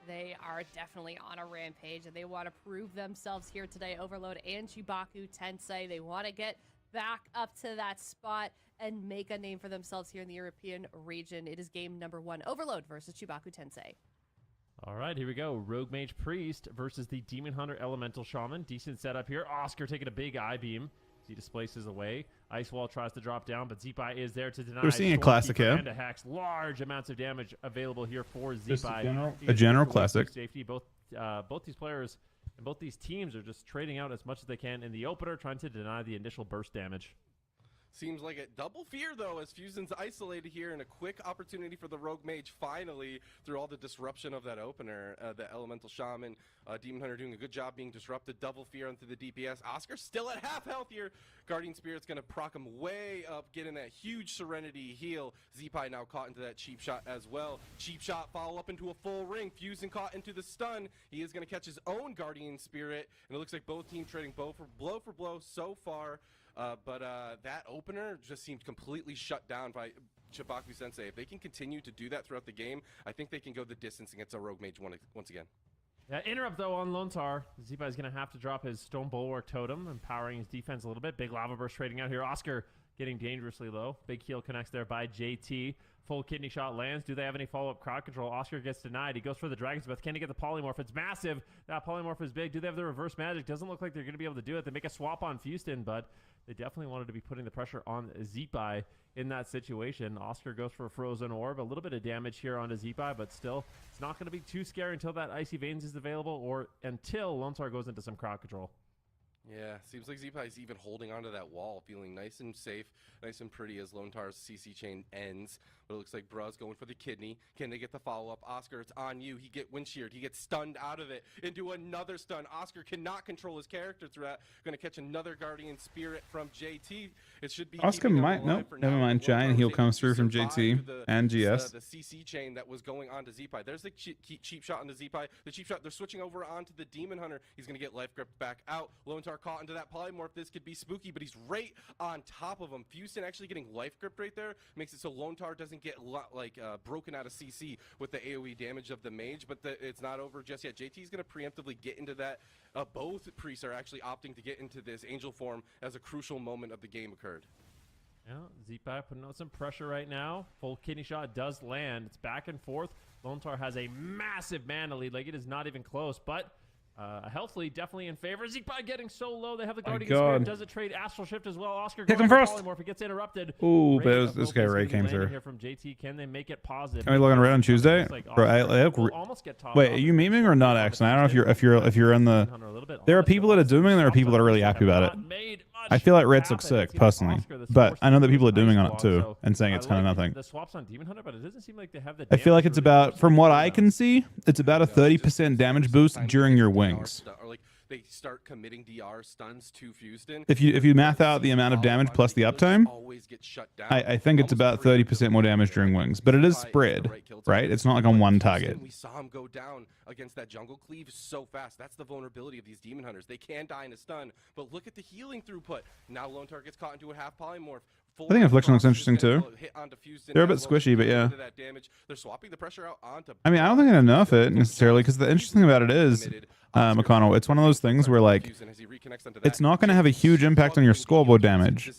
They are definitely on a rampage, and they want to prove themselves here today. Overload and Chibaku Tensei, they want to get back up to that spot and make a name for themselves here in the European region. It is game number 1, Overload versus Chibaku Tensei. All right, here we go. Rogue Mage Priest versus the Demon Hunter Elemental Shaman. Decent setup here. Oscar taking a big eye beam. He displaces away. Ice Wall tries to drop down, but Zeepai is there to deny. We're seeing a classic here. And hacks large amounts of damage available here for Zeepai. A general classic. Safety. Both these players and both these teams are just trading out as much as they can in the opener, trying to deny the initial burst damage. Seems like a double fear, though, as Fusion's isolated here, and a quick opportunity for the Rogue Mage finally, through all the disruption of that opener. The Elemental Shaman, Demon Hunter doing a good job being disrupted. Double fear onto the DPS. Oscar still at half health here. Guardian Spirit's going to proc him way up, getting that huge Serenity heal. Zeepai now caught into that cheap shot as well. Cheap shot, follow up into a full ring. Fusion caught into the stun. He is going to catch his own Guardian Spirit, and it looks like both teams trading blow for blow so far. But that opener just seemed completely shut down by Chibaku Sensei. If they can continue to do that throughout the game, I think they can go the distance against a Rogue Mage once again. Yeah, interrupt, though, on Lontar. Zeepai is going to have to drop his Stone Bulwark Totem, empowering his defense a little bit. Big Lava Burst trading out here. Oscar getting dangerously low. Big heal connects there by JT. Full kidney shot lands. Do they have any follow-up crowd control? Oscar gets denied. He goes for the Dragon's Breath. Can he get the Polymorph? It's massive. That Polymorph is big. Do they have the reverse magic? Doesn't look like they're going to be able to do it. They make a swap on Fuston, but they definitely wanted to be putting the pressure on Zeepai in that situation. Oscar goes for a Frozen Orb. A little bit of damage here onto Zeepai, but still, it's not going to be too scary until that Icy Veins is available or until Lontar goes into some crowd control. Yeah, seems like Zeepai is even holding onto that wall, feeling nice and safe, nice and pretty as Lontar's CC chain ends. But it looks like Bruh's going for the kidney. Can they get the follow-up? Oscar, it's on you. He get wind sheared. He gets stunned out of it into another stun. Oscar cannot control his character through that. Going to catch another Guardian Spirit from JT. It should be Oscar might. Nope, never mind. Giant heal comes through from JT and GS. The CC chain that was going on to Zeepai. There's the cheap shot on the Zeepai. The cheap shot. They're switching over onto the Demon Hunter. He's going to get life gripped back out. Lontar caught into that Polymorph. This could be spooky, but he's right on top of him. Fusion actually getting life gripped right there makes it so Lontar doesn't get broken out of CC with the AoE damage of the mage, but it's not over just yet. JT's going to preemptively get into that. Both priests are actually opting to get into this angel form as a crucial moment of the game occurred. Yeah, Zeepai putting on some pressure right now. Full kidney shot does land. It's back and forth. Lontar has a massive mana lead. Like, it is not even close, but a health lead definitely in favor. Zeepai getting so low. They have the Guardian Spirit. Does it trade Astral Shift as well? Oscar hit going him first. Polymorph. It gets interrupted. Ooh, but this guy Ray came through. Here from JT. Can they make it positive? Can we look on Red on Tuesday? Wait, are you memeing or not, X? I don't know if you're in the. There are people that are doing it. And there are people that are really happy about it. I feel like Reds looks sick personally, but I know that people are doing on it too and saying it's kind of nothing. The swaps on Demon Hunter, but it doesn't seem like they have the. I feel like it's about, from what I can see, it's about a 30% damage boost during your wings. They start committing DR stuns to Fuston. If you math out the amount of damage plus the uptime, I think it's about 30% more damage during wings. But it is spread, right? It's not like on one target. We saw him go down against that jungle cleave so fast. That's the vulnerability of these Demon Hunters. They can die in a stun, but look at the healing throughput. Now Lontar gets caught into a half polymorph. I think Affliction looks interesting too. They're a bit squishy, but yeah. They're swapping the pressure out onto. I mean, I don't think I nerf it necessarily, because the interesting thing about it is, McConnell, it's one of those things where, like, it's not going to have a huge impact on your scoreboard damage.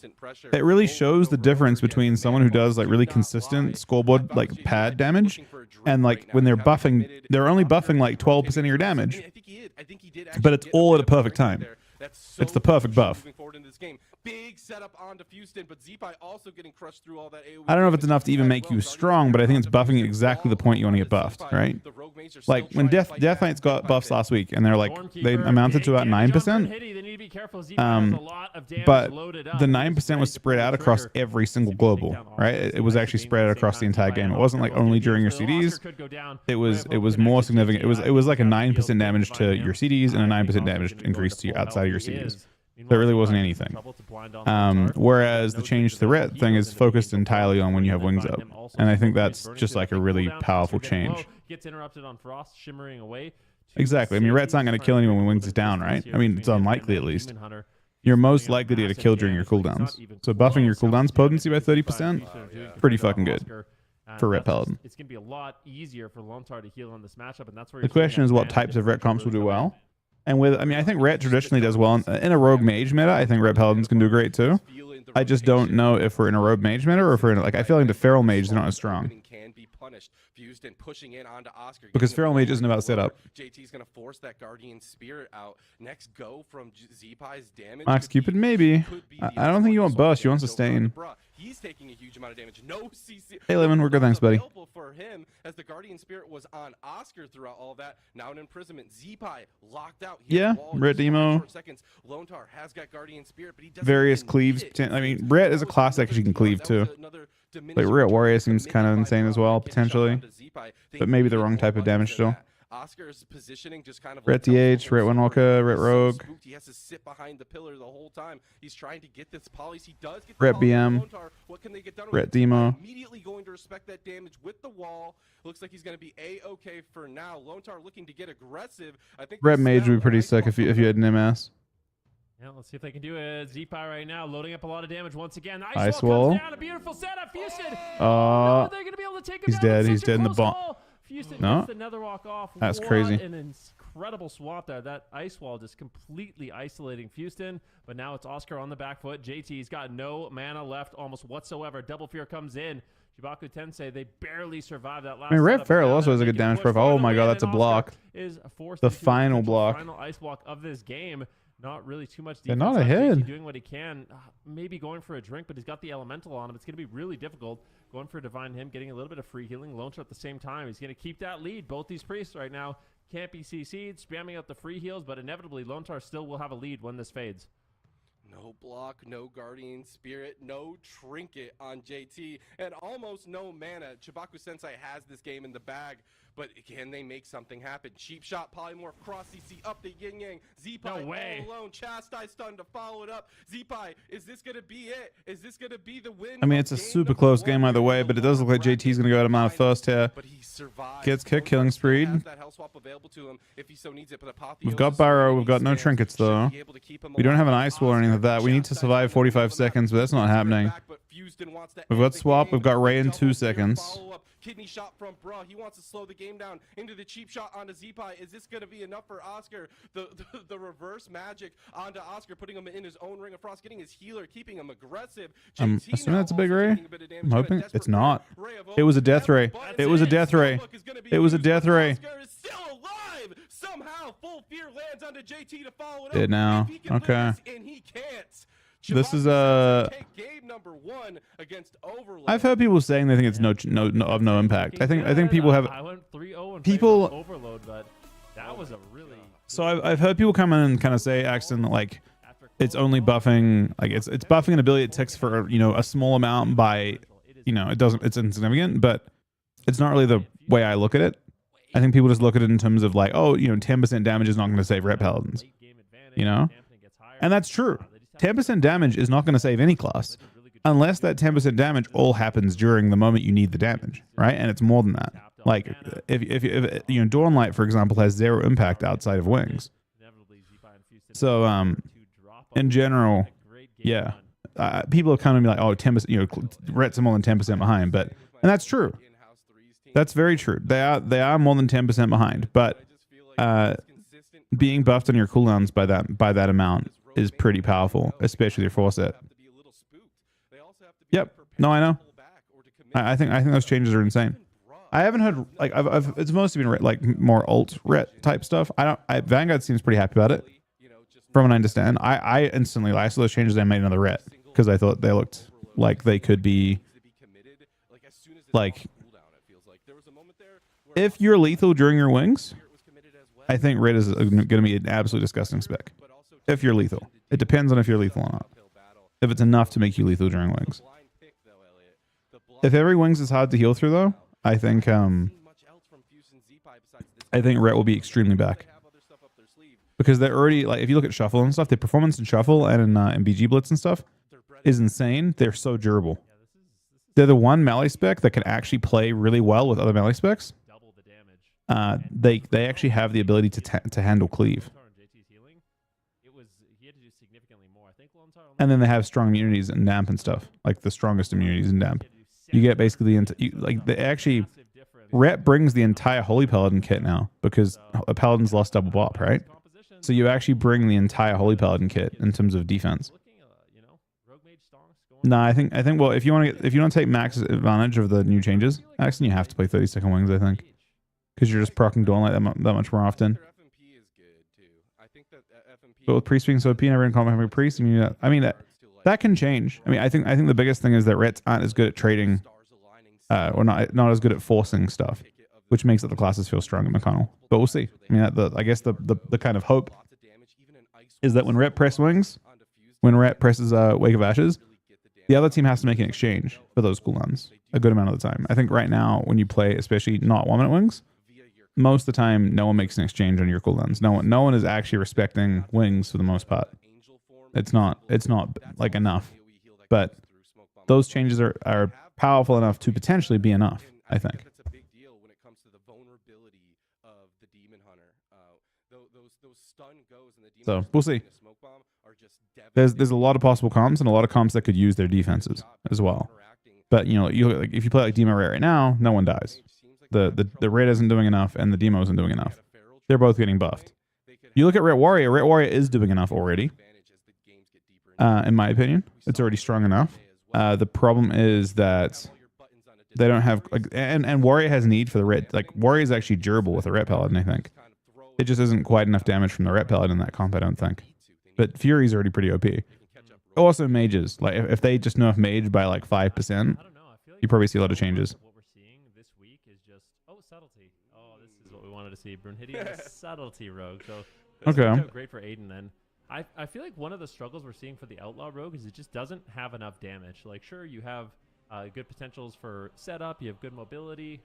It really shows the difference between someone who does, like, really consistent scoreboard, like, pad damage, and, like, when they're buffing, they're only buffing, like, 12% of your damage. But it's all at a perfect time. It's the perfect buff. Big setup onto Fuston, but Zeepai also getting crushed through all that AoE. I don't know if it's enough to even make you strong, but I think it's buffing exactly the point you want to get buffed, right? Like when Death Knight's got buffs last week, and they're like, they amounted to about 9%. But the 9% was spread out across every single global, right? It was actually spread out across the entire game. It wasn't like only during your CDs. It was more significant. It was like a 9% damage to your CDs and a 9% damage increase to your outside of your CDs. There really wasn't anything. Whereas the change to the ret thing is focused entirely on when you have wings up. And I think that's just like a really powerful change. Gets interrupted on Frost, shimmering away Exactly. I mean, Rhett's not going to kill anyone when Wings is down, right? I mean, it's unlikely at least. You're most likely to get a kill during your cooldowns. So buffing your cooldowns potency by 30%, pretty fucking good for Rhett Paladin. It's going to be a lot easier for Lontar to heal on this matchup, and that's where the question is what types of Rhett comps will do well. And with, I mean, I think Rhett traditionally does well in a rogue mage meta. I think Rhett Paladins can do great too. I just don't know if we're in a rogue mage meta or if we're in, like, I feel like the feral mage is not as strong. Because feral mage isn't about setup. JT's gonna force that guardian spirit out. Next go from Zeepai's damage. Max Cupid, maybe. I don't think you want burst. You want sustain. He's taking a huge amount of damage. No CC. Hey, Lemon, we're good. Thanks, buddy. For him, as the guardian spirit was on Oscar throughout all that. Now in imprisonment, Zeepai locked out. Yeah, Brett Demo. Lontar has got guardian spirit, but he doesn't various cleaves. I mean, Brett is a class that you can cleave too. Like Rhett Warrior seems kind of insane as well, potentially. But maybe the wrong type of damage still. Oscar's positioning just kind of Rhett DH, Rhett Windwalker, Rhett Rogue. He has to sit behind the pillar the whole time. He's trying to get this polys. He does get Rhett BM. What can they get done? Rhett Demo. Immediately going to respect that damage with the wall. Looks like he's going to be A-okay for now. Lontar looking to get aggressive. I think Rhett Mage would be pretty sick if you had an MS. Yeah, let's see if they can do it. Zeepai right now loading up a lot of damage once again. Ice wall. Comes down. A beautiful setup. Houston. No, they're going to be able to take him he's down. dead. He's dead in the bomb. Houston No. gets the nether walk off. That's what crazy. An incredible swap there. That ice wall just completely isolating Houston. But now it's Oscar on the back foot. JT's got no mana left almost whatsoever. Double Fear comes in. Chibaku Tensei, they barely survived that last. I mean, Red setup. Feral Now also has a they good can damage push profile. Oh farther my god, in, that's a and Oscar block. Is forced The into final potential block. Final ice block of this game. Not really too much defense. They're not on ahead. JT doing what he can. Maybe going for a drink, but he's got the elemental on him. It's going to be really difficult. Going for a divine him, getting a little bit of free healing. Lontar at the same time. He's going to keep that lead. Both these priests right now can't be CC'd, spamming out the free heals, but inevitably Lontar still will have a lead when this fades. No block, no guardian spirit, no trinket on JT, and almost no mana. Chibaku Sensei has this game in the bag, but can they make something happen? Cheap shot, polymorph, cross CC up the yin yang. Zeepai all alone, chastise stun to follow it up. Zeepai, is this gonna be it? Is this gonna be the win? I mean, it's a super close game either way, but it does look like JT's going to go out of mana first here. But he survived. Gets kick, killing spree. That health swap available to him if he so needs it, but We've got Burrow. We've got no trinkets though. We don't have an ice wall or anything like that. We need to survive 45 seconds, but that's not happening. We've got swap. We've got Ray in 2 seconds. Kidney shot from Bruh. He wants to slow the game down into the cheap shot onto Zeepai. Is this going to be enough for Oscar? The reverse magic onto Oscar, putting him in his own ring of frost, getting his healer, keeping him aggressive. I'm assuming that's a big ray. I'm hoping it's not. It was a death ray. It was a death ray. It was a death ray. Oscar is still alive. Somehow, full fear lands onto JT to follow it up. Did now. Okay. And he can't. This is game number 1 against Overlord. I've heard people saying they think it's of no impact. I think people have. I went 3-0 and people Overload, but that was a really. So I've heard people come in and kind of say Axton like it's only buffing, like it's buffing an ability it takes for a small amount by it's insignificant, but it's not really the way I look at it. I think people just look at it in terms of like, 10% damage is not going to save Rep Paladins, and that's true. 10% damage is not going to save any class unless that 10% damage all happens during the moment you need the damage, right? And it's more than that. Like if Dawnlight, for example, has 0 impact outside of wings. So in general, yeah, people are kind of like, 10%, Rets are more than 10% behind, and that's true. That's very true. They are more than 10% behind, but being buffed on your cooldowns by that amount is pretty powerful, especially your 4-set. Yep. No, I know. I think those changes are insane. I haven't heard like it's mostly been like more alt ret type stuff. Vanguard seems pretty happy about it. From what I understand, I instantly I saw those changes I made another ret because I thought they looked like they could be like if you're lethal during your wings, I think red is going to be an absolutely disgusting spec. If you're lethal, it depends on if you're lethal or not. If it's enough to make you lethal during wings. If every wings is hard to heal through, though, I think Ret will be extremely back because they're already like if you look at shuffle and stuff, their performance in shuffle and in BG blitz and stuff is insane. They're so durable. They're the one melee spec that can actually play really well with other melee specs. they actually have the ability to handle cleave. And then they have strong immunities in damp and stuff, like the strongest immunities in damp. You get basically Rhett brings the entire Holy Paladin kit now because a Paladin's lost double bop, right? So you actually bring the entire Holy Paladin kit in terms of defense. No, I think well, if you want to take max advantage of the new changes, Axton, you have to play 30-second wings, I think, because you're just proccing Dawn like that much more often. But with priest being so OP and everyone calling having a priest, I mean that can change. I mean, I think the biggest thing is that Rets aren't as good at trading, or not as good at forcing stuff, which makes the classes feel strong in McConnell. But we'll see. I mean, I guess the kind of hope is that when Ret press wings, when Ret presses Wake of Ashes, the other team has to make an exchange for those cooldowns a good amount of the time. I think right now when you play, especially not 1 minute wings, most of the time no one makes an exchange on your cooldowns. No one is actually respecting wings for the most part. It's not like enough, but those changes are powerful enough to potentially be enough, I think. So we'll see. There's a lot of possible comps and a lot of comps that could use their defenses as well. But if you play like Demo Red right now, no one dies. The Red isn't doing enough and the Demo isn't doing enough. They're both getting buffed. You look at Red Warrior. Red Warrior is doing enough already. In my opinion, it's already strong enough. The problem is that they don't have and Warrior has need for the Red. Like Warrior is actually durable with a Red Paladin, I think. It just isn't quite enough damage from the Ret Paladin in that comp, I don't think. But Fury's already pretty OP. Also mages. Like if they just nerf mage by like 5%, you probably see a lot of changes. What we're seeing this week is just subtlety. This is what we wanted to see. Brunhild subtlety rogue. So okay. Great for Aiden then. I feel like one of the struggles we're seeing for the outlaw rogue is it just doesn't have enough damage. Like sure you have good potentials for setup, you have good mobility,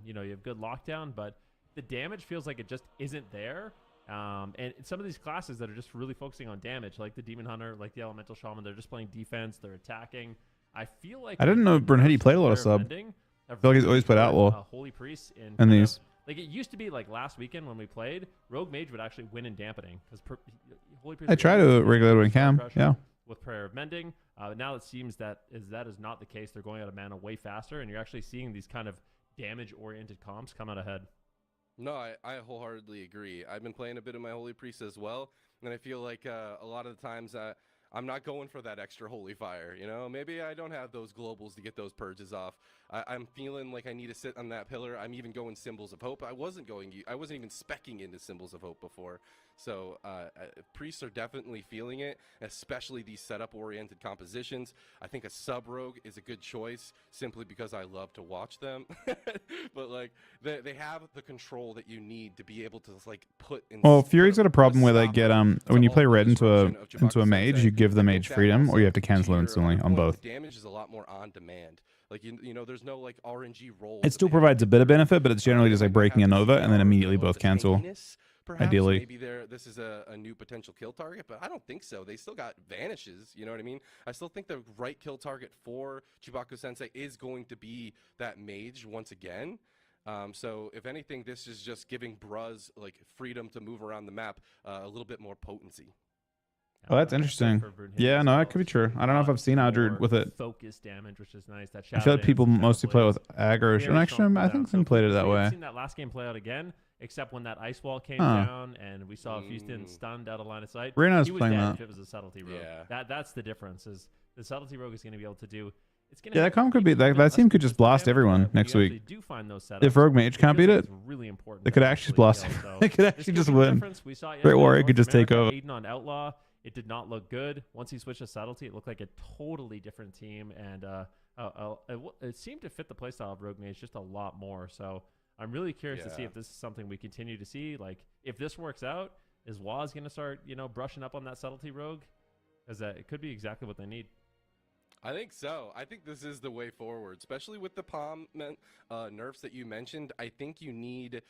you have good lockdown, but the damage feels like it just isn't there. And some of these classes that are just really focusing on damage, like the Demon Hunter, like the Elemental Shaman, they're just playing defense, they're attacking. I feel like I didn't know Brunhild played a lot of sub. I feel like he's always played Outlaw. Holy Priest in these. Like it used to be like last weekend when we played, Rogue Mage would actually win in dampening because Holy Priest. I try to regulate when I can. Yeah. With Prayer of Mending, now it seems that is not the case. They're going out of mana way faster, and you're actually seeing these kind of damage-oriented comps come out ahead. No, I wholeheartedly agree. I've been playing a bit of my Holy Priest as well, and I feel like a lot of the times I'm not going for that extra Holy Fire. Maybe I don't have those globals to get those purges off. I'm feeling like I need to sit on that pillar. I'm even going Symbols of Hope. I wasn't even speccing into Symbols of Hope before. So priests are definitely feeling it, especially these setup-oriented compositions. I think a sub-rogue is a good choice simply because I love to watch them. But like they have the control that you need to be able to like put in. Well, Fury's got a problem where they get when you play red into a mage, you give the mage freedom, or you have to cancel it instantly on both. Damage is a lot more on demand. Like there's no like RNG roll. It still provides a bit of benefit, but it's generally just like breaking a Nova and then immediately both cancel. Perhaps ideally. Maybe this is a new potential kill target, but I don't think so. They still got vanishes, you know what I mean? I still think the right kill target for Chewbacca Sensei is going to be that mage once again. So if anything, this is just giving Bruz like freedom to move around the map, a little bit more potency. Oh, that's interesting. Yeah, no, that could be true. I don't know if I've seen Adrid with it. Focus damage, which is nice. That I feel like people mostly play with aggro. Actually, I think some played it that way. I've seen that last game play out again, except when that ice wall came down and we saw Houston stunned out of line of sight. Rena's playing that. If it was a subtlety rogue. Yeah. That's the difference. Is the subtlety rogue is going to be able to do. Yeah, that comp could be that team could just blast everyone next week. If Rogue Mage can't beat it, they could actually blast. They could actually just win. Great Warrior could just take over. Aiden on Outlaw, it did not look good. Once he switched to subtlety, it looked like a totally different team, and it seemed to fit the playstyle of Rogue Mage just a lot more. So I'm really curious to see if this is something we continue to see. Like, if this works out, is Waz going to start, brushing up on that subtlety rogue? Because it could be exactly what they need. I think so. I think this is the way forward, especially with the palm nerfs that you mentioned. I think you need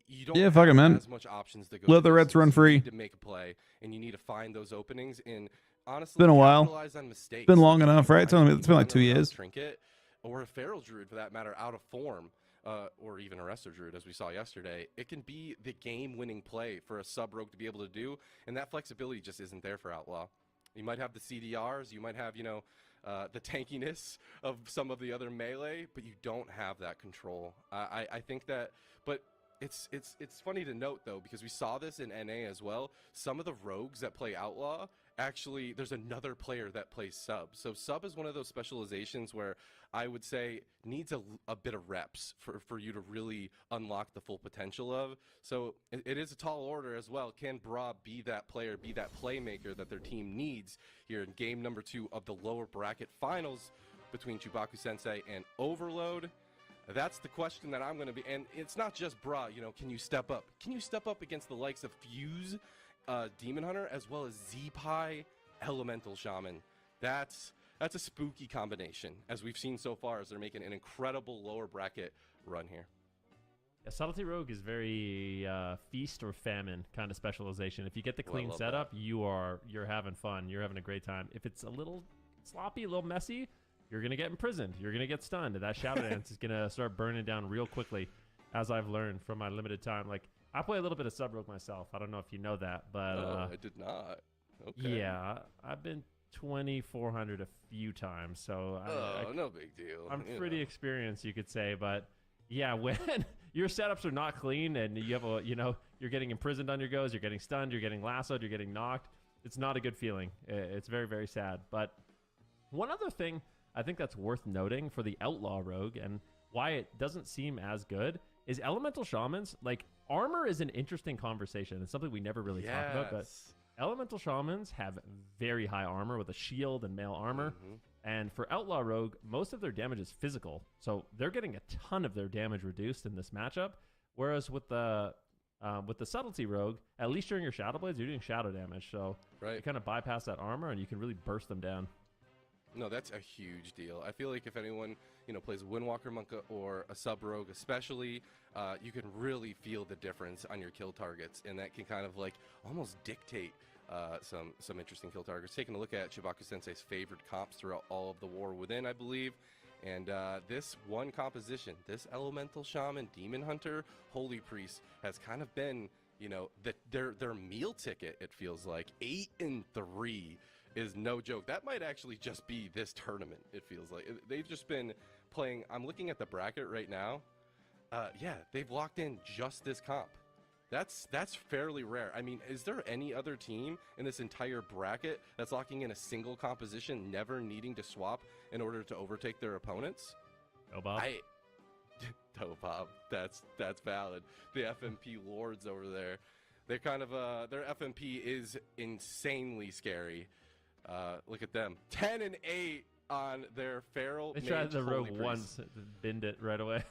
you don't have as much options to go. Let the Reds run free. You need to make a play, and you need to find those openings. And honestly, it's been a while. Capitalize on mistakes. It's been long enough, right? It's been like 2 years. Trinket or a Feral Druid, for that matter, out of form. or even a Resto Druid, as we saw yesterday, it can be the game-winning play for a sub-rogue to be able to do, and that flexibility just isn't there for Outlaw. You might have the CDRs, you might have, the tankiness of some of the other melee, but you don't have that control. I think that, but it's funny to note, though, because we saw this in NA as well. Some of the rogues that play Outlaw, actually, there's another player that plays Sub. So Sub is one of those specializations where I would say needs a bit of reps for you to really unlock the full potential of. So it is a tall order as well. Can Bra be that player, be that playmaker that their team needs here in game number 2 of the lower bracket finals between Chubaku Sensei and Overload? That's the question that I'm going to be, and it's not just Bra, can you step up? Can you step up against the likes of Fuse, Demon Hunter, as well as Z-Pi, Elemental Shaman? That's a spooky combination, as we've seen so far, as they're making an incredible lower bracket run here. Yeah, Subtlety Rogue is very feast or famine kind of specialization. If you get the clean setup, you're having fun. You're having a great time. If it's a little sloppy, a little messy, you're going to get imprisoned. You're going to get stunned. That Shadow Dance is going to start burning down real quickly, as I've learned from my limited time. Like, I play a little bit of Sub-Rogue myself. I don't know if you know that, but... I did not. Okay. Yeah, I've been 2,400 a few times, so... no big deal. I'm pretty experienced, you could say, but... Yeah, when your setups are not clean and you have you're getting imprisoned on your goes, you're getting stunned, you're getting lassoed, you're getting knocked, it's not a good feeling. It's very, very sad. But one other thing I think that's worth noting for the Outlaw Rogue and why it doesn't seem as good is Elemental Shamans. Like, armor is an interesting conversation. It's something we never really talk about, but Elemental Shamans have very high armor with a shield and mail armor. Mm-hmm. And for Outlaw Rogue, most of their damage is physical. So they're getting a ton of their damage reduced in this matchup. Whereas with the Subtlety Rogue, at least during your Shadow Blades, you're doing shadow damage. So you kind of bypass that armor and you can really burst them down. No, that's a huge deal. I feel like if anyone, plays a Windwalker Monk or a Sub-Rogue especially, you can really feel the difference on your kill targets. And that can kind of like almost dictate some interesting kill targets. Taking a look at Chubaku Sensei's favored comps throughout all of the War Within, I believe. And this one composition, this Elemental Shaman, Demon Hunter, Holy Priest, has kind of been, their meal ticket, it feels like. 8-3 is no joke. That might actually just be this tournament, it feels like. They've just been playing, I'm looking at the bracket right now. They've locked in just this comp. That's fairly rare. I mean, is there any other team in this entire bracket that's locking in a single composition, never needing to swap in order to overtake their opponents? Bob. Bob. That's valid. The FMP lords over there, they're kind of their FMP is insanely scary. Look at them, 10-8 on their Feral. They tried the Rogue once, binned it right away.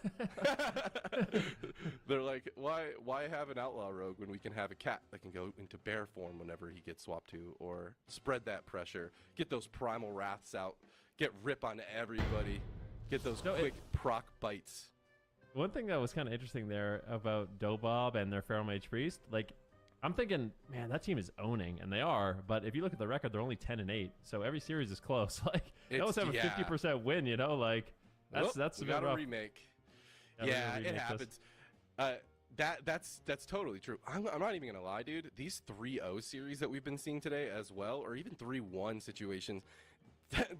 They're like, why have an Outlaw Rogue when we can have a cat that can go into bear form whenever he gets swapped to, or spread that pressure, get those primal wraths out, get rip on everybody, get those quick proc bites. One thing that was kind of interesting there about Dobob and their Feral Mage Priest, like, I'm thinking, man, that team is owning, and they are. But if you look at the record, they're only 10-8, so every series is close. Like, they almost have a 50% win. Like, that's we got a remake. Yeah, it happens. That's totally true. I'm not even gonna lie, dude. These 3-0 series that we've been seeing today as well, or even 3-1 situations,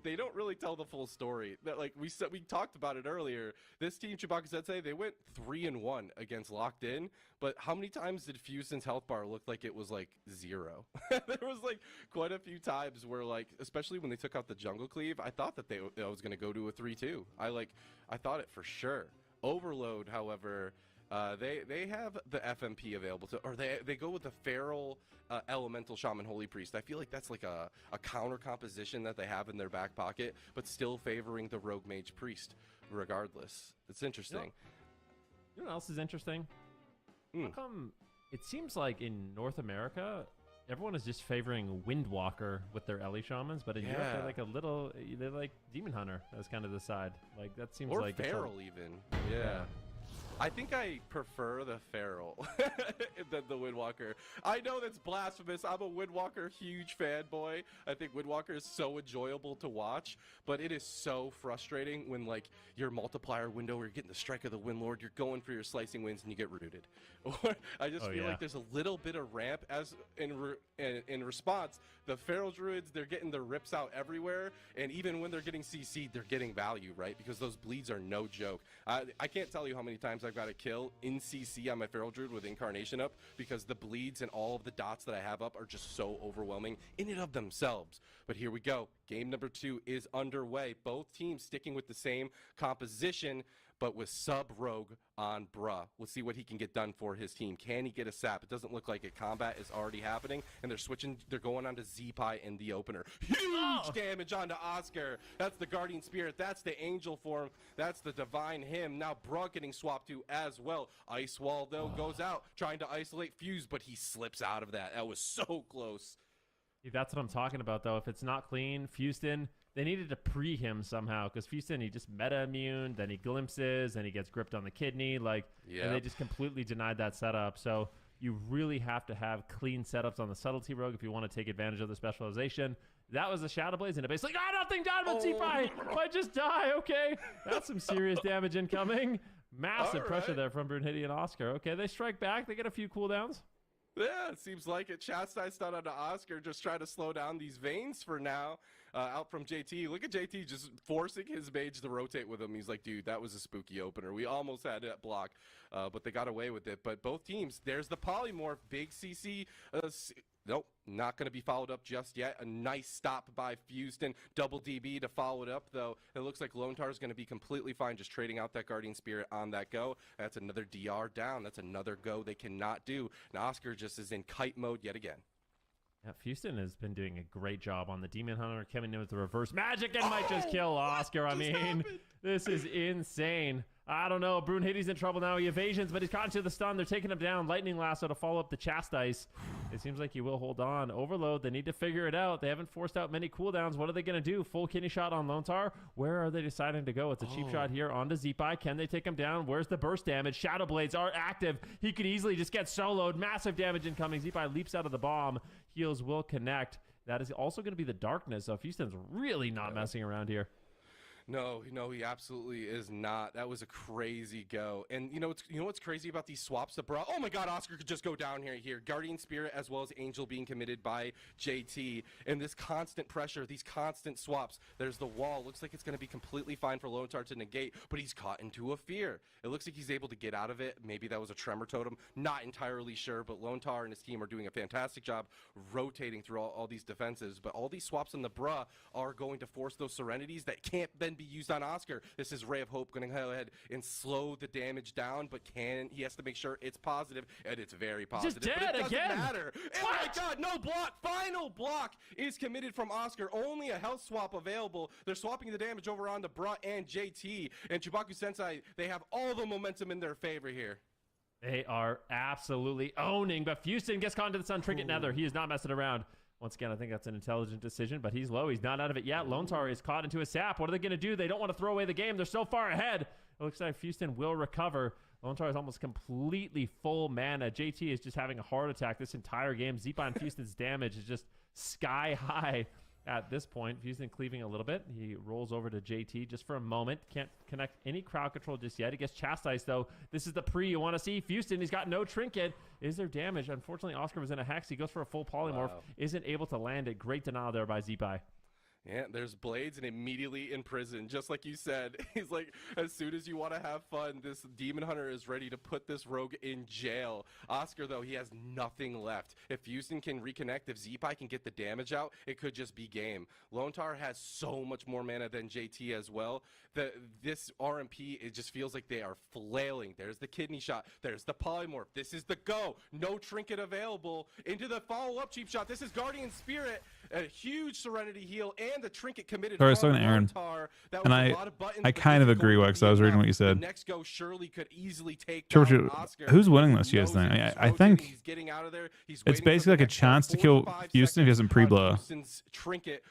they don't really tell the full story. That, like we talked about it earlier. This team, Chubaku Sensei, they went 3-1 against Locked In. But how many times did Fusen's health bar look like it was like 0? There was like quite a few times where, like, especially when they took out the Jungle Cleave, I thought that I was gonna go to a 3-2. I thought it for sure. Overload, however, they have the FMP available to, or they go with the Feral Elemental Shaman Holy Priest. I feel like that's like a counter composition that they have in their back pocket, but still favoring the Rogue Mage Priest regardless. It's interesting. You know what else is interesting? How come it seems like in North America, everyone is just favoring Windwalker with their Ellie Shamans, but in Europe, they're like Demon Hunter as kind of the side. Like, that seems or like... Feral even. Yeah. I think I prefer the Feral than the Windwalker. I know that's blasphemous. I'm a Windwalker huge fanboy. I think Windwalker is so enjoyable to watch, but it is so frustrating when like your multiplier window where you're getting the strike of the Windlord, you're going for your slicing winds and you get rooted. Or I just feel like there's a little bit of ramp as in response. The Feral Druids, they're getting their rips out everywhere, and even when they're getting CC'd, they're getting value, right? Because those bleeds are no joke. I can't tell you how many times I've got a kill in CC on my Feral Druid with Incarnation up because the bleeds and all of the dots that I have up are just so overwhelming in and of themselves. But here we go. Game number 2 is underway. Both teams sticking with the same composition, but with sub-rogue on Bruh. We'll see what he can get done for his team. Can he get a sap? It doesn't look like it. Combat is already happening, and they're going on to Z-Pie in the opener. Huge damage onto Oscar. That's the Guardian Spirit. That's the Angel form. That's the Divine Hymn. Now Bruh getting swapped to as well. Ice Wall, though, goes out, trying to isolate Fuse, but he slips out of that. That was so close. That's what I'm talking about, though. If it's not clean, Houston, they needed to pre him somehow because Houston, he just meta immune, then he glimpses, then he gets gripped on the kidney, and they just completely denied that setup. So you really have to have clean setups on the subtlety rogue if you want to take advantage of the specialization. That was a Shadow Blaze, and it basically nothing done with C5. Might just die. Okay, that's some serious damage incoming. Massive pressure there from Brunhilde and Oscar. Okay, they strike back. They get a few cooldowns. Yeah, it seems like it. Chastised out onto Oscar, just trying to slow down these veins for now. Out from JT. Look at JT just forcing his mage to rotate with him. He's like, dude, that was a spooky opener. We almost had that block, but they got away with it. But both teams, there's the Polymorph, big CC. Nope, not going to be followed up just yet. A nice stop by Houston. Double DB to follow it up, though. It looks like Lone Tar is going to be completely fine just trading out that Guardian Spirit on that go. That's another DR down. That's another go they cannot do. And Oscar just is in kite mode yet again. Yeah, Houston has been doing a great job on the Demon Hunter, coming in with the reverse magic and might just kill Oscar. I mean, this is insane. I don't know. Brunhilde's in trouble now. He evasions, but he's caught into the stun. They're taking him down. Lightning Lasso to follow up the Chastise. It seems like he will hold on. Overload. They need to figure it out. They haven't forced out many cooldowns. What are they going to do? Full kidney shot on Lone Tar? Where are they deciding to go? It's a cheap shot here onto Z-Pie. Can they take him down? Where's the burst damage? Shadow Blades are active. He could easily just get soloed. Massive damage incoming. Z-Pie leaps out of the bomb. Heals will connect. That is also going to be the darkness. So Houston's really not messing around here. No, he absolutely is not. That was a crazy go. And you know what's crazy about these swaps that brought? Oh my God, Oscar could just go down here. Guardian Spirit as well as Angel being committed by JT. And this constant pressure, these constant swaps. There's the wall. Looks like it's going to be completely fine for Lone Tar to negate, but he's caught into a fear. It looks like he's able to get out of it. Maybe that was a tremor totem. Not entirely sure, but Lone Tar and his team are doing a fantastic job rotating through all these defenses. But all these swaps in the Bruh are going to force those Serenities that can't then be used on Oscar. This is Ray of Hope going to go ahead and slow the damage down, but he has to make sure it's positive, and it's very positive. Just dead but it doesn't again. matter. Oh my God, no block. Final block is committed from Oscar. Only a health swap available. They're swapping the damage over on to Bruh and JT, and Chubaku Sensei, they have all the momentum in their favor here. They are absolutely owning, but Houston gets caught into the Sun Trinket Nether. He is not messing around. Once again, I think that's an intelligent decision, but he's low. He's not out of it yet. Lone Tar is caught into a sap. What are they going to do? They don't want to throw away the game. They're so far ahead. It looks like Houston will recover. Lone Tar is almost completely full mana. JT is just having a heart attack this entire game. Z-Pie and Houston's damage is just sky high at this point. Houston cleaving a little bit. He rolls over to JT just for a moment. Can't connect any crowd control just yet. He gets chastised, though. This is the pre you want to see. Houston, he's got no trinket. Is there damage? Unfortunately, Oscar was in a hex. He goes for a full polymorph. Wow. Isn't able to land it. Great denial there by Z-Pie. Yeah, there's Blades and immediately in prison, just like you said. He's like, as soon as you want to have fun, this Demon Hunter is ready to put this rogue in jail. Oscar, though, he has nothing left. If Houston can reconnect, if Z-Pie can get the damage out, it could just be game. Lone Tar has so much more mana than JT as well. This RMP, it just feels like they are flailing. There's the kidney shot. There's the polymorph. This is the go. No trinket available. Into the follow-up cheap shot. This is Guardian Spirit. A huge Serenity heal and the trinket committed. Sorry, I was talking to Aaron. And I kind of agree, Wex. I was reading what you said. Next go surely could easily take Sure, down Oscar. who's winning this year's thing? I think he's getting out of there. it's basically like a chance to kill Houston if he doesn't pre-blow.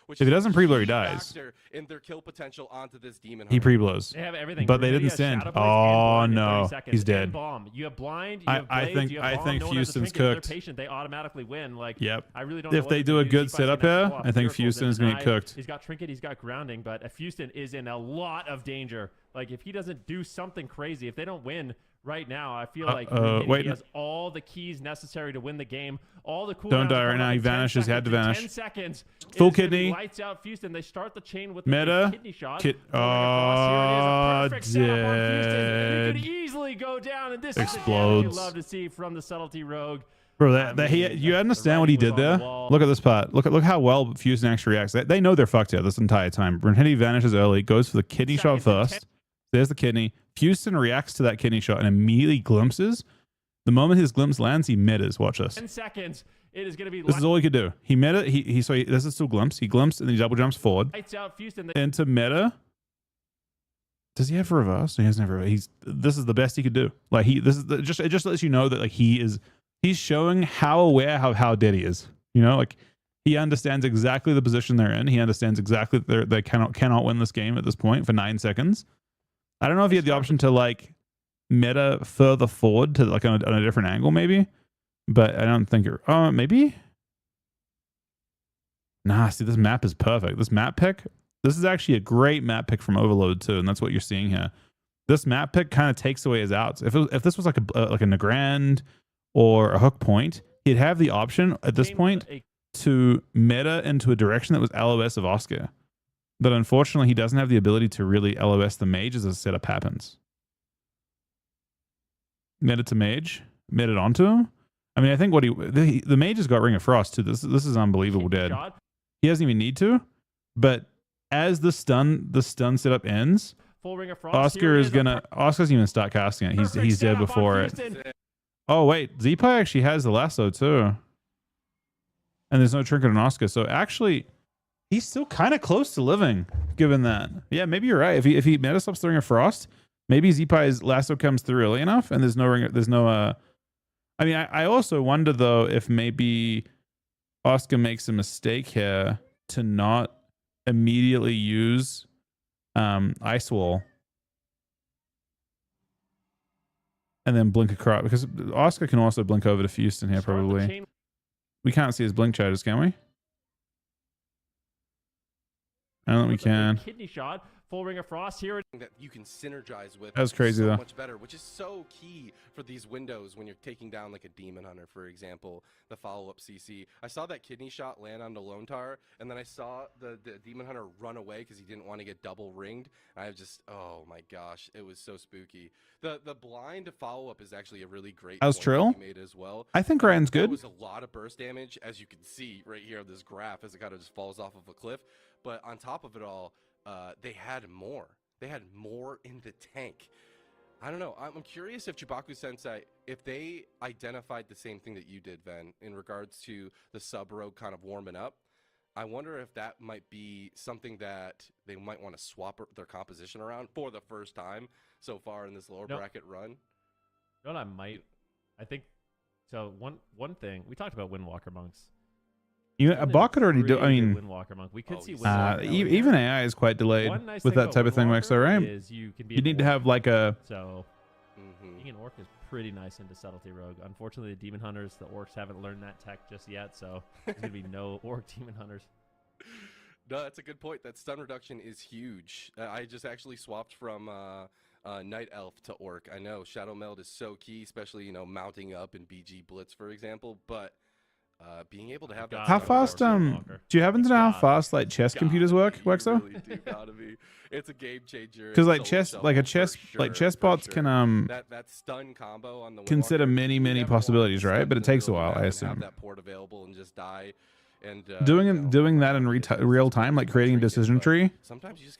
If he doesn't pre-blow, he dies. In their kill potential onto this demon He pre-blows. They have everything. But they Rudy didn't has stand. Shadow Blades and Oh Blind in no, 30 seconds. he's And dead. bomb. You have blind. You have I blades, think you have bomb. No one has a Houston's trinket. If cooked. They're patient. They automatically win. Like, Yep. I really don't know If what they do a good setup here, I think Houston's gonna get cooked. He's got trinket. He's got grounding. But if Houston is in a lot of danger, like if he doesn't do something crazy, if they don't win right now, I feel like he has all the keys necessary to win the game. All the cool. Don't die right now. He vanishes. He had to vanish. 10 seconds. Full kidney. Lights out Houston. They start the chain with Meta. the kidney shot. Here it is. A perfect setup on Houston. Dead. It could easily go down, and this Explodes. is the damage you love to see from the subtlety rogue. Bro, you understand what he did there? Look at this part. Look how well Houston actually reacts. They know they're fucked here this entire time. Brunhilde vanishes early, goes for the kidney shot first. There's the kidney. Houston reacts to that kidney shot and immediately glimpses. The moment his glimpse lands, he midas. Watch this. 10 seconds. It is going to be. This is all he could do. He meta. This is still glimpse. He glimpsed and then he double jumps forward Lights out Houston. into meta. Does he have reverse? No, he doesn't have reverse. This is the best he could do. Like it just lets you know that like he's showing how aware of how dead he is. You know, like he understands exactly the position they're in. He understands exactly that they cannot win this game at this point for 9 seconds. I don't know if he had the option to like meta further forward to like on a different angle maybe, but I don't think it. Maybe. Nah, see, this map is perfect. This map pick. This is actually a great map pick from Overload too, and that's what you're seeing here. This map pick kind of takes away his outs. If this was like a Nagrand or a hook point, he'd have the option at this point to meta into a direction that was LOS of Oscar. But unfortunately, he doesn't have the ability to really LOS the mage as a setup happens. Meta to mage, meta it onto him. I mean, I think the mage has got Ring of Frost too. This is unbelievable dead. He doesn't even need to, but as the stun setup ends, full Ring of Frost, Oscar's even start casting it. He's dead before it. Oh wait, Zeepai actually has the lasso too, and there's no trinket on Oscar. So actually, he's still kind of close to living, given that. Yeah, maybe you're right. If he meta stops the Ring of Frost, maybe Zeepai's lasso comes through early enough, and there's no. I mean, I also wonder though if maybe Oscar makes a mistake here to not immediately use Ice Wall and then blink across, because Oscar can also blink over to Houston here probably. We can't see his blink charges, can we? I don't think we can. Kidney shot, full Ring of Frost here. That you can synergize with. That's crazy though. Much better, which is so key for these windows when you're taking down like a Demon Hunter, for example, the follow-up CC. I saw that kidney shot land on the Lone Tar, and then I saw the Demon Hunter run away because he didn't want to get double ringed. I just, oh my gosh, it was so spooky. The blind follow-up is actually a really great How's Trill? made as well. I think Ryan's good. There was a lot of burst damage, as you can see right here on this graph, as it kind of just falls off of a cliff. But on top of it all, they had more. They had more in the tank. I don't know. I'm curious if Chibaku Sensei, if they identified the same thing that you did, Ven, in regards to the sub-rogue kind of warming up. I wonder if that might be something that they might want to swap their composition around for the first time so far in this lower bracket run. You know what I might? I think, so one thing, we talked about Windwalker Monks. A bot could already do. I mean, Windwalker Monk. We could see even AI is quite delayed with that type of thing, Wexo, right? You need to have like a. So being an orc is pretty nice into subtlety rogue. Unfortunately, the demon hunters, the orcs haven't learned that tech just yet, so there's gonna be no orc demon hunters. No, that's a good point. That stun reduction is huge. I just actually swapped from Night Elf to Orc. I know Shadow Meld is so key, especially mounting up in BG Blitz, for example, but. Being able to have that. How fast? Do you happen to know how fast like chess computers work, Wexo? Really it's a game changer. Because like chess bots can that stun combo on the consider many possibilities, right? But it takes a while, I assume. Have that port available and just die. And doing that in real time, like creating a decision tree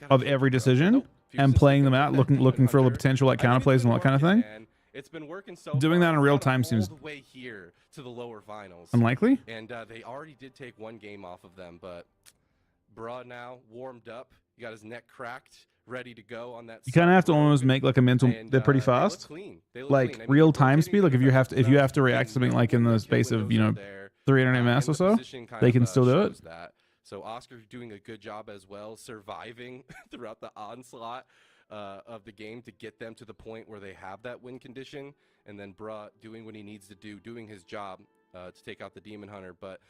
of every decision and playing them out, looking for the potential like counterplays and all that kind of thing. It's been working so doing that in real time seems all the way here to the lower finals. Unlikely. And they already did take one game off of them, but Bra now warmed up. He got his neck cracked, ready to go on that. You kind of have to almost make like a mental. They're pretty fast. They look clean. They look like clean. I mean, real they're time rotating speed. Like if you have to react to something like in the space of 300 ms or so, they can still do it. So Oscar doing a good job as well, surviving throughout the onslaught of the game to get them to the point where they have that win condition, and then Bra doing what he needs to do, doing his job to take out the Demon Hunter. But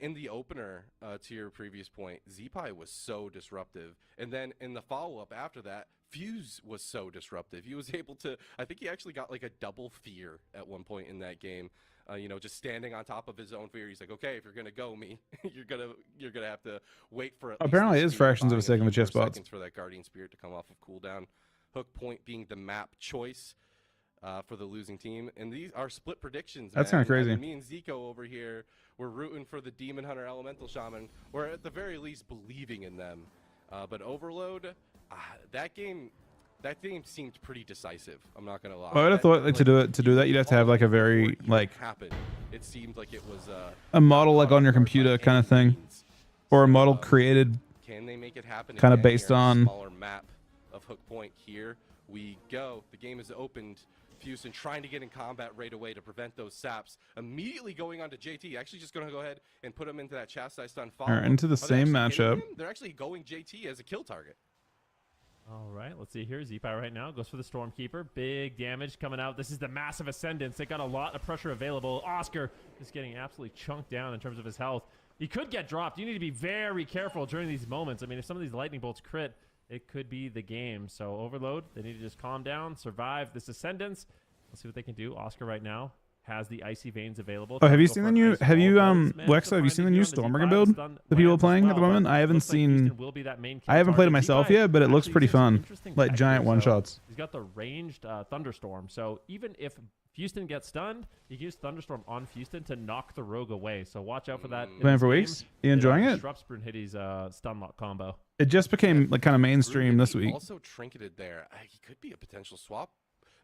in the opener, to your previous point, Zeepai was so disruptive. And then in the follow-up after that, Fuse was so disruptive. He was able to, I think he actually got like a double fear at one point in that game. You know, just standing on top of his own fear. He's like, okay, if you're gonna go me, you're gonna have to wait for. Apparently, it is fractions of a second with chest spots. For that Guardian Spirit to come off of cooldown. Hook point being the map choice for the losing team, and these are split predictions. That's kind of crazy. I mean, me and Zico over here, we're rooting for the Demon Hunter Elemental Shaman. We're at the very least believing in them. But Overload, that game seemed pretty decisive. I'm not gonna lie. I would have thought like, to do that, you'd have to have like a very like happened. It seemed like it was a model like on your computer kind of thing, or a model created. Can they make it happen? Kind of based on smaller map of Hook Point. Here we go. The game is opened. Houston trying to get in combat right away to prevent those saps. Immediately going on to JT. Actually just going to go ahead and put him into that chastise stun follow. Into the same matchup. They're actually going JT as a kill target. All right, let's see here. Zeepai right now goes for the Stormkeeper. Big damage coming out. This is the massive Ascendance. They got a lot of pressure available. Oscar is getting absolutely chunked down in terms of his health. He could get dropped. You need to be very careful during these moments. I mean, if some of these lightning bolts crit, it could be the game. So Overload, they need to just calm down, survive this Ascendance. Let's see what they can do. Oscar right now has the Icy Veins available. Oh, have you seen the new? Have you Wexa? Have you seen the new Stormbringer build that people are playing at the moment? I haven't seen. I haven't played it myself yet, but it looks pretty fun. Like giant one shots. He's got the ranged Thunderstorm. So even if Houston gets stunned, you can use Thunderstorm on Houston to knock the rogue away. So watch out for that. Playing for weeks. You enjoying it? Disrupts Brunhilde's stun lock combo. It just became like kind of mainstream this week. Also trinketed there. He could be a potential swap.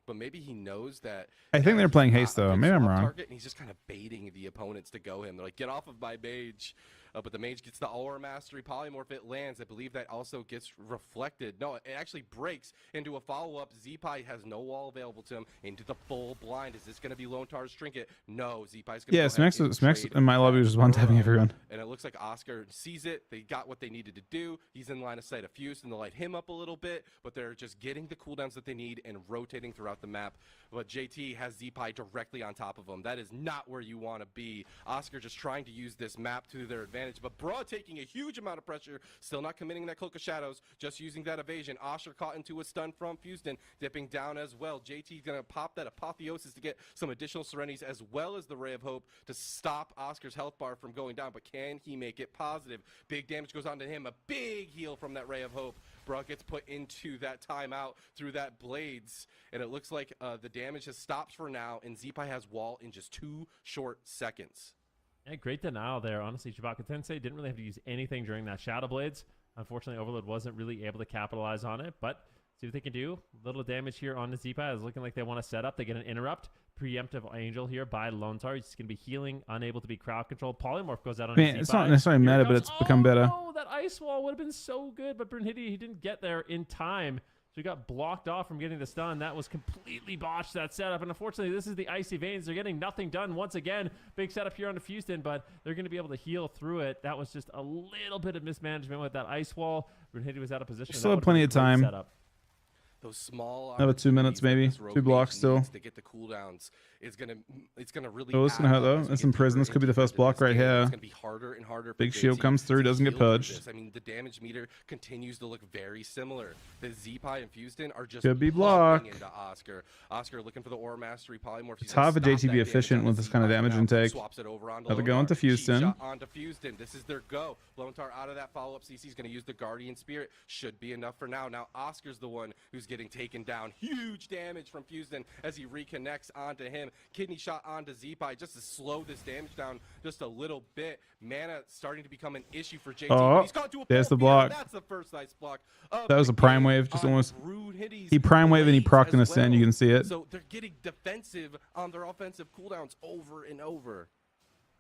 But maybe he knows that. I think they're playing haste though. Maybe I'm wrong. Target, and he's just kind of baiting the opponents to go him. They're like, get off of my mage. But the mage gets the Aura Mastery polymorph. It lands. I believe that also gets reflected. No, it actually breaks into a follow-up. Zeepai has no wall available to him. Into the full blind. Is this going to be Lontar's trinket? No, Zeepai's going to Smacks in my lobby was just one-tapping everyone. And it looks like Oscar sees it. They got what they needed to do. He's in line of sight of Fuse, and they'll light him up a little bit. But they're just getting the cooldowns that they need and rotating throughout the map. But JT has Zeepai directly on top of him. That is not where you want to be. Oscar just trying to use this map to their advantage. But Bra taking a huge amount of pressure, still not committing that Cloak of Shadows, just using that evasion. Oscar caught into a stun from Houston, dipping down as well. JT's going to pop that Apotheosis to get some additional Serenities as well as the Ray of Hope to stop Oscar's health bar from going down. But can he make it positive? Big damage goes on to him. A big heal from that Ray of Hope. Bra gets put into that timeout through that Blades, and it looks like the damage has stopped for now, and Zeepai has wall in just 2 short seconds. Yeah, great denial there. Honestly, Chewbacca Tensei didn't really have to use anything during that Shadow Blades. Unfortunately, Overload wasn't really able to capitalize on it, but see what they can do. Little damage here on the Zeepai. It's looking like they want to set up. They get an interrupt. Preemptive Angel here by Lontar. He's going to be healing, unable to be crowd controlled. Polymorph goes out on Zeepai. It's not necessarily meta, but it's become better. Oh, that Ice Wall would have been so good, but Brunhilde, he didn't get there in time. So he got blocked off from getting the stun. That was completely botched, that setup. And unfortunately, this is the Icy Veins. They're getting nothing done once again. Big setup here on Houston, but they're going to be able to heal through it. That was just a little bit of mismanagement with that Ice Wall. Brunhilde was out of position. Still have plenty of time. Setup. Those small another 2 minutes, maybe 2 blocks still to get the cooldowns. It's gonna really. Oh, it's gonna hurt though. It's in prison. This could be the first block right here. It's gonna be harder and harder. Big shield comes through, doesn't get purged. I mean, the damage meter continues to look very similar. The Zeepai and Houston are just could be blocked into Oscar. Oscar looking for the Aura Mastery polymorph. It's hard for JT to be efficient with this kind of damage intake. Swaps it over onto Another go into Houston. Onto Houston. This is their go. Lontar out of that follow-up. CC's gonna use the Guardian Spirit. Should be enough for now. Now Oscar's the one who's getting taken down. Huge damage from Houston as he reconnects onto him. Kidney shot onto Zeepai just to slow this damage down just a little bit. Mana starting to become an issue for JT. Oh, there's the block. That's the first nice block. That was a prime wave, just almost. He prime wave and he proc in the send. You can see it. So they're getting defensive on their offensive cooldowns over and over.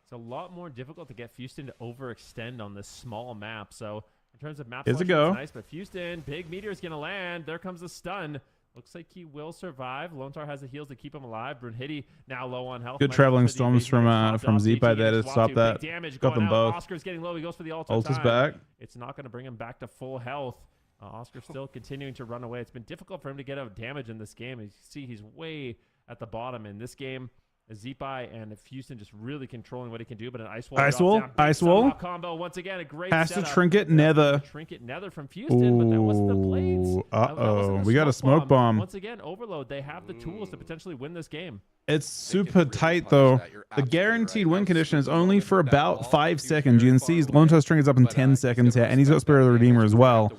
It's a lot more difficult to get Houston to overextend on this small map. So In terms of map Here's a selection, go. it's nice, but Houston, big meteor's going to land. There comes the stun. Looks like he will survive. Lontar has the heals to keep him alive. Brunhilde now low on health. Good traveling storms from Z-Bite there to stop that. Got them both. Oscar's getting low. He goes for the ult. Ult is back. It's not going to bring him back to full health. Oscar still continuing to run away. It's been difficult for him to get out damage in this game. As you see, he's way at the bottom in this game. Z-Bite and Houston just really controlling what he can do, but an Ice Wall combo once again, a great Has to setup. Trinket Nether. Trinket Nether from Houston, but that wasn't the blades. That wasn't We got a smoke bomb. Once again, Overload, they have the tools to potentially win this game. It's super tight though. The guaranteed win condition is only for about 5 seconds. You can see Lontar's Trinket's up in 10 seconds here, and he's got Spirit of the Redeemer as well.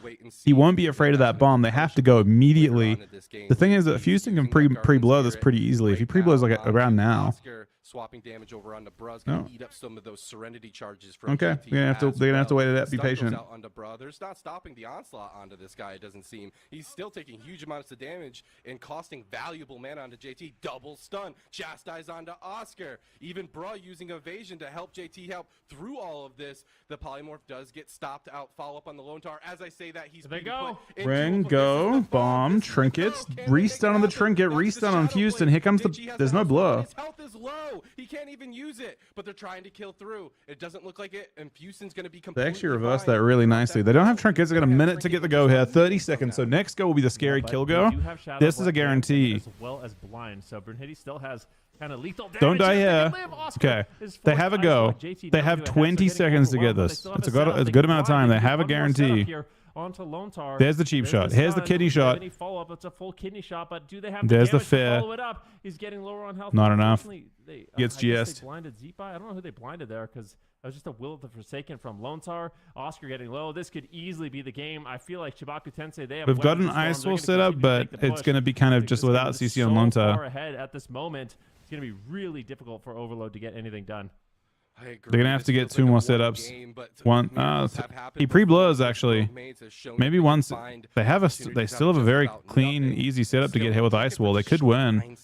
He won't be afraid of that bomb. They have to go immediately. The thing is that Houston can pre-blow this pretty easily. If he pre-blows like around now. Swapping damage over onto Bruh's gonna eat up some of those Serenity charges from okay, they're gonna have to wait it out. Be patient. There's not stopping the onslaught onto this guy. It doesn't seem. He's still taking huge amounts of damage and costing valuable mana onto JT. Double stun, chastise onto Oscar. Even Bruh using evasion to help JT help through all of this. The polymorph does get stopped out. Follow up on the Lone Tar. As I say that, he's there. Go ring, go bomb, Trinkets, restun on the Trinket, restun on Houston. Here comes the. There's no blur. His health is low. He can't even use it, but they're trying to kill through. It doesn't look like it, and Houston's going to be completely. They actually reversed that really nicely. They don't have Trinkets. They got a minute to get the go here. 30 seconds. So next go will be the scary kill go. This is a guarantee. As well as blind. So Brunhilde still has kind of lethal damage. Don't die here. Okay. They have a go. They have 20 seconds to get this. It's a good amount of time. They have a guarantee. Onto Lone Tar. There's the cheap shot. Here's the kidney shot. Any follow up? It's a full kidney shot, but do they have There's the to fair. follow it up? He's getting lower on health. Not enough. Gets I guess GS'd. they blinded Z-Bite. I don't know who they blinded there because that was just a Will of the Forsaken from Lone Tar. Oscar getting low. This could easily be the game. I feel like Chibaku Tensei, they have We've got an Ice Wall set up, but it's going to be kind of just without CC on Lone Tar. Far ahead at this moment. It's going to be really difficult for Overload to get anything done. They're gonna have to get 2 more setups. He pre-blows actually. Maybe once they have a, they still have a very clean, easy setup to get hit with Ice Wall. They could win. What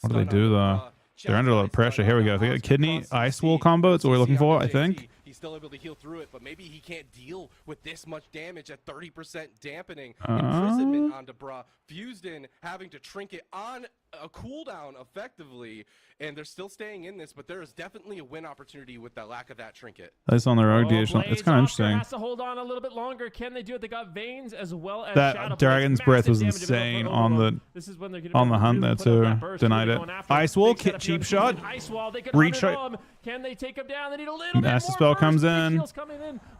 do they do though? They're under a lot of pressure. Here we go. If they got a kidney Ice Wall combo, that's what we're looking for, I think. He's still able to heal through it, but maybe he can't deal with this much damage at 30% dampening. Imprisonment onto Bruh. Fused in, having to Trinket on a cooldown effectively, and they're still staying in this, but there is definitely a win opportunity with the lack of that Trinket. That's on the road, it's kind of interesting. Has to hold on a little bit longer. Can they do it? They got Veins as well as that Dragon's Breath was insane on the hunt there too. Denied it. Ice Wall, cheap shot. Reach. Can they take him down? They need a little bit more. Master spell comes in.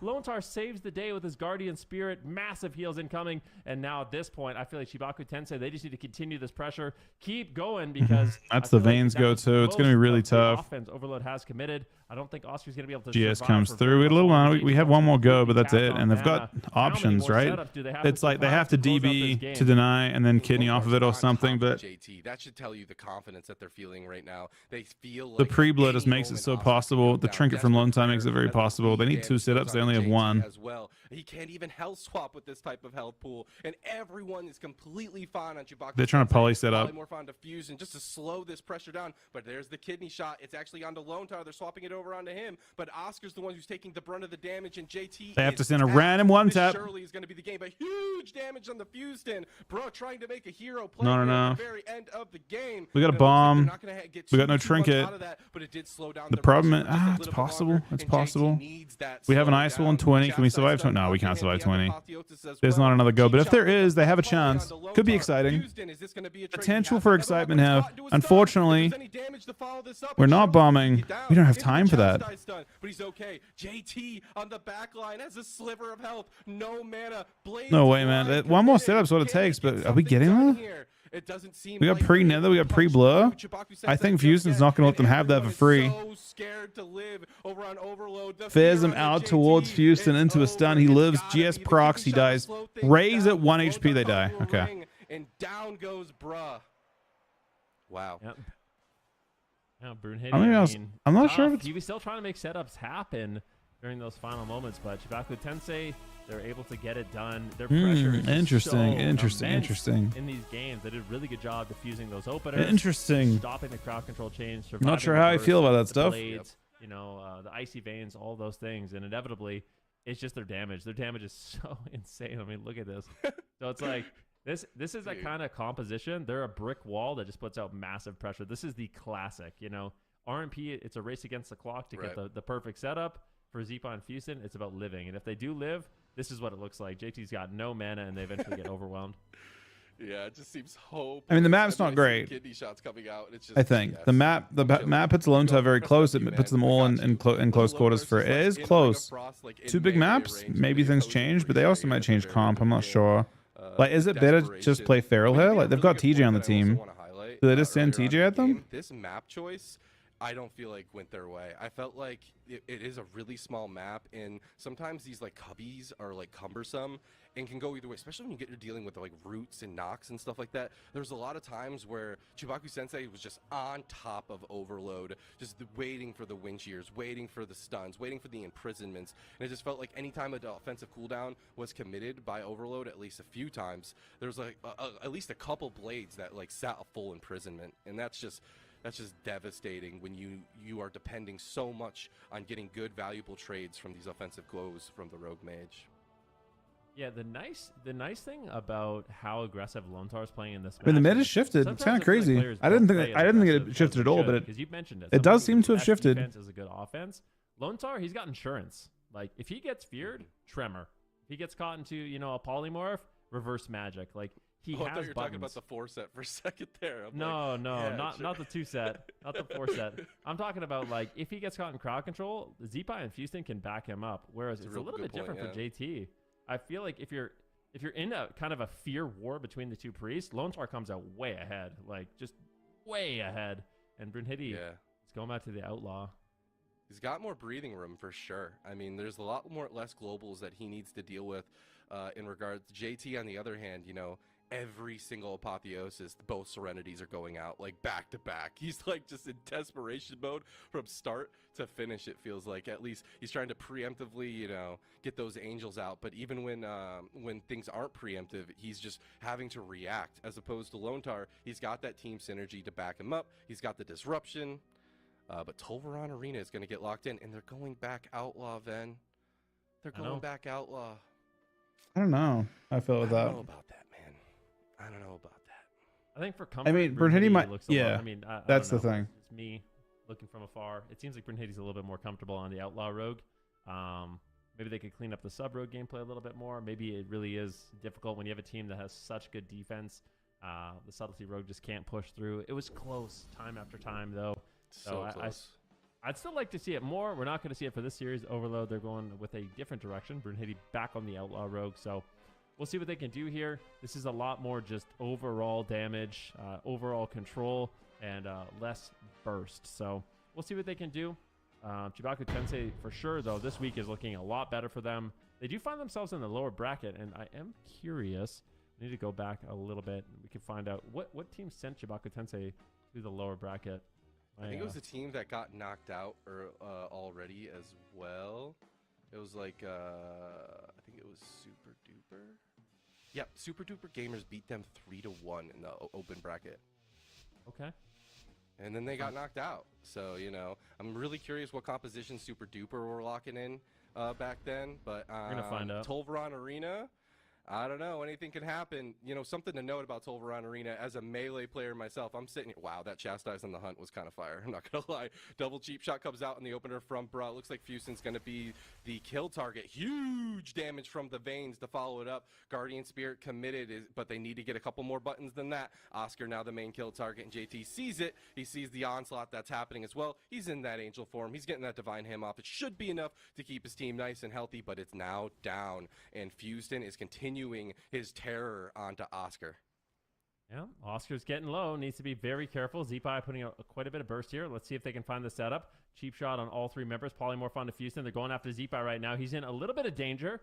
Lone Tar saves the day with his Guardian Spirit. Massive heals incoming. And now at this point, I feel like Chibaku Tensei, they just need to continue this pressure. Keep going because that's the Veins go to. It's going to be really tough. Offense Overload has committed. I don't think Oscar's going to be able to GS comes through. We had a little while. We have one more go, but that's it. And they've got options, right? It's like they have to DB to deny and then kidney off of it or something. But JT, that should tell you the confidence that they're feeling right now. They feel like the pre-blood just makes it so possible. The Trinket from Lone Tar makes it very possible. They need 2 setups. They only have 1. As well. He can't even health swap with this type of health pool, and everyone is completely fine on Chibaku. They're trying to poly set up. Polymorph onto Fusion just to slow this pressure down. But there's the kidney shot. It's actually onto Lone Tar. They're swapping it over onto him. But Oscar's the one who's taking the brunt of the damage, and JT. They have to send a random one tap. Surely is going to be the game, but huge damage on the Fused-in. Bro, trying to make a hero play not at enough. the very end of the game. We got a bomb. We got no Trinket. Trinket. But it did slow down the problem is, it's possible. It's possible. We have an Ice Wall in 20. Can we survive 20? No, we can't survive 20. There's not another go, but if there is, they have a chance. Could be exciting. Potential for excitement here. Unfortunately, we're not bombing. We don't have time for that. But he's okay. JT on the back line has a sliver of health. No mana. No way, man. One more setup's what it takes, but are we getting there? It doesn't seem we got pre-nether, we got pre-blur. I think Fusion's not going to let them have that for free. Fares him out towards Houston into a stun. He lives. GS procs. He dies. Raise at 1 HP. They die. Okay. And down goes Bruh. Wow. Yep. Yeah, Brunhilde, I'm not sure if it's... He was still trying to make setups happen during those final moments, but Chibaku Tensei, they're able to get it done. Their pressure is interesting in these games. They did a really good job diffusing those openers. Interesting. Stopping the crowd control change. Not sure how I feel about that stuff. Blades, you know, the icy veins, all those things, and inevitably It's just their damage. Their damage is so insane. I mean, look at this. So it's like this is a kind of composition. They're a brick wall that just puts out massive pressure. This is the classic, you know. RMP, it's a race against the clock to get the perfect setup. For Zeepa and Houston, it's about living. And if they do live, this is what it looks like. JT's got no mana, and they eventually get overwhelmed. Yeah, it just seems hopeless. I mean, the map's not great. Kidney shots coming out. It's just I think the map puts Lone Star very close. It puts them all in close quarters. For it is close. Two big maps. Maybe things change, but they also might change comp. I'm not sure. Like, is it better to just play Feral here? Like, they've got TJ on the team. Do they just send TJ at them? This map choice, I don't feel like went their way. I felt like it is a really small map, and sometimes these like cubbies are like cumbersome and can go either way, especially when you're dealing with like roots and knocks and stuff like that. There's a lot of times where Chibaku Sensei was just on top of Overload, just waiting for the wind shears, waiting for the stuns, waiting for the imprisonments, and it just felt like anytime an offensive cooldown was committed by Overload, at least a few times, there's like at least a couple blades that like sat a full imprisonment, and that's just devastating when you are depending so much on getting good, valuable trades from these offensive goes from the Rogue Mage. Yeah, the nice thing about how aggressive Lone Star is playing in this match. I mean, the mid has shifted. It's kind of crazy. I didn't think it shifted at all, but because you mentioned it does seem to have shifted. Defense is a good offense. Lone Star, he's got insurance. Like, if he gets feared, Tremor. If he gets caught into a polymorph, reverse magic. Like, he has I thought you were buttons. talking about the 4-set for a second there. No, yeah, not the 2-set, not the 4-set. I'm talking about, like, if he gets caught in crowd control, Zeepa and Houston can back him up. Whereas it's a little bit different for JT. I feel like if you're in a kind of a fear war between the two priests, Lone Star comes out way ahead, like just way ahead. And Brunhilde is going back to the Outlaw. He's got more breathing room for sure. I mean, there's a lot less globals that he needs to deal with in regards. JT, on the other hand, every single apotheosis, both Serenities are going out like back to back. He's like just in desperation mode from start to finish. It feels like at least he's trying to preemptively, get those angels out. But even when things aren't preemptive, he's just having to react. As opposed to Lone Star, he's got that team synergy to back him up. He's got the disruption. But Tolvaron Arena is going to get locked in, and they're going back Outlaw, Ven. They're going back Outlaw. I don't know. I feel with that. I don't know about that, man. I don't know about that. I think for comfort, I mean, Brunhilde might. Looks Yeah. I mean, that's don't the know. thing. It's me looking from afar. It seems like Brunhilde's a little bit more comfortable on the Outlaw Rogue. Maybe they could clean up the sub rogue gameplay a little bit more. Maybe it really is difficult when you have a team that has such good defense. The subtlety rogue just can't push through. It was close time after time, though. So close. I'd still like to see it more. We're not going to see it for this series. Overload, they're going with a different direction. Brunhilde back on the Outlaw Rogue, so we'll see what they can do here. This is a lot more just overall damage, overall control, and less burst. So we'll see what they can do. Chibaku Tensei, for sure, though, this week is looking a lot better for them. They do find themselves in the lower bracket, and I am curious. I need to go back a little bit. We can find out what team sent Chibaku Tensei to the lower bracket. I think it was a team that got knocked out already as well. It was like, I think it was Super Duper. Yep, Super Duper Gamers beat them 3-1 in the open bracket. Okay. And then they got knocked out. So, I'm really curious what composition Super Duper were locking in back then. But we're going to find out. Tolvaron Arena, I don't know. Anything can happen. Something to note about Tolvaron Arena as a melee player myself. I'm sitting here. Wow, that Chastise on the Hunt was kind of fire. I'm not going to lie. Double cheap shot comes out in the opener from Bra. Looks like Fusion's going to be the kill target. Huge damage from the Veins to follow it up. Guardian Spirit committed, but they need to get a couple more buttons than that. Oscar now the main kill target, and JT sees it. He sees the onslaught that's happening as well. He's in that angel form. He's getting that divine ham off. It should be enough to keep his team nice and healthy, but it's now down, and Houston is continuing his terror onto Oscar. Yeah, Oscar's getting low. Needs to be very careful. Zeepa putting out quite a bit of burst here. Let's see if they can find the setup. Cheap shot on all three members. Polymorph onto Houston. They're going after Zeepa right now. He's in a little bit of danger.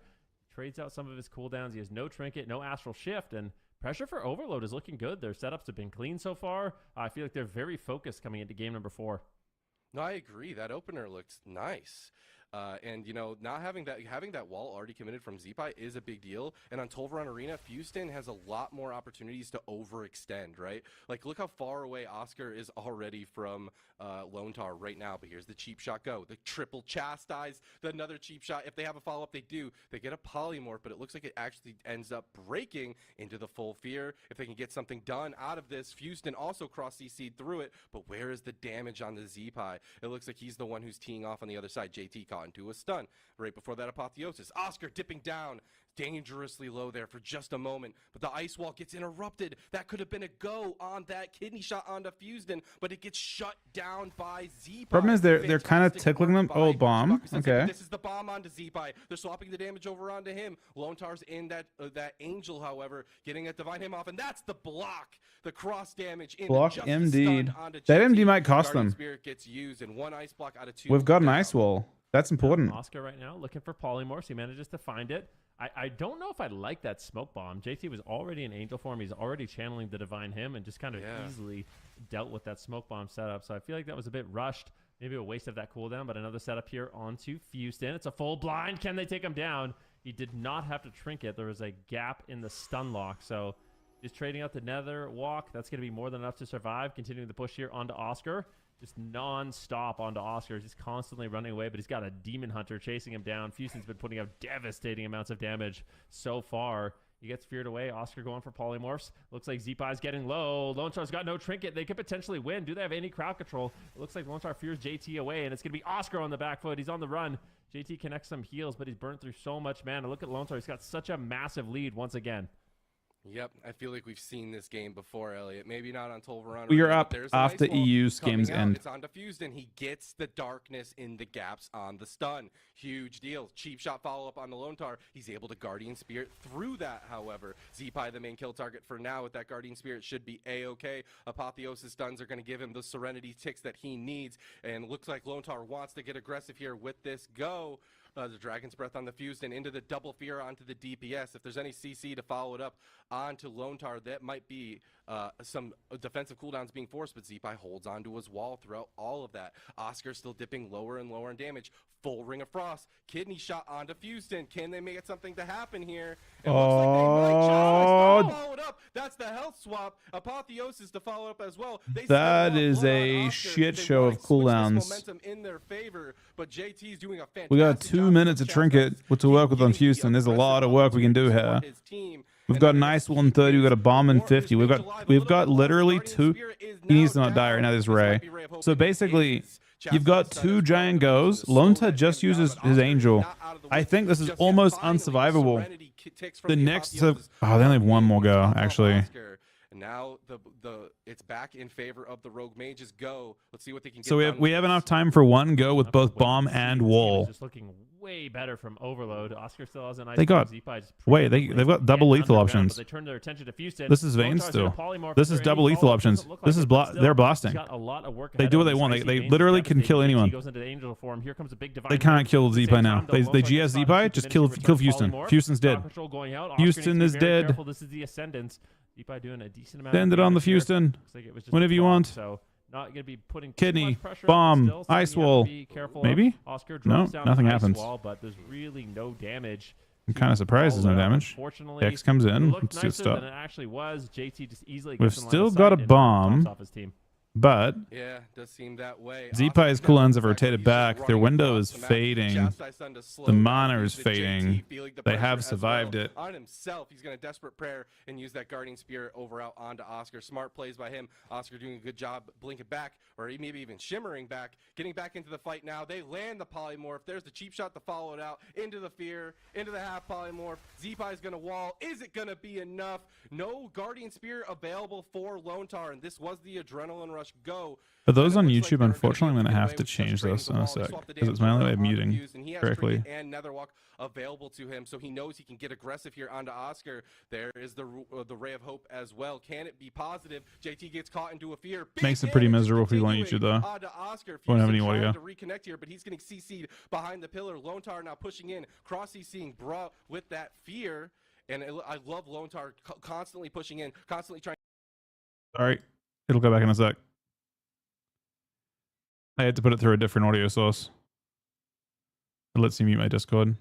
Trades out some of his cooldowns. He has no trinket, no astral shift, and pressure for Overload is looking good. Their setups have been clean so far. I feel like they're very focused coming into game number 4. No, I agree. That opener looks nice. And you know, not having that wall already committed from Zeepai is a big deal. And on Tolvaron Arena, Houston has a lot more opportunities to overextend, right? Like, look how far away Oscar is already from Lone Tar right now. But here's the cheap shot go. The triple chastise, another cheap shot. If they have a follow-up, they do. They get a polymorph, but it looks like it actually ends up breaking into the full fear. If they can get something done out of this, Houston also cross-CC'd through it. But where is the damage on the Zeepai? It looks like he's the one who's teeing off on the other side. JT caught into a stun right before that apotheosis. Oscar dipping down dangerously low there for just a moment, but the ice wall gets interrupted. That could have been a go on that kidney shot onto Houston, but it gets shut down by Zeepai. Problem is they're kind of tickling them. Oh, bomb. Okay. This is the bomb onto Zeepai. They're swapping the damage over onto him. Lone Tar's in that angel, however, getting a divine him off, and that's the block. The cross damage in block MD. That MD might cost them. Spirit gets used in one ice block out of 2. We've got an ice wall. That's important. Oscar right now looking for polymorphs. He manages to find it. I don't know if I like that smoke bomb. JT was already in angel form. He's already channeling the divine him and just kind of easily dealt with that smoke bomb setup. So I feel like that was a bit rushed. Maybe a waste of that cooldown, but another setup here onto Houston. It's a full blind. Can they take him down? He did not have to trinket. There was a gap in the stun lock. So he's trading out the nether walk. That's going to be more than enough to survive. Continuing the push here onto Oscar. Just non-stop onto Oscar. He's constantly running away, but he's got a Demon Hunter chasing him down. Houston's been putting out devastating amounts of damage so far. He gets feared away. Oscar going for polymorphs. Looks like Zeepai's getting low. Lone Star's got no trinket. They could potentially win. Do they have any crowd control? It looks like Lone Star fears JT away, and it's going to be Oscar on the back foot. He's on the run. JT connects some heals, but he's burned through so much mana. Look at Lone Star. He's got such a massive lead once again. Yep, I feel like we've seen this game before, Elliot. Maybe not on Tolvaron. We are up after EU's game's end. It's on Diffused, and he gets the darkness in the gaps on the stun. Huge deal. Cheap shot follow-up on the Lone Tar. He's able to Guardian Spirit through that, however. Zeepai, the main kill target for now with that Guardian Spirit, should be A-okay. Apotheosis stuns are going to give him the Serenity ticks that he needs, and looks like Lone Tar wants to get aggressive here with this go. The Dragon's Breath on the Fused and into the double fear onto the DPS. If there's any CC to follow it up onto Lone Tar, that might be some defensive cooldowns being forced, but Zeepai holds onto his wall throughout all of that. Oscar still dipping lower and lower in damage. Full Ring of Frost. Kidney shot onto Houston. Can they make it something to happen here? It looks like they might. Follow it up. That's the health swap. Apotheosis to follow up as well. That is a shit show of cooldowns. Momentum in their favor, but JT's doing a fantastic we got 2 minutes of trinket to work with on Houston. There's a lot of work we can do here. We've got an ice 130. We've got a bomb in 50. We've got literally 2. He needs to not die right now. There's Ray. So basically, you've got 2 giant goes. Lone Tar just uses his angel. I think this is almost unsurvivable. The next, oh, they only have 1 more go actually. And now it's back in favor of the Rogue Mages. Go. Let's see what they can get. So we have enough time for 1 go with both bomb and wall. Just looking way better from Overload. Oscar still has a nice. They got they've got double lethal options. They turned their attention to Houston. This is Vayne still. This is double lethal options. This is they're blasting. They do what they want. They literally can kill anyone. They can't kill Zeepai now. They GS Zeepai. Just kill Houston. Houston's dead. Houston is dead. This is the Ascendant. Zeepai doing a decent amount. Send it on the Houston. Whenever you want. So not going to be putting kidney, bomb, ice wall. Maybe? Oscar no, nothing happens. Wall, but there's really no damage. I'm kind of surprised there's no damage. X comes in. Let's see stuff. It actually was. JT just easily. We've still got a bomb. Off his team. But yeah, does seem that way. Zeepai's cooldowns have rotated back. Their window is fading. The mana is fading. They have survived it. On himself, he's going to Desperate Prayer and use that Guardian Spirit over out onto Oscar. Smart plays by him. Oscar doing a good job blinking back, or maybe even shimmering back, getting back into the fight now. They land the polymorph. There's the cheap shot to follow it out into the fear, into the half polymorph. Zeepai's going to wall. Is it going to be enough? No Guardian Spirit available for Lone Tar, and this was the Adrenaline Rush go. For those on YouTube, unfortunately, I'm going to have to change this in a sec because it's my only way of muting correctly. And Netherwalk available to him, so he knows he can get aggressive here onto Oscar. There is the Ray of Hope as well. Can it be positive? JT gets caught into a fear. Makes it pretty miserable for people on YouTube, though. Won't have any audio. To reconnect here, but he's getting CC'd behind the pillar. Lone Tar now pushing in, cross CCing Bra with that fear. And I love Lone Tar constantly pushing in, constantly trying. All right, it'll go back in a sec. I had to put it through a different audio source. It lets you mute my Discord.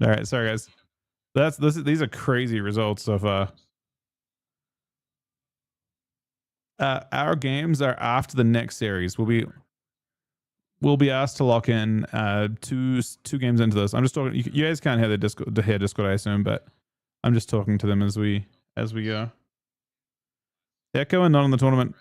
All right, sorry guys. These are crazy results so far. Our games are after the next series. We'll be asked to lock in two games into this. I'm just talking. You guys can't hear the Discord, I assume, but I'm just talking to them as we go. Echo and not in the tournament.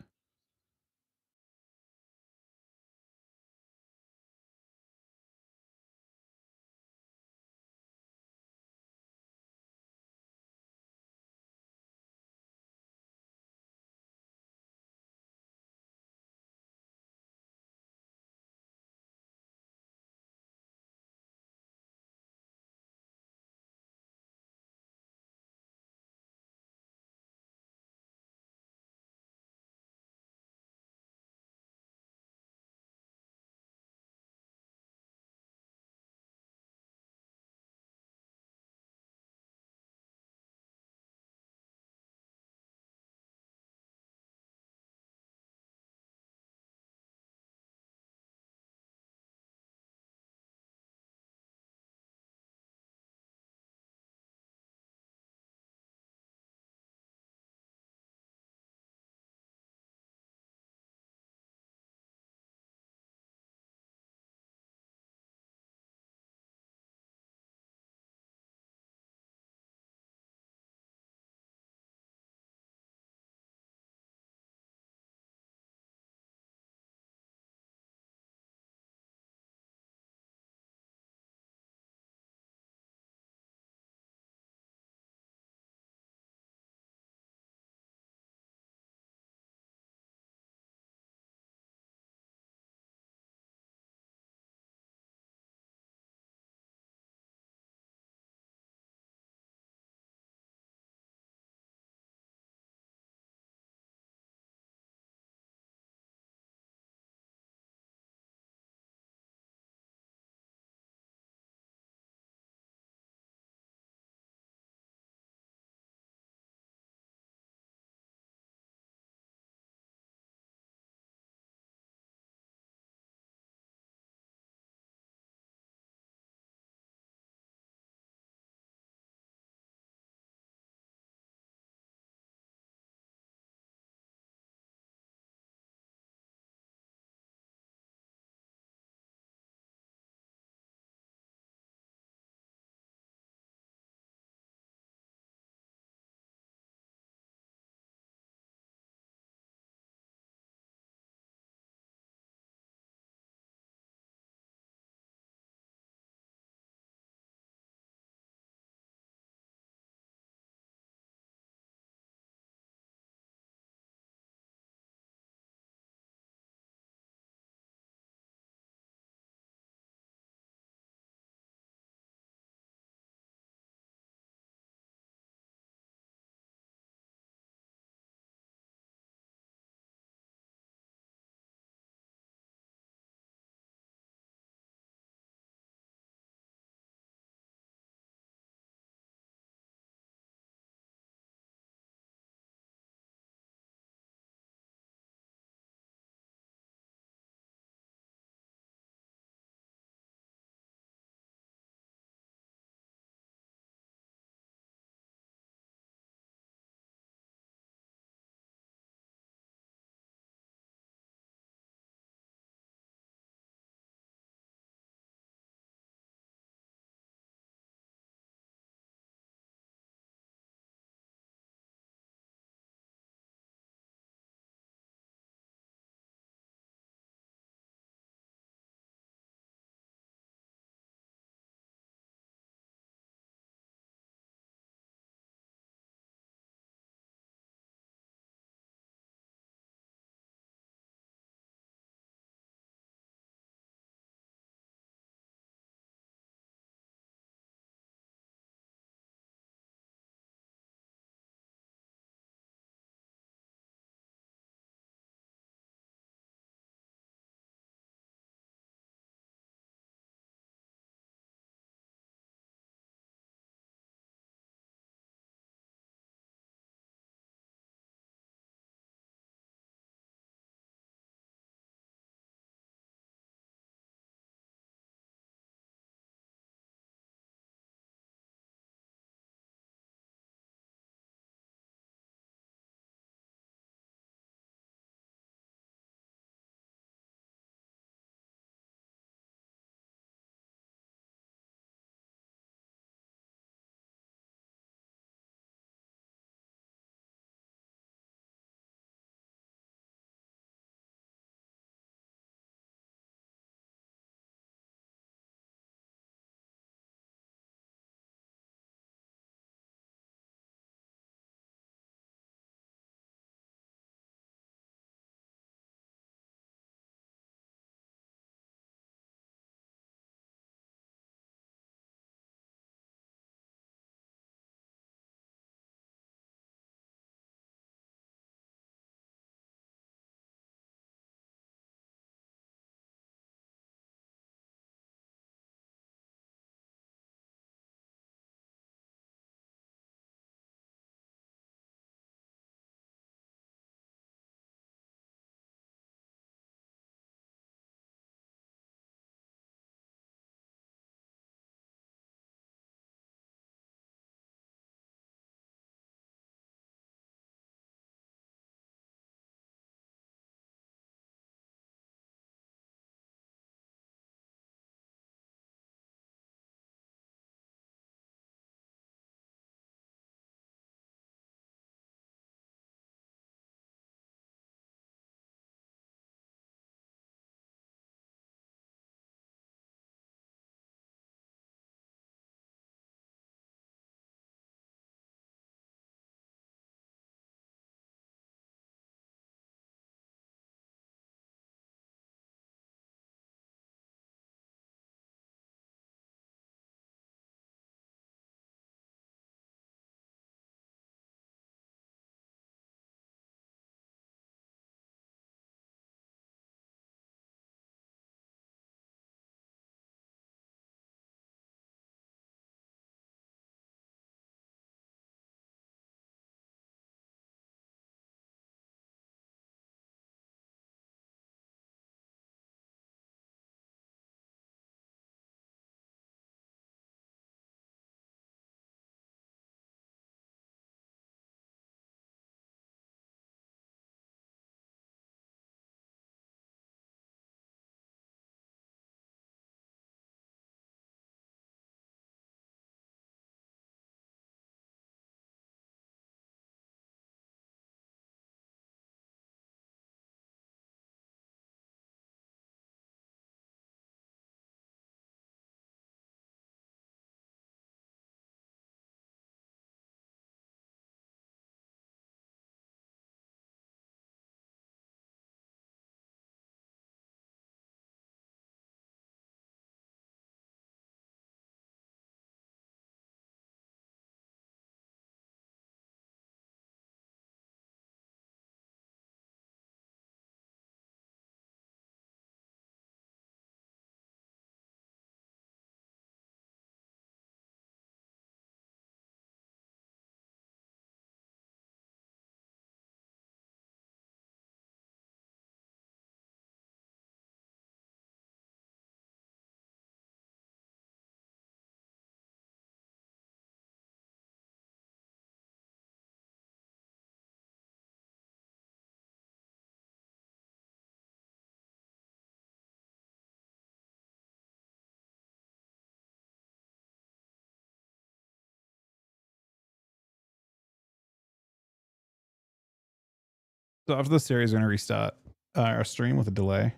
So after this series, we're gonna restart our stream with a delay.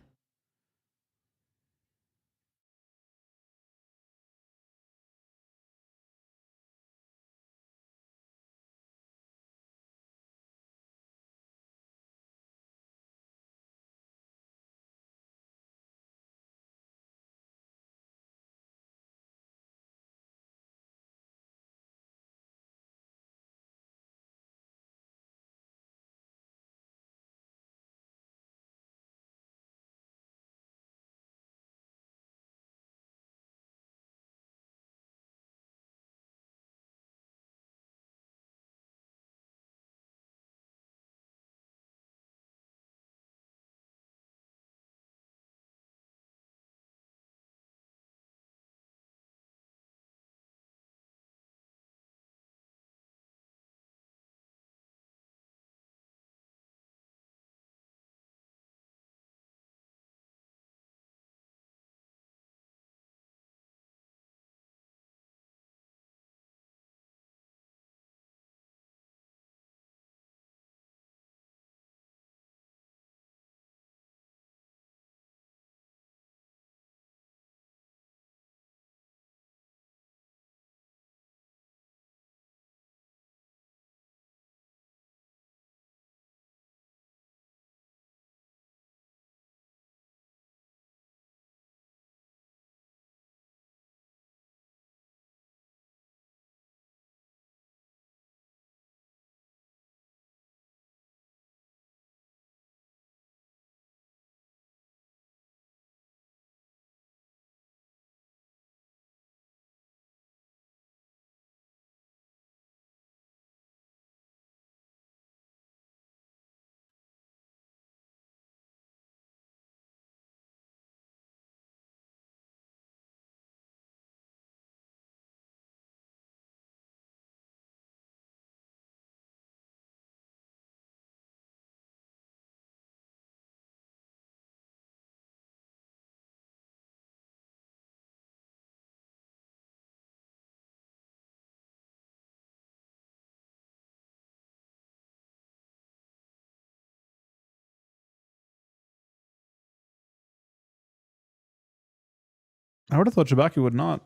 I would have thought Shabaki would not.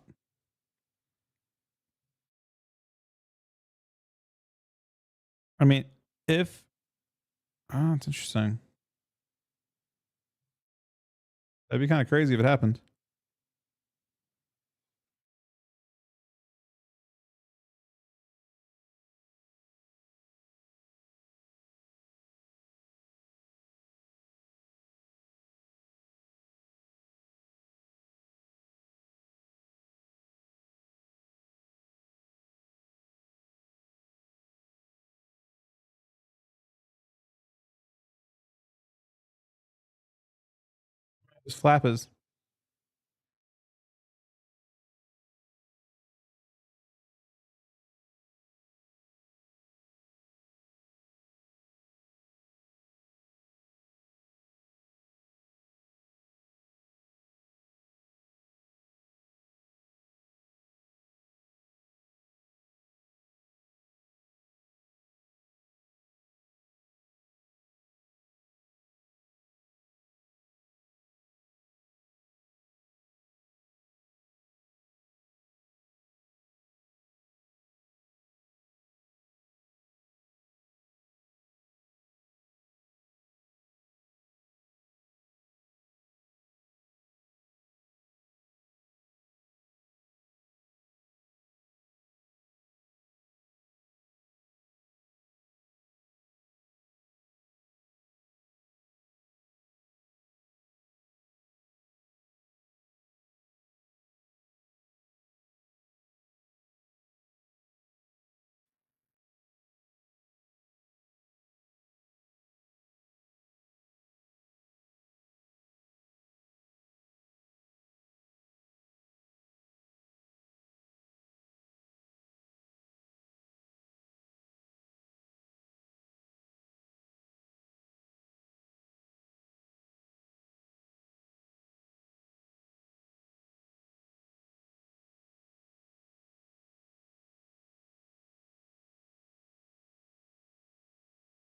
I mean, if it's interesting. That'd be kind of crazy if it happened. Just flappers.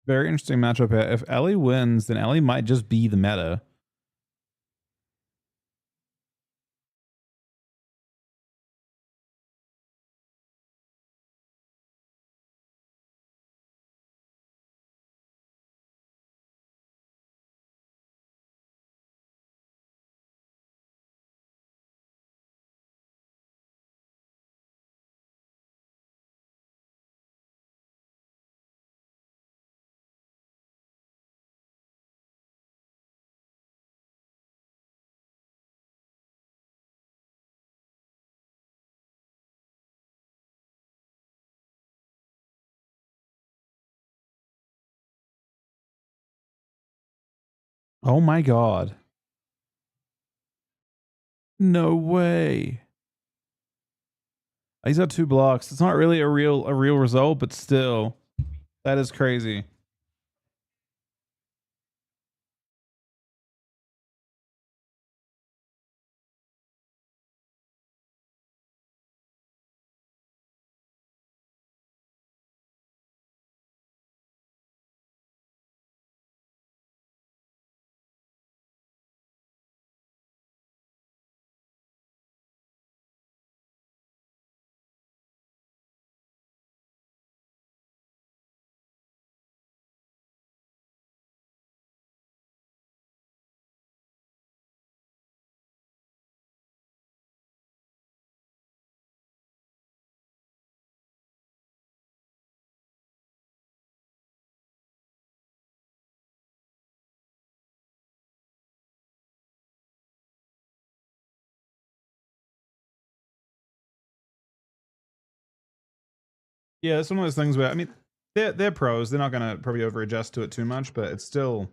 Very interesting matchup here. If Ellie wins, then Ellie might just be the meta. Oh my god. No way. He's got 2 blocks. It's not really a real result, but still. That is crazy. Yeah, it's one of those things where, I mean, they're pros. They're not going to probably over adjust to it too much, but it's still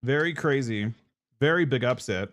very crazy. Very big upset.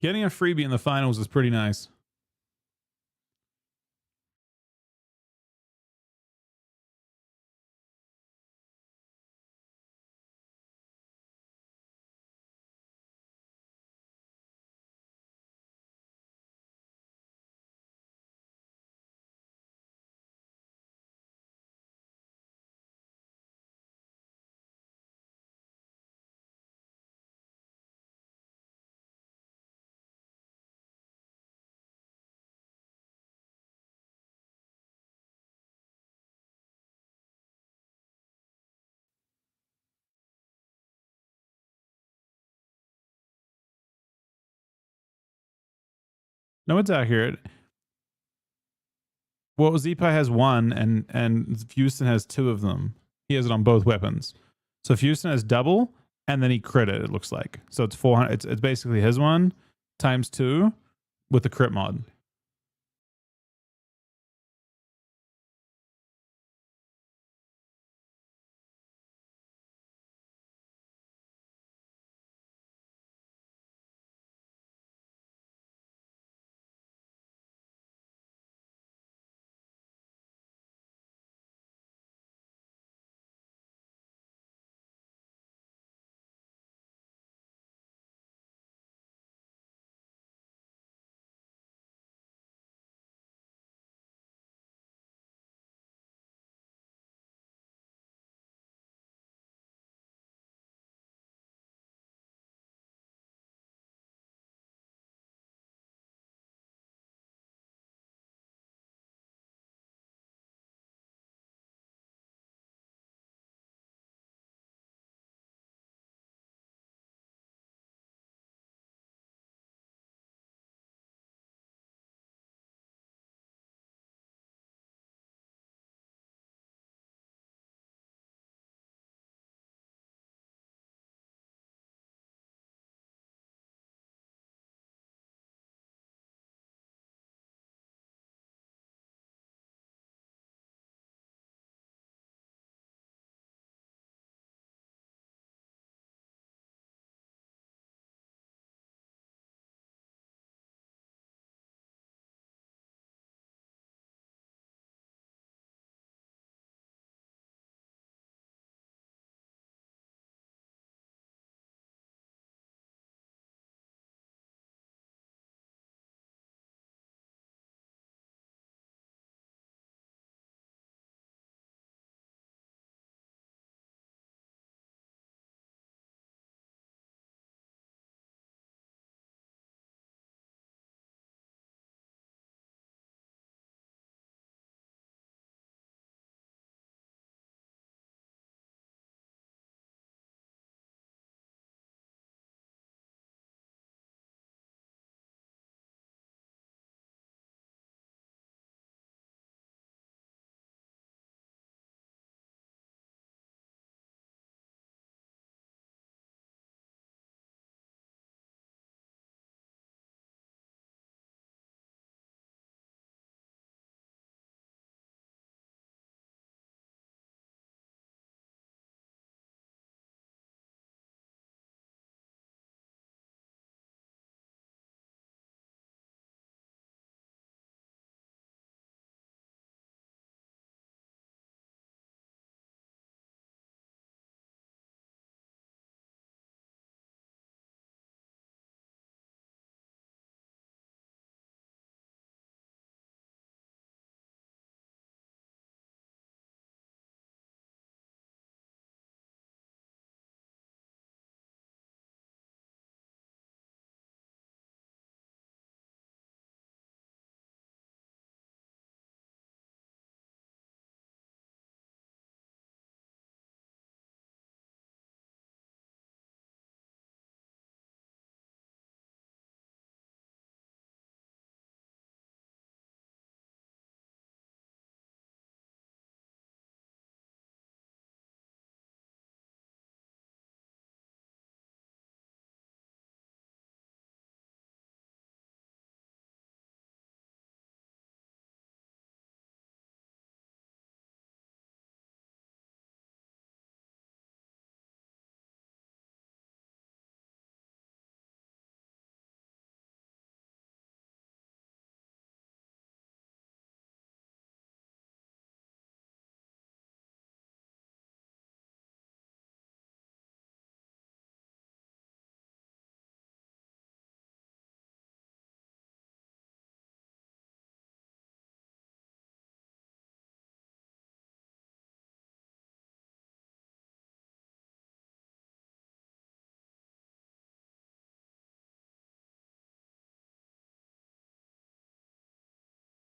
Getting a freebie in the finals is pretty nice. No, it's accurate. Well, Zeepai has 1 and Houston has 2 of them. He has it on both weapons. So if Houston has double and then he crit it looks like. So it's 400. It's basically his one times 2 with the crit mod.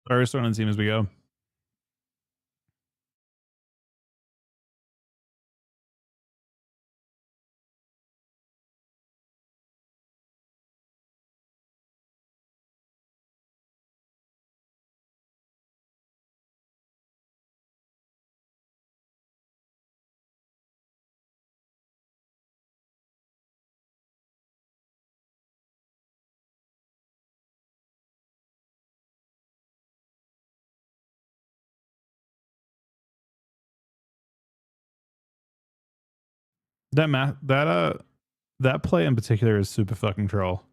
Already starting the team as we go. That play in particular is super fucking troll.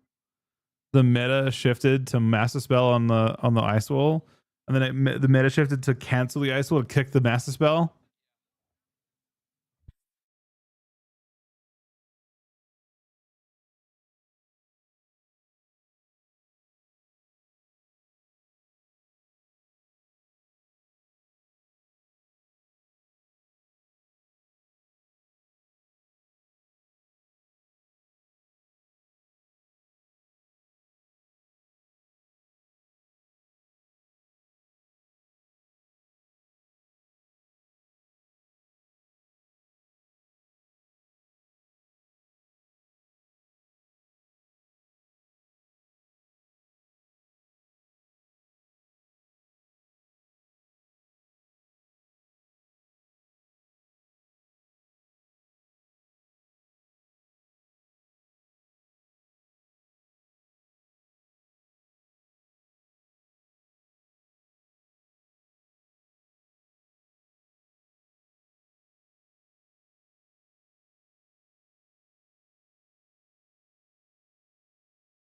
The meta shifted to Master Spell on the ice wall, and then the meta shifted to cancel the ice wall to kick the Master Spell.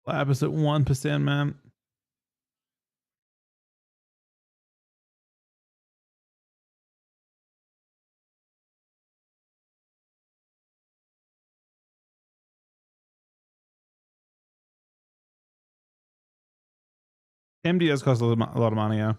Lapis at 1%, man. MDS costs a lot of money, yeah.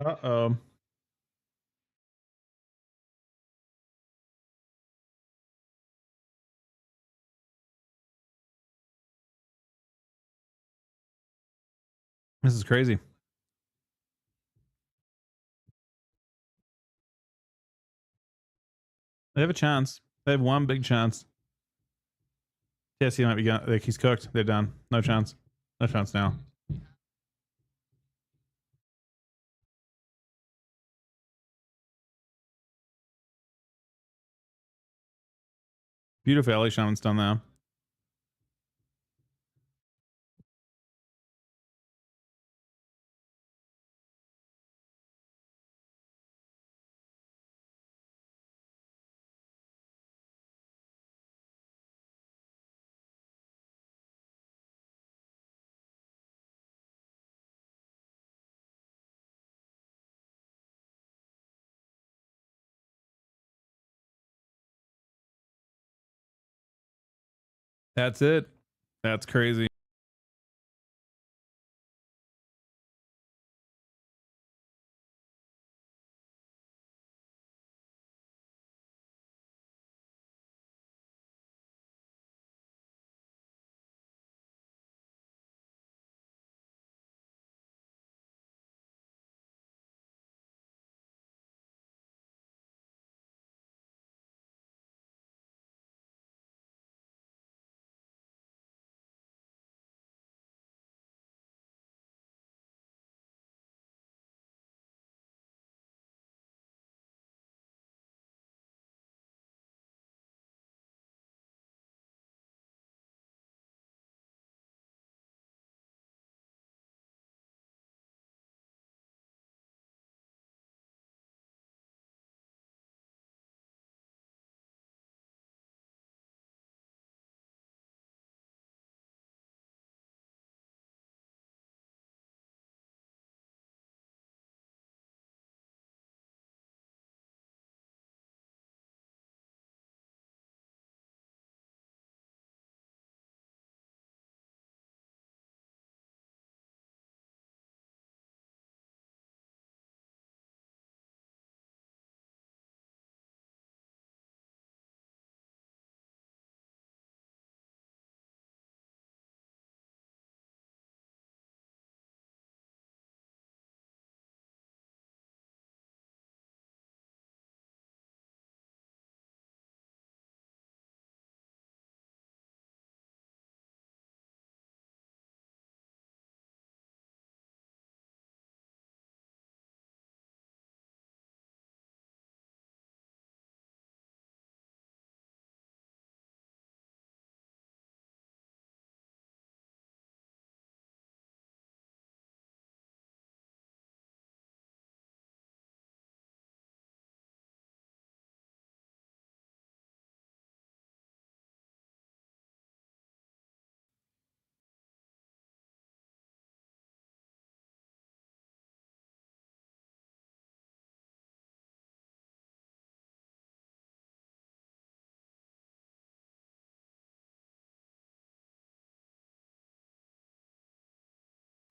Uh-oh. This is crazy. They have a chance. They have one big chance. Yes, he might be gone. Like, he's cooked. They're done. No chance. No chance now. Beautiful LA Shaman's done now. That's it. That's crazy.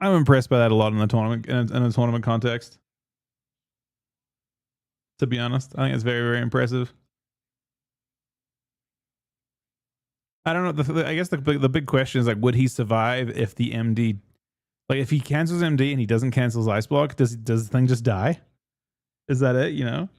I'm impressed by that a lot in the tournament in a tournament context. To be honest, I think it's very, very impressive. I don't know. I guess the big question is like, would he survive if the MD, like, if he cancels MD and he doesn't cancel his ice block, does the thing just die? Is that it? You know.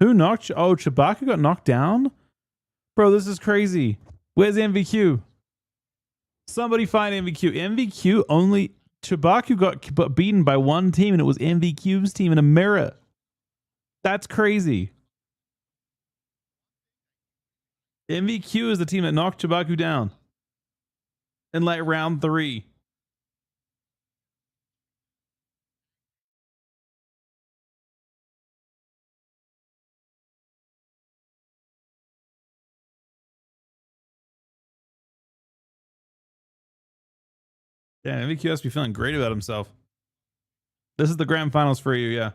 Who knocked? Oh, Chewbacca got knocked down? Bro, this is crazy. Where's MVQ? Somebody find MVQ. MVQ only... Chewbacca got beaten by one team, and it was MVQ's team in a mirror. That's crazy. MVQ is the team that knocked Chewbacca down in like round 3. Yeah, MVQ has to be feeling great about himself. This is the grand finals for you, yeah.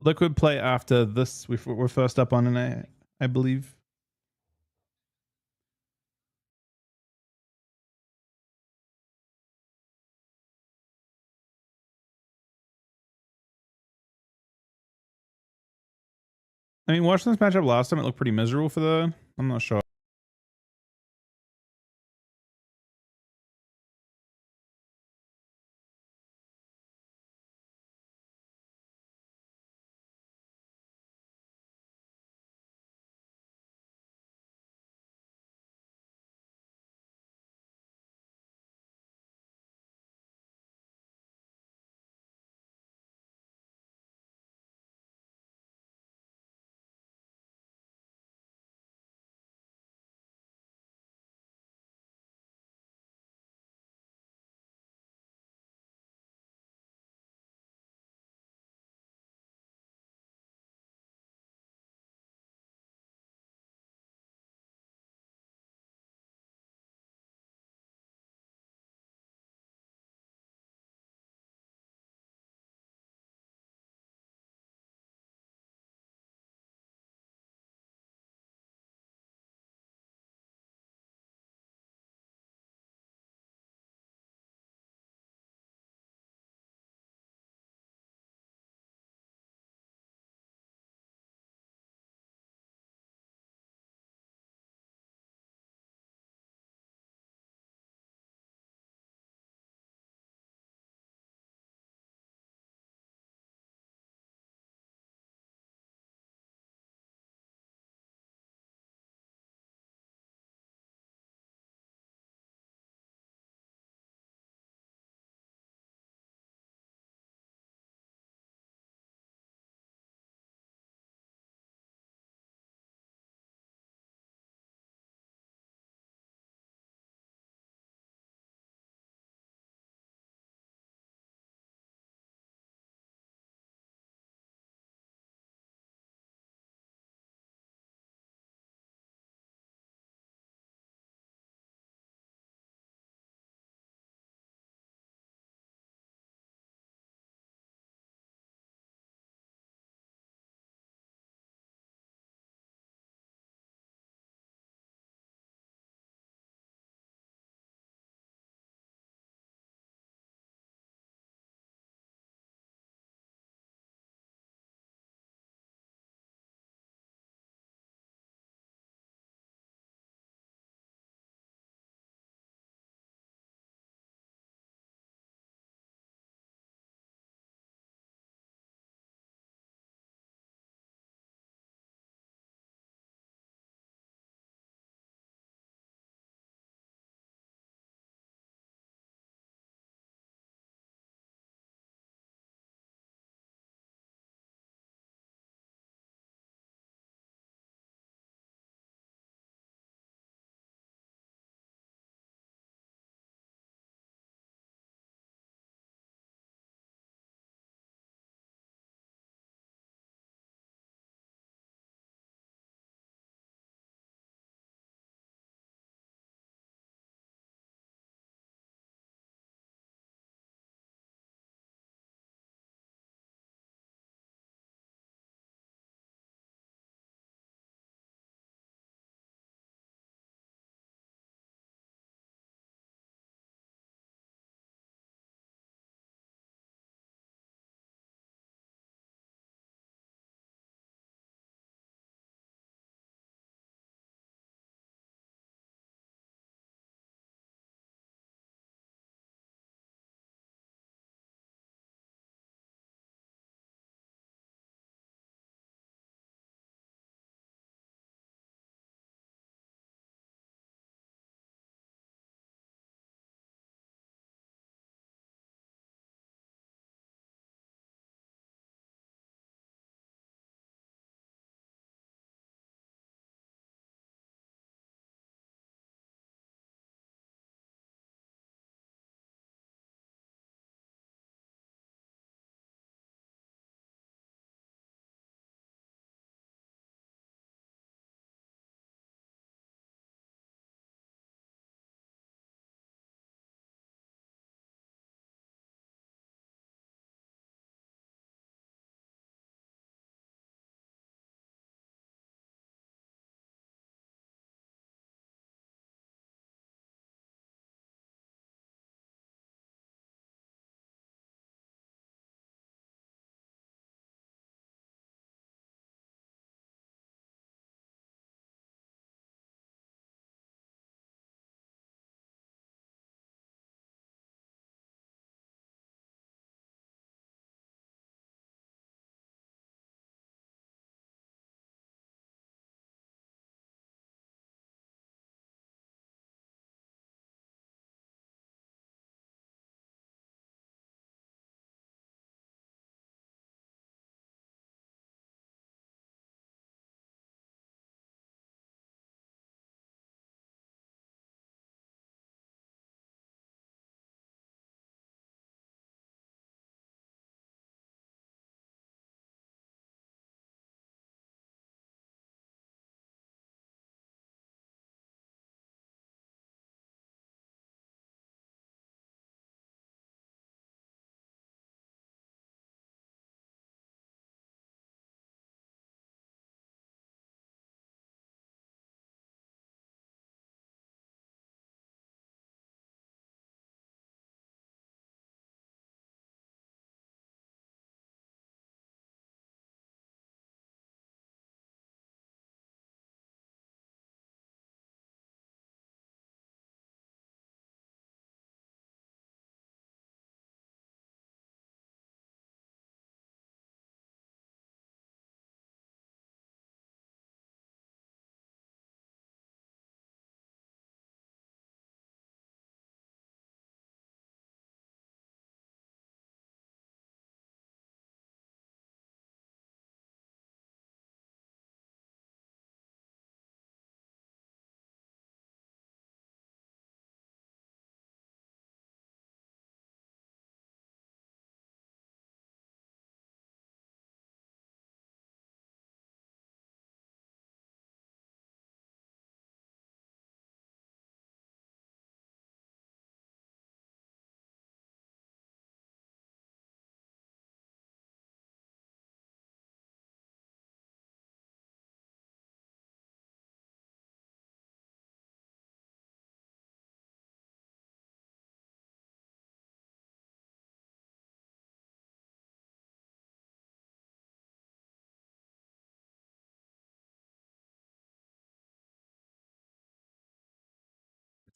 Liquid play after this. We're first up on an I believe. I mean, watching this matchup last time, it looked pretty miserable for the... I'm not sure.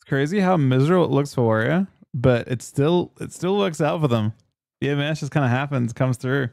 It's crazy how miserable it looks for Warrior, but it still works out for them. Yeah, man, it just kind of happens, comes through.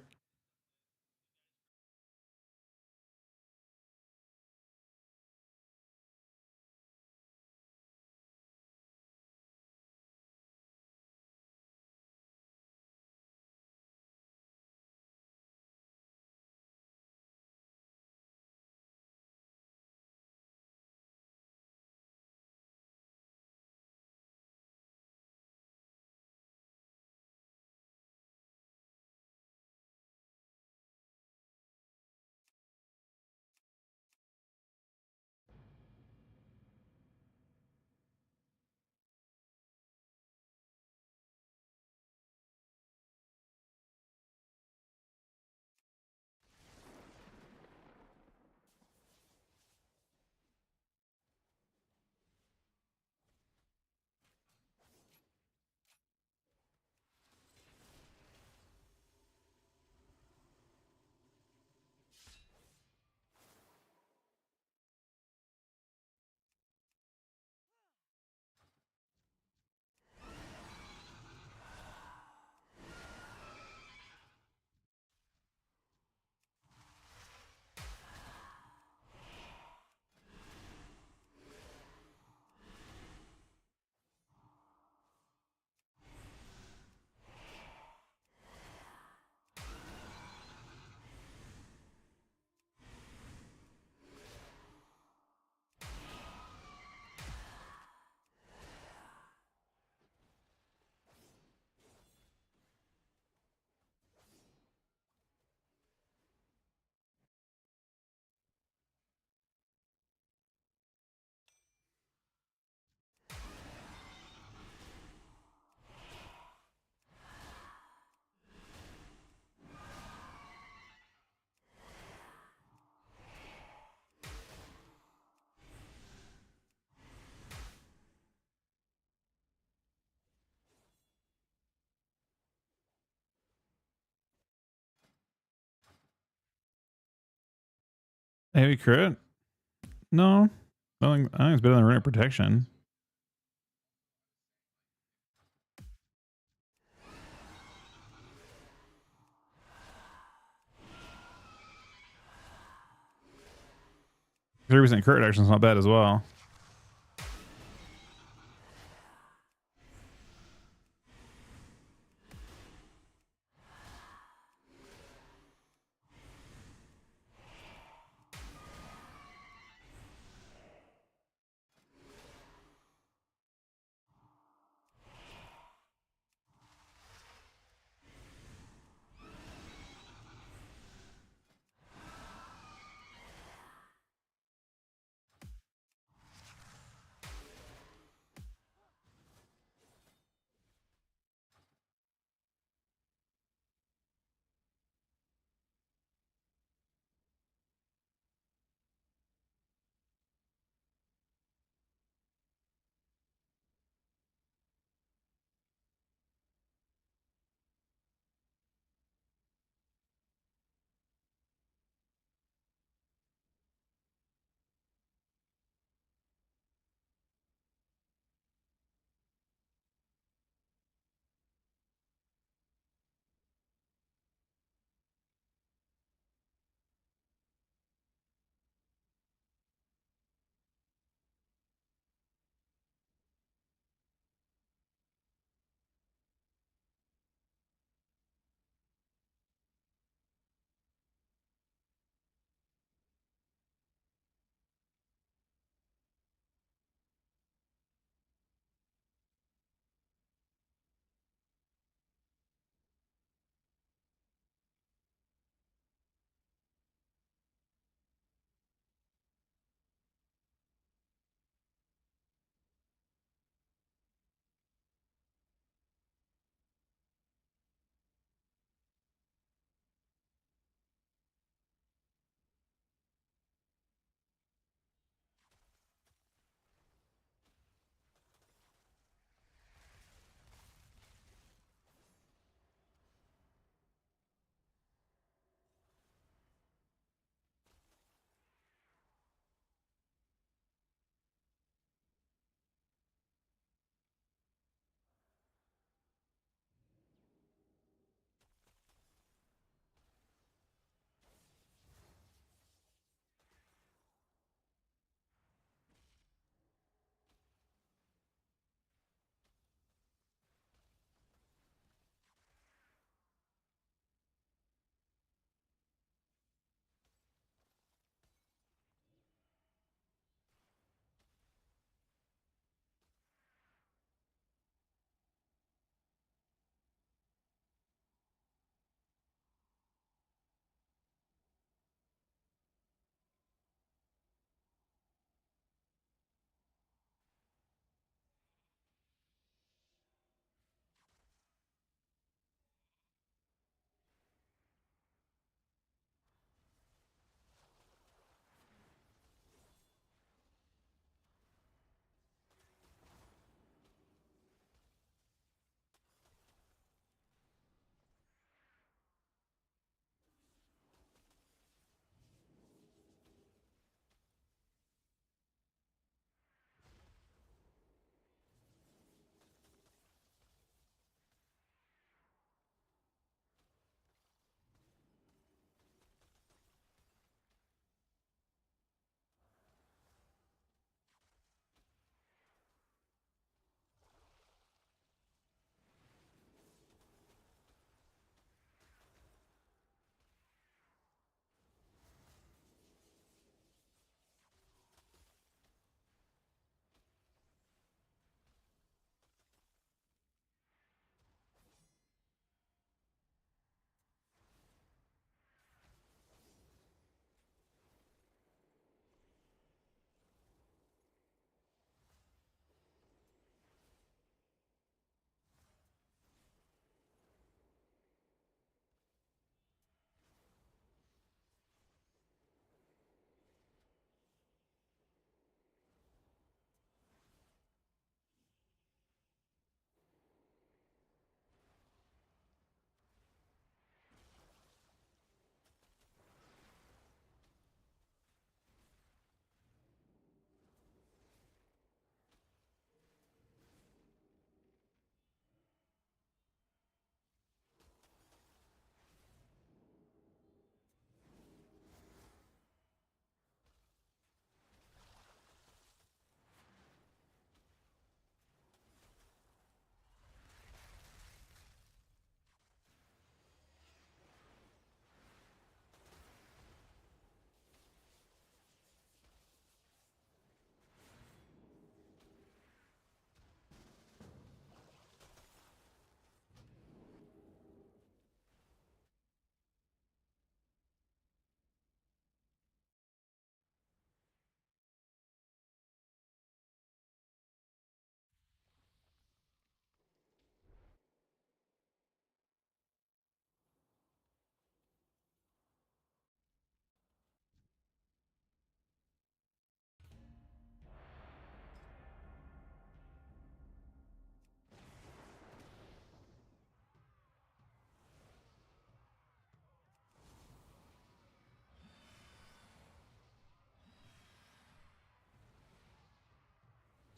Heavy crit? No. I think it's better than runic protection. %3% crit reduction is not bad as well.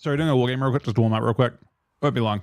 Sorry, doing a war game real quick. Just warm up real quick. Won't be long.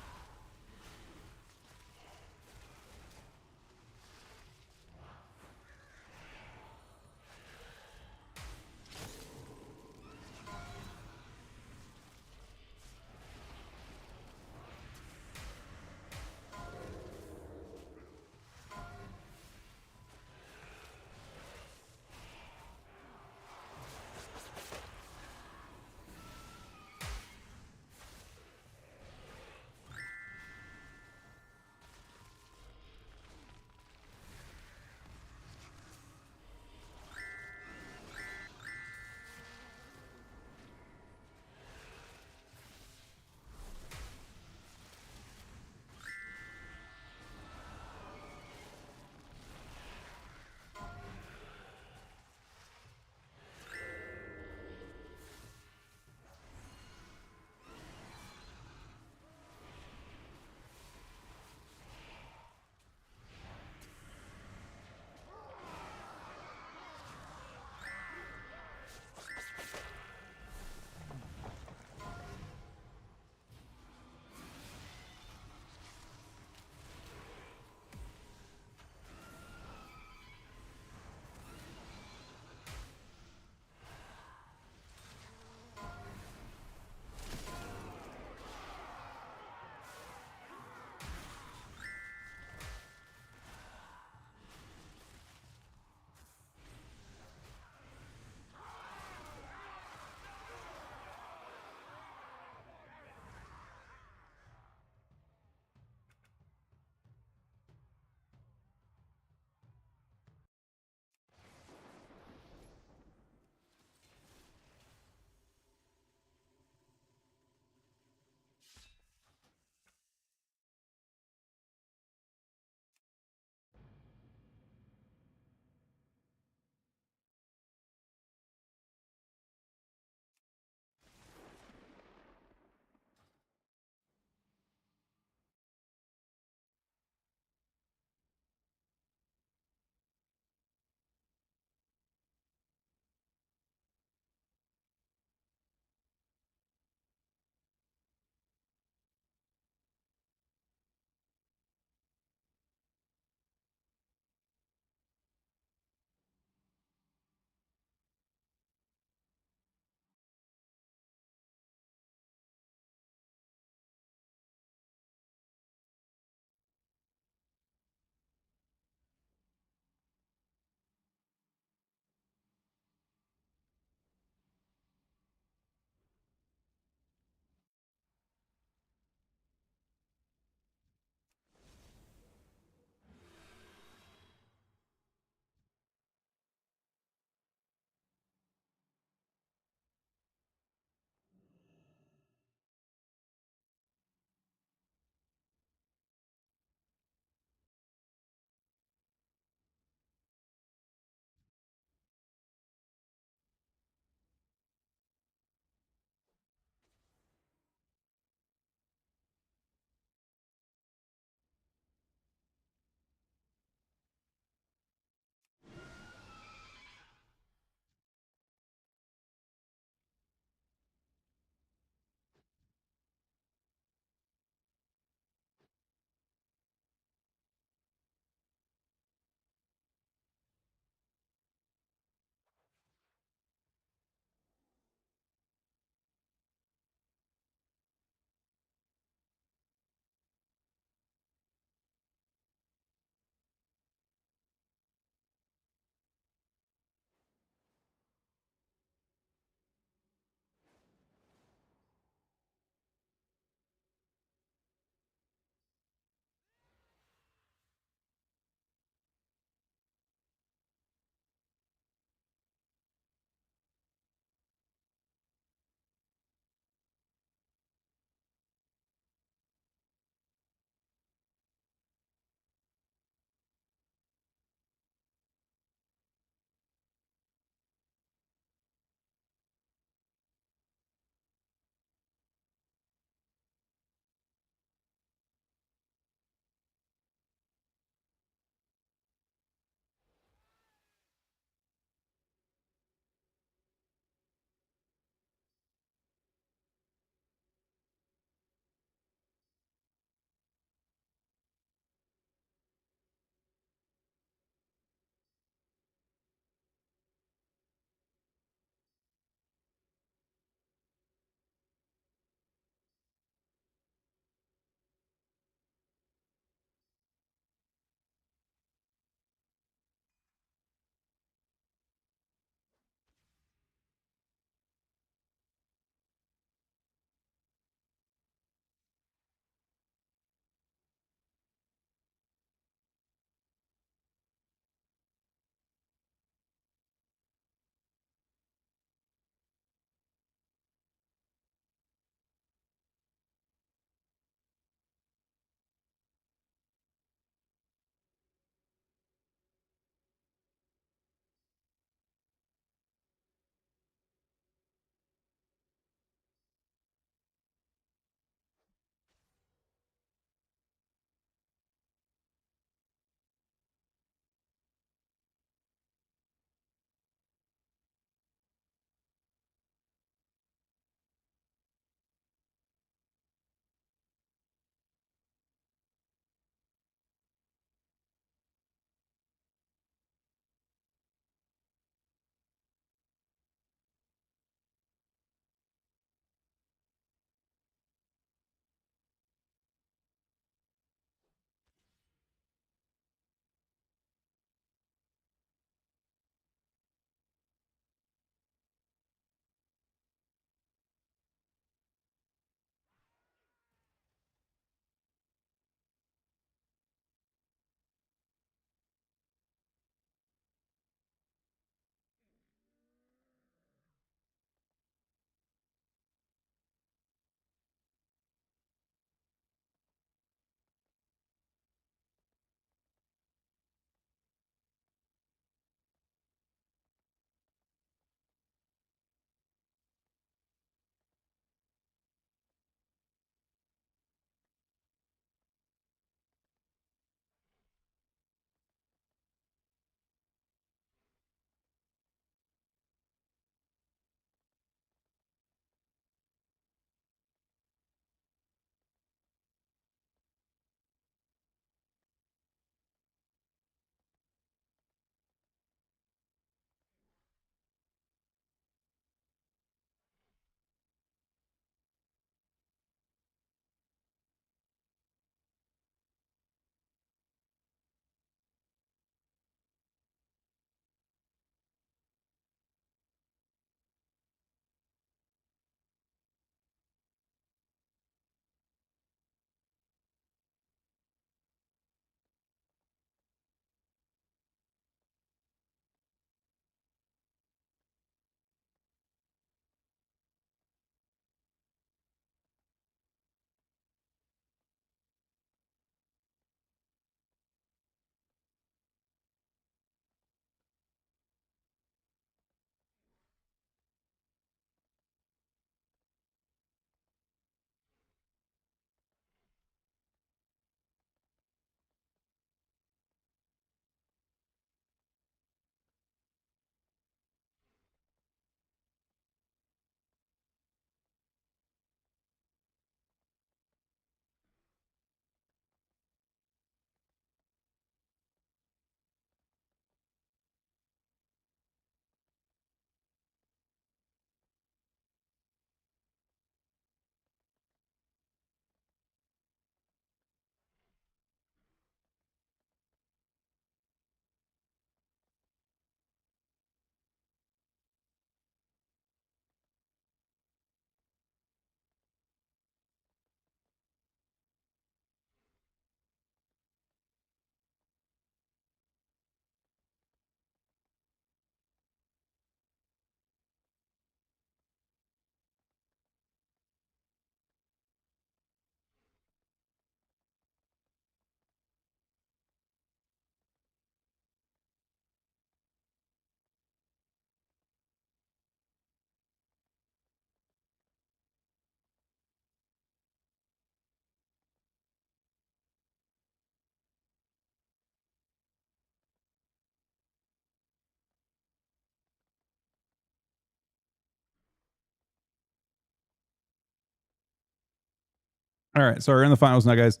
All right, so we're in the finals now, guys.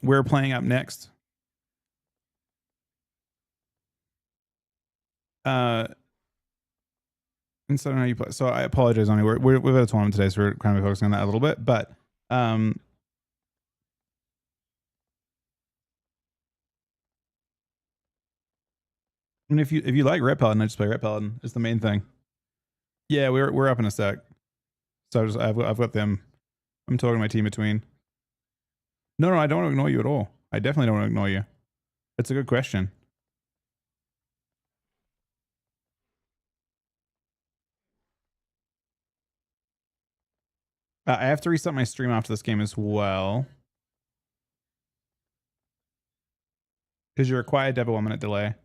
We're playing up next. Instead of how you play. So I apologize, only we've had a tournament today, so we're kind of focusing on that a little bit. But and if you like Red Paladin, I just play Red Paladin. It's the main thing. Yeah, we're up in a sec. So I've got them. I'm talking to my team between. No, I don't ignore you at all. I definitely don't ignore you. It's a good question. I have to reset my stream after this game as well. Because you're required to have a 1 minute delay.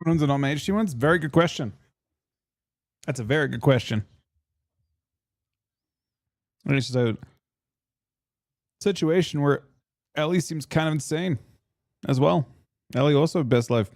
Runes are not mage ones? Very good question. That's a very good question. And it's just a situation where Ellie seems kind of insane as well. Ellie also best life.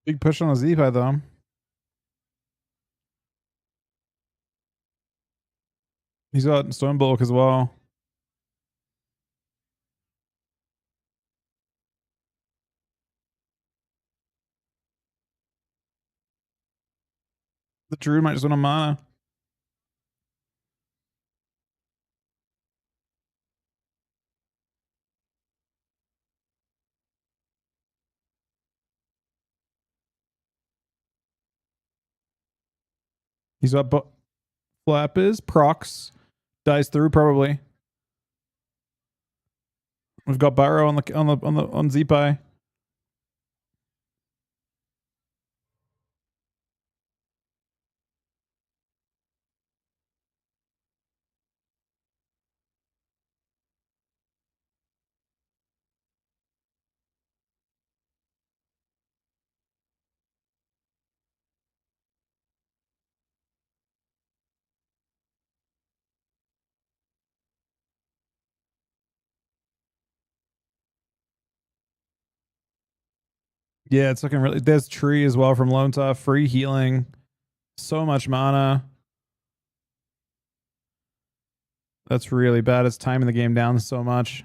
Big push on a Z-Pi though. He's got Stonebulk as well. The Druid might just want a mana. He's up. Flap is procs. Dies through probably. We've got Barrow on Z-Pi. Yeah, it's looking really. There's Tree as well from Lone Tough. Free healing. So much mana. That's really bad. It's timing the game down so much.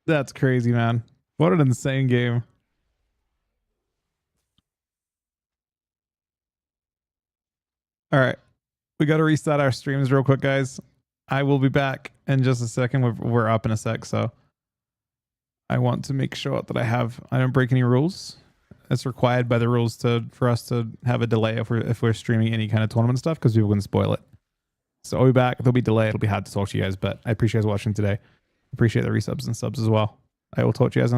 That's crazy, man. What an insane game. All right. We got to reset our streams real quick, guys. I will be back in just a second. We're up in a sec, so I want to make sure that I don't break any rules. It's required by the rules for us to have a delay if we're streaming any kind of tournament stuff because people can spoil it. So I'll be back. There'll be a delay. It'll be hard to talk to you guys, but I appreciate you guys watching today. Appreciate the resubs and subs as well. I will talk to you guys